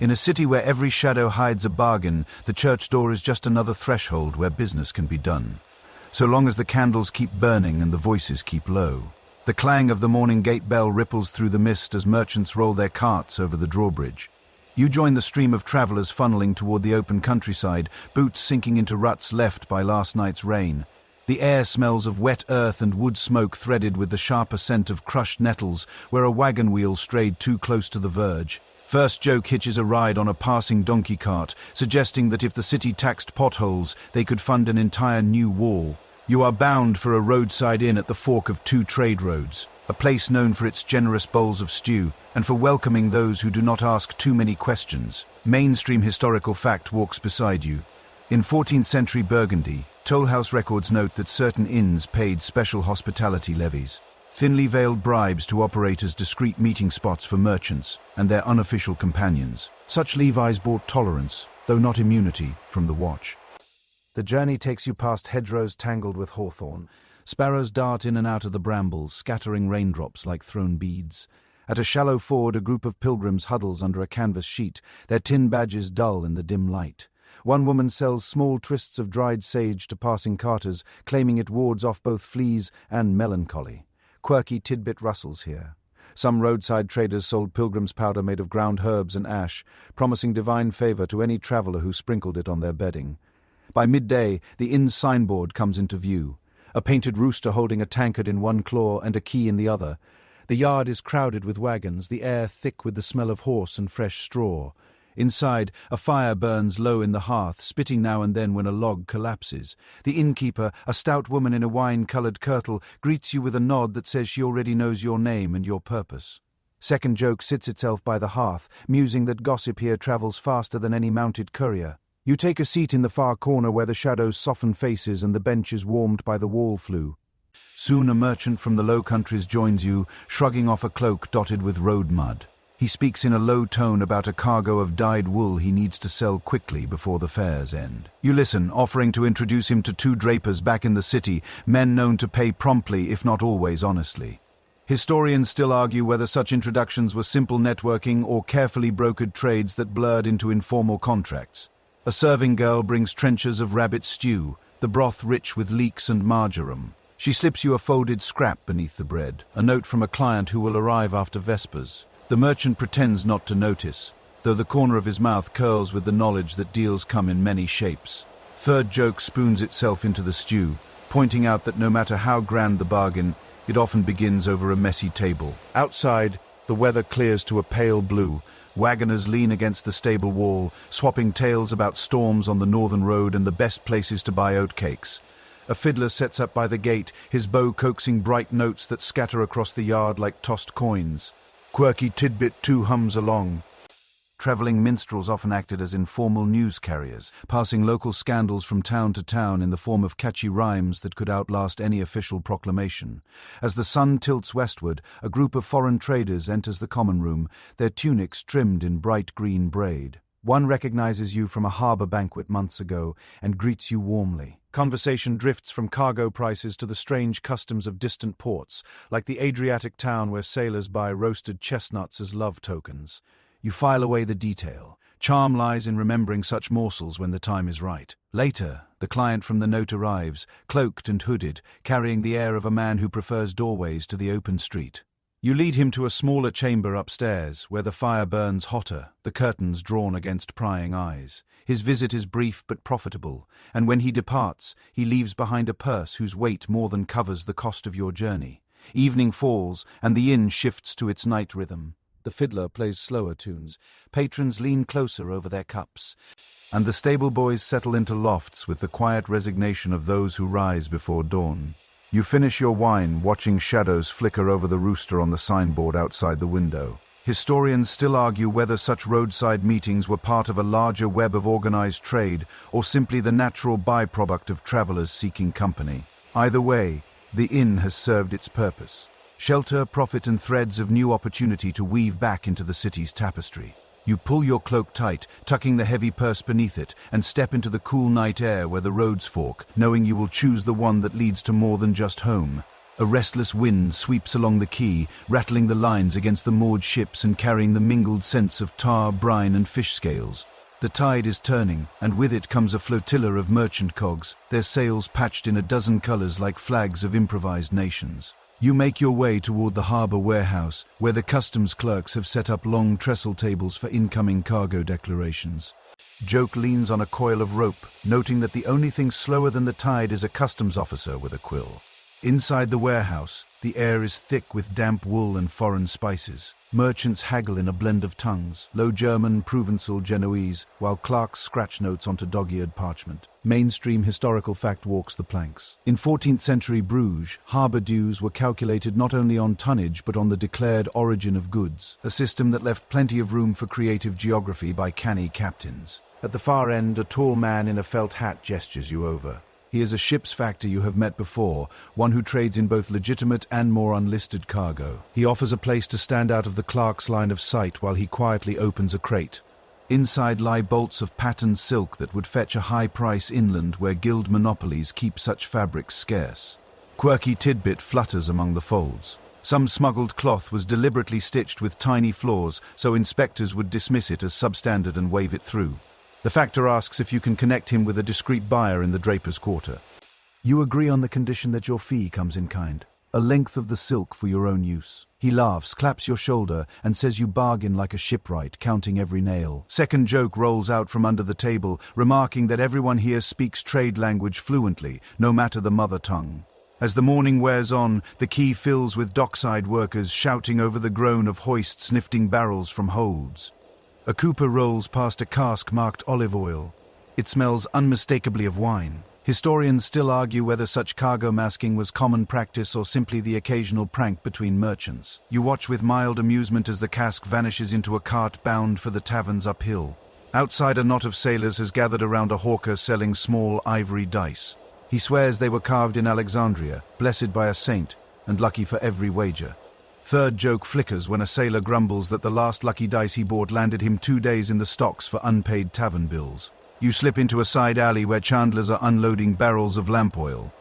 In a city where every shadow hides a bargain, the church door is just another threshold where business can be done. So long as the candles keep burning and the voices keep low. The clang of the morning gate bell ripples through the mist as merchants roll their carts over the drawbridge. You join the stream of travelers funneling toward the open countryside, boots sinking into ruts left by last night's rain. The air smells of wet earth and wood smoke threaded with the sharper scent of crushed nettles where a wagon wheel strayed too close to the verge. First joke hitches a ride on a passing donkey cart, suggesting that if the city taxed potholes, they could fund an entire new wall. You are bound for a roadside inn at the fork of two trade roads, a place known for its generous bowls of stew and for welcoming those who do not ask too many questions. Mainstream historical fact walks beside you. In 14th century Burgundy, toll house records note that certain inns paid special hospitality levies, thinly veiled bribes to operate as discreet meeting spots for merchants and their unofficial companions. Such levies brought tolerance, though not immunity, from the watch. The journey takes you past hedgerows tangled with hawthorn. Sparrows dart in and out of the brambles, scattering raindrops like thrown beads. At a shallow ford, a group of pilgrims huddles under a canvas sheet, their tin badges dull in the dim light. One woman sells small twists of dried sage to passing carters, claiming it wards off both fleas and melancholy. Quirky tidbit rustles here. Some roadside traders sold pilgrim's powder made of ground herbs and ash, promising divine favor to any traveler who sprinkled it on their bedding. By midday, the inn's signboard comes into view. A painted rooster holding a tankard in one claw and a key in the other. The yard is crowded with wagons, the air thick with the smell of horse and fresh straw. Inside, a fire burns low in the hearth, spitting now and then when a log collapses. The innkeeper, a stout woman in a wine-coloured kirtle, greets you with a nod that says she already knows your name and your purpose. Second joke sits itself by the hearth, musing that gossip here travels faster than any mounted courier. You take a seat in the far corner where the shadows soften faces and the bench is warmed by the wall flue. Soon a merchant from the Low Countries joins you, shrugging off a cloak dotted with road mud. He speaks in a low tone about a cargo of dyed wool he needs to sell quickly before the fairs end. You listen, offering to introduce him to two drapers back in the city, men known to pay promptly if not always honestly. Historians still argue whether such introductions were simple networking or carefully brokered trades that blurred into informal contracts. A serving girl brings trenchers of rabbit stew, the broth rich with leeks and marjoram. She slips you a folded scrap beneath the bread, a note from a client who will arrive after Vespers. The merchant pretends not to notice, though the corner of his mouth curls with the knowledge that deals come in many shapes. Third joke spoons itself into the stew, pointing out that no matter how grand the bargain, it often begins over a messy table. Outside, the weather clears to a pale blue. Wagoners lean against the stable wall, swapping tales about storms on the northern road and the best places to buy oatcakes. A fiddler sets up by the gate, his bow coaxing bright notes that scatter across the yard like tossed coins. Quirky Tidbit too hums along. Travelling minstrels often acted as informal news carriers, passing local scandals from town to town in the form of catchy rhymes that could outlast any official proclamation. As the sun tilts westward, a group of foreign traders enters the common room, their tunics trimmed in bright green braid. One recognizes you from a harbour banquet months ago and greets you warmly. Conversation drifts from cargo prices to the strange customs of distant ports, like the Adriatic town where sailors buy roasted chestnuts as love tokens. You file away the detail. Charm lies in remembering such morsels when the time is right. Later, the client from the note arrives, cloaked and hooded, carrying the air of a man who prefers doorways to the open street. You lead him to a smaller chamber upstairs, where the fire burns hotter, the curtains drawn against prying eyes. His visit is brief but profitable, and when he departs, he leaves behind a purse whose weight more than covers the cost of your journey. Evening falls, and the inn shifts to its night rhythm. The fiddler plays slower tunes. Patrons lean closer over their cups, and the stable boys settle into lofts with the quiet resignation of those who rise before dawn. You finish your wine, watching shadows flicker over the rooster on the signboard outside the window. Historians still argue whether such roadside meetings were part of a larger web of organized trade or simply the natural byproduct of travelers seeking company. Either way, the inn has served its purpose. Shelter, profit, and threads of new opportunity to weave back into the city's tapestry. You pull your cloak tight, tucking the heavy purse beneath it, and step into the cool night air where the roads fork, knowing you will choose the one that leads to more than just home. A restless wind sweeps along the quay, rattling the lines against the moored ships and carrying the mingled scents of tar, brine, and fish scales. The tide is turning, and with it comes a flotilla of merchant cogs, their sails patched in a dozen colors like flags of improvised nations. You make your way toward the harbour warehouse, where the customs clerks have set up long trestle tables for incoming cargo declarations. Joke leans on a coil of rope, noting that the only thing slower than the tide is a customs officer with a quill. Inside the warehouse, the air is thick with damp wool and foreign spices. Merchants haggle in a blend of tongues, Low German, Provençal, Genoese, while clerks scratch notes onto dog-eared parchment. Mainstream historical fact walks the planks. In 14th century Bruges, harbour dues were calculated not only on tonnage but on the declared origin of goods, a system that left plenty of room for creative geography by canny captains. At the far end, a tall man in a felt hat gestures you over. He is a ship's factor you have met before, one who trades in both legitimate and more unlisted cargo. He offers a place to stand out of the clerk's line of sight while he quietly opens a crate. Inside lie bolts of patterned silk that would fetch a high price inland where guild monopolies keep such fabrics scarce. Quirky Tidbit flutters among the folds. Some smuggled cloth was deliberately stitched with tiny flaws so inspectors would dismiss it as substandard and wave it through. The factor asks if you can connect him with a discreet buyer in the draper's quarter. You agree on the condition that your fee comes in kind. a length of the silk for your own use. He laughs, claps your shoulder, and says you bargain like a shipwright, counting every nail. Second joke rolls out from under the table, remarking that everyone here speaks trade language fluently, no matter the mother tongue. As the morning wears on, the quay fills with dockside workers shouting over the groan of hoists lifting barrels from holds. A cooper rolls past a cask marked olive oil. It smells unmistakably of wine. Historians still argue whether such cargo masking was common practice or simply the occasional prank between merchants. You watch with mild amusement as the cask vanishes into a cart bound for the taverns uphill. Outside, a knot of sailors has gathered around a hawker selling small ivory dice. He swears they were carved in Alexandria, blessed by a saint, and lucky for every wager. Third joke flickers when a sailor grumbles that the last lucky dice he bought landed him 2 days in the stocks for unpaid tavern bills. You slip into a side alley where chandlers are unloading barrels of lamp oil.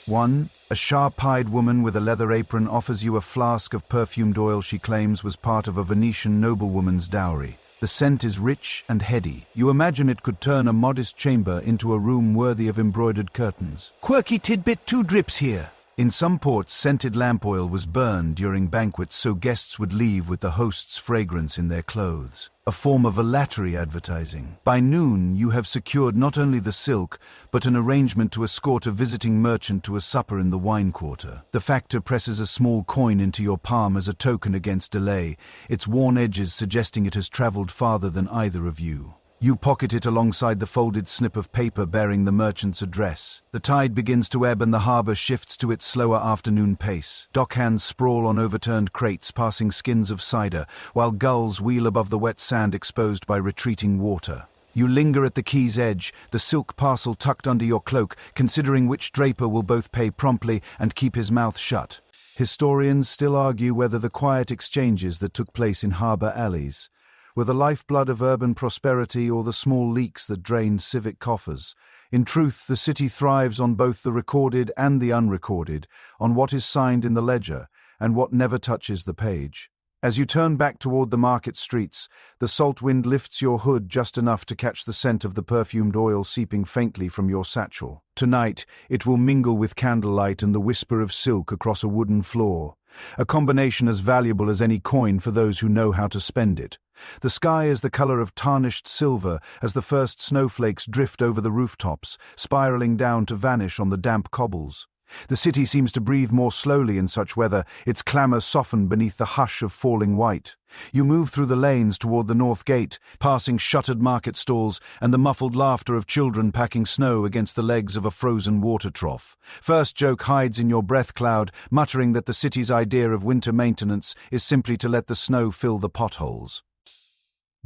1. A sharp-eyed woman with a leather apron offers you a flask of perfumed oil she claims was part of a Venetian noblewoman's dowry. The scent is rich and heady. You imagine it could turn a modest chamber into a room worthy of embroidered curtains. Quirky tidbit, 2 drips here. In some ports, scented lamp oil was burned during banquets so guests would leave with the host's fragrance in their clothes. A form of valetry advertising. By noon, you have secured not only the silk, but an arrangement to escort a visiting merchant to a supper in the wine quarter. The factor presses a small coin into your palm as a token against delay, its worn edges suggesting it has traveled farther than either of you. You pocket it alongside the folded slip of paper bearing the merchant's address. The tide begins to ebb and the harbour shifts to its slower afternoon pace. Dockhands sprawl on overturned crates passing skins of cider, while gulls wheel above the wet sand exposed by retreating water. You linger at the quay's edge, the silk parcel tucked under your cloak, considering which draper will both pay promptly and keep his mouth shut. Historians still argue whether the quiet exchanges that took place in harbour alleys were the lifeblood of urban prosperity or the small leaks that drained civic coffers. In truth, the city thrives on both the recorded and the unrecorded, on what is signed in the ledger and what never touches the page. As you turn back toward the market streets, the salt wind lifts your hood just enough to catch the scent of the perfumed oil seeping faintly from your satchel. Tonight, it will mingle with candlelight and the whisper of silk across a wooden floor, a combination as valuable as any coin for those who know how to spend it. The sky is the color of tarnished silver as the first snowflakes drift over the rooftops, spiraling down to vanish on the damp cobbles. The city seems to breathe more slowly in such weather, its clamor softened beneath the hush of falling white. You move through the lanes toward the north gate, passing shuttered market stalls and the muffled laughter of children packing snow against the legs of a frozen water trough. First joke hides in your breath cloud, muttering that the city's idea of winter maintenance is simply to let the snow fill the potholes.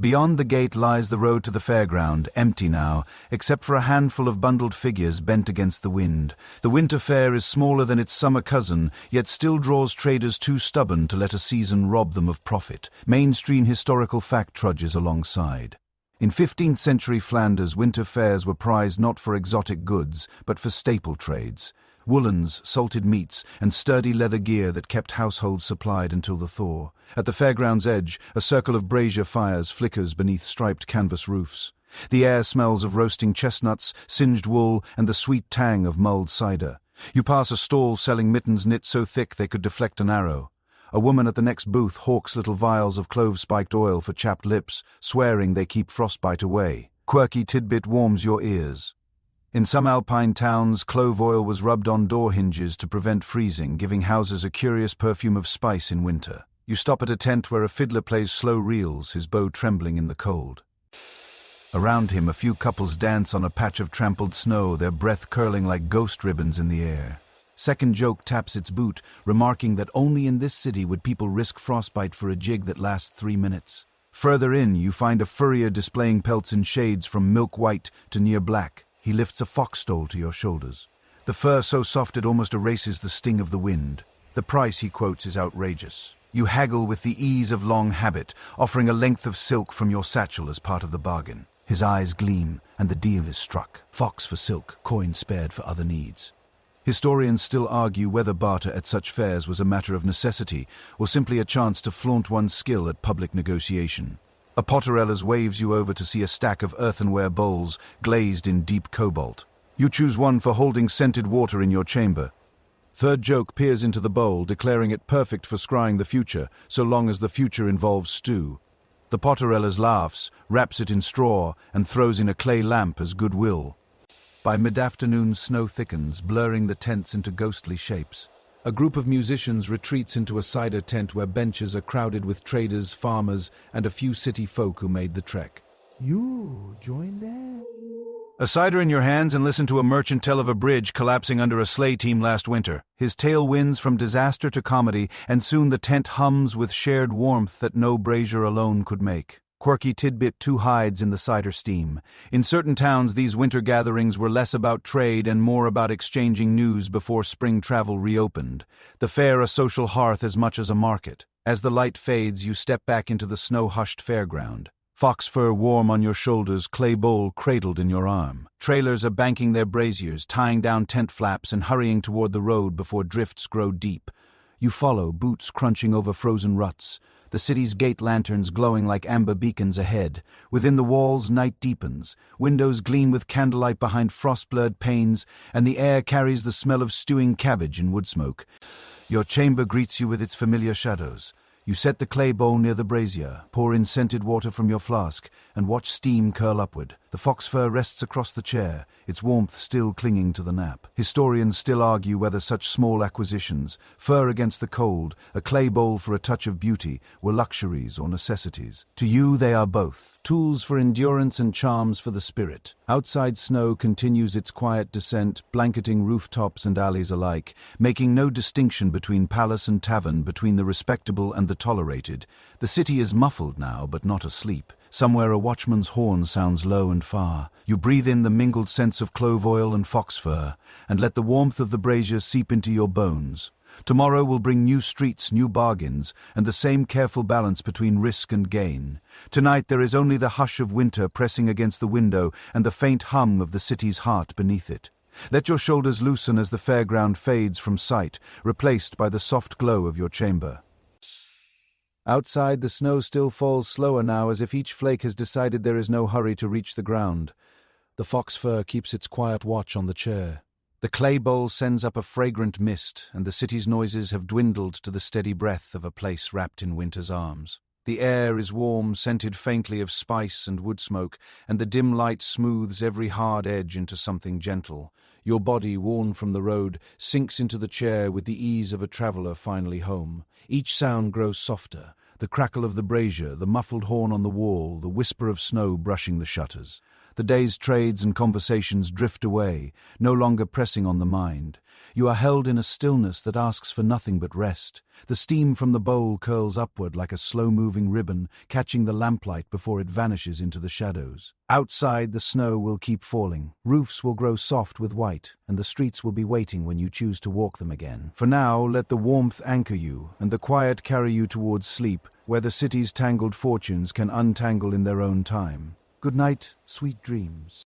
Beyond the gate lies the road to the fairground, empty now, except for a handful of bundled figures bent against the wind. The winter fair is smaller than its summer cousin, yet still draws traders too stubborn to let a season rob them of profit. Mainstream historical fact trudges alongside. In 15th century Flanders, winter fairs were prized not for exotic goods, but for staple trades. Woolens, salted meats, and sturdy leather gear that kept households supplied until the thaw. At the fairground's edge, a circle of brazier fires flickers beneath striped canvas roofs. The air smells of roasting chestnuts, singed wool, and the sweet tang of mulled cider. You pass a stall selling mittens knit so thick they could deflect an arrow. A woman at the next booth hawks little vials of clove-spiked oil for chapped lips, swearing they keep frostbite away. Quirky tidbit warms your ears. In some alpine towns, clove oil was rubbed on door hinges to prevent freezing, giving houses a curious perfume of spice in winter. You stop at a tent where a fiddler plays slow reels, his bow trembling in the cold. Around him, a few couples dance on a patch of trampled snow, their breath curling like ghost ribbons in the air. Second joke taps its boot, remarking that only in this city would people risk frostbite for a jig that lasts 3 minutes. Further in, you find a furrier displaying pelts in shades from milk white to near black. He lifts a fox stole to your shoulders. The fur so soft it almost erases the sting of the wind. The price he quotes is outrageous. You haggle with the ease of long habit, offering a length of silk from your satchel as part of the bargain. His eyes gleam, and the deal is struck. Fox for silk, coin spared for other needs. Historians still argue whether barter at such fairs was a matter of necessity or simply a chance to flaunt one's skill at public negotiation. A potterella's waves you over to see a stack of earthenware bowls glazed in deep cobalt. You choose one for holding scented water in your chamber. Third joke peers into the bowl, declaring it perfect for scrying the future, so long as the future involves stew. The Potterella's laughs, wraps it in straw, and throws in a clay lamp as goodwill. By mid-afternoon, snow thickens, blurring the tents into ghostly shapes. A group of musicians retreats into a cider tent where benches are crowded with traders, farmers, and a few city folk who made the trek. You join there? A cider in your hands and listen to a merchant tell of a bridge collapsing under a sleigh team last winter. His tale wins from disaster to comedy, and soon the tent hums with shared warmth that no brazier alone could make. Quirky tidbit: 2 hides in the cider steam. In certain towns, these winter gatherings were less about trade and more about exchanging news before spring travel reopened. The fair a social hearth as much as a market. As the light fades, you step back into the snow-hushed fairground. Fox fur warm on your shoulders, clay bowl cradled in your arm. Trailers are banking their braziers, tying down tent flaps and hurrying toward the road before drifts grow deep. You follow, boots crunching over frozen ruts. The city's gate lanterns glowing like amber beacons ahead. Within the walls, night deepens. Windows gleam with candlelight behind frost-blurred panes, and the air carries the smell of stewing cabbage and wood smoke. Your chamber greets you with its familiar shadows. You set the clay bowl near the brazier, pour in scented water from your flask, and watch steam curl upward. The fox fur rests across the chair, its warmth still clinging to the nap. Historians still argue whether such small acquisitions, fur against the cold, a clay bowl for a touch of beauty, were luxuries or necessities. To you they are both, tools for endurance and charms for the spirit. Outside, snow continues its quiet descent, blanketing rooftops and alleys alike, making no distinction between palace and tavern, between the respectable and the tolerated. The city is muffled now, but not asleep. Somewhere a watchman's horn sounds low and far. You breathe in the mingled scents of clove oil and fox fur, and let the warmth of the brazier seep into your bones. Tomorrow will bring new streets, new bargains, and the same careful balance between risk and gain. Tonight there is only the hush of winter pressing against the window and the faint hum of the city's heart beneath it. Let your shoulders loosen as the fairground fades from sight, replaced by the soft glow of your chamber. Outside, the snow still falls slower now, as if each flake has decided there is no hurry to reach the ground. The fox fur keeps its quiet watch on the chair. The clay bowl sends up a fragrant mist, and the city's noises have dwindled to the steady breath of a place wrapped in winter's arms. The air is warm, scented faintly of spice and wood smoke, and the dim light smooths every hard edge into something gentle. Your body, worn from the road, sinks into the chair with the ease of a traveller finally home. Each sound grows softer. The crackle of the brazier, the muffled horn on the wall, the whisper of snow brushing the shutters. The day's trades and conversations drift away, no longer pressing on the mind. You are held in a stillness that asks for nothing but rest. The steam from the bowl curls upward like a slow-moving ribbon, catching the lamplight before it vanishes into the shadows. Outside, the snow will keep falling. Roofs will grow soft with white, and the streets will be waiting when you choose to walk them again. For now, let the warmth anchor you, and the quiet carry you towards sleep, where the city's tangled fortunes can untangle in their own time. Good night, sweet dreams.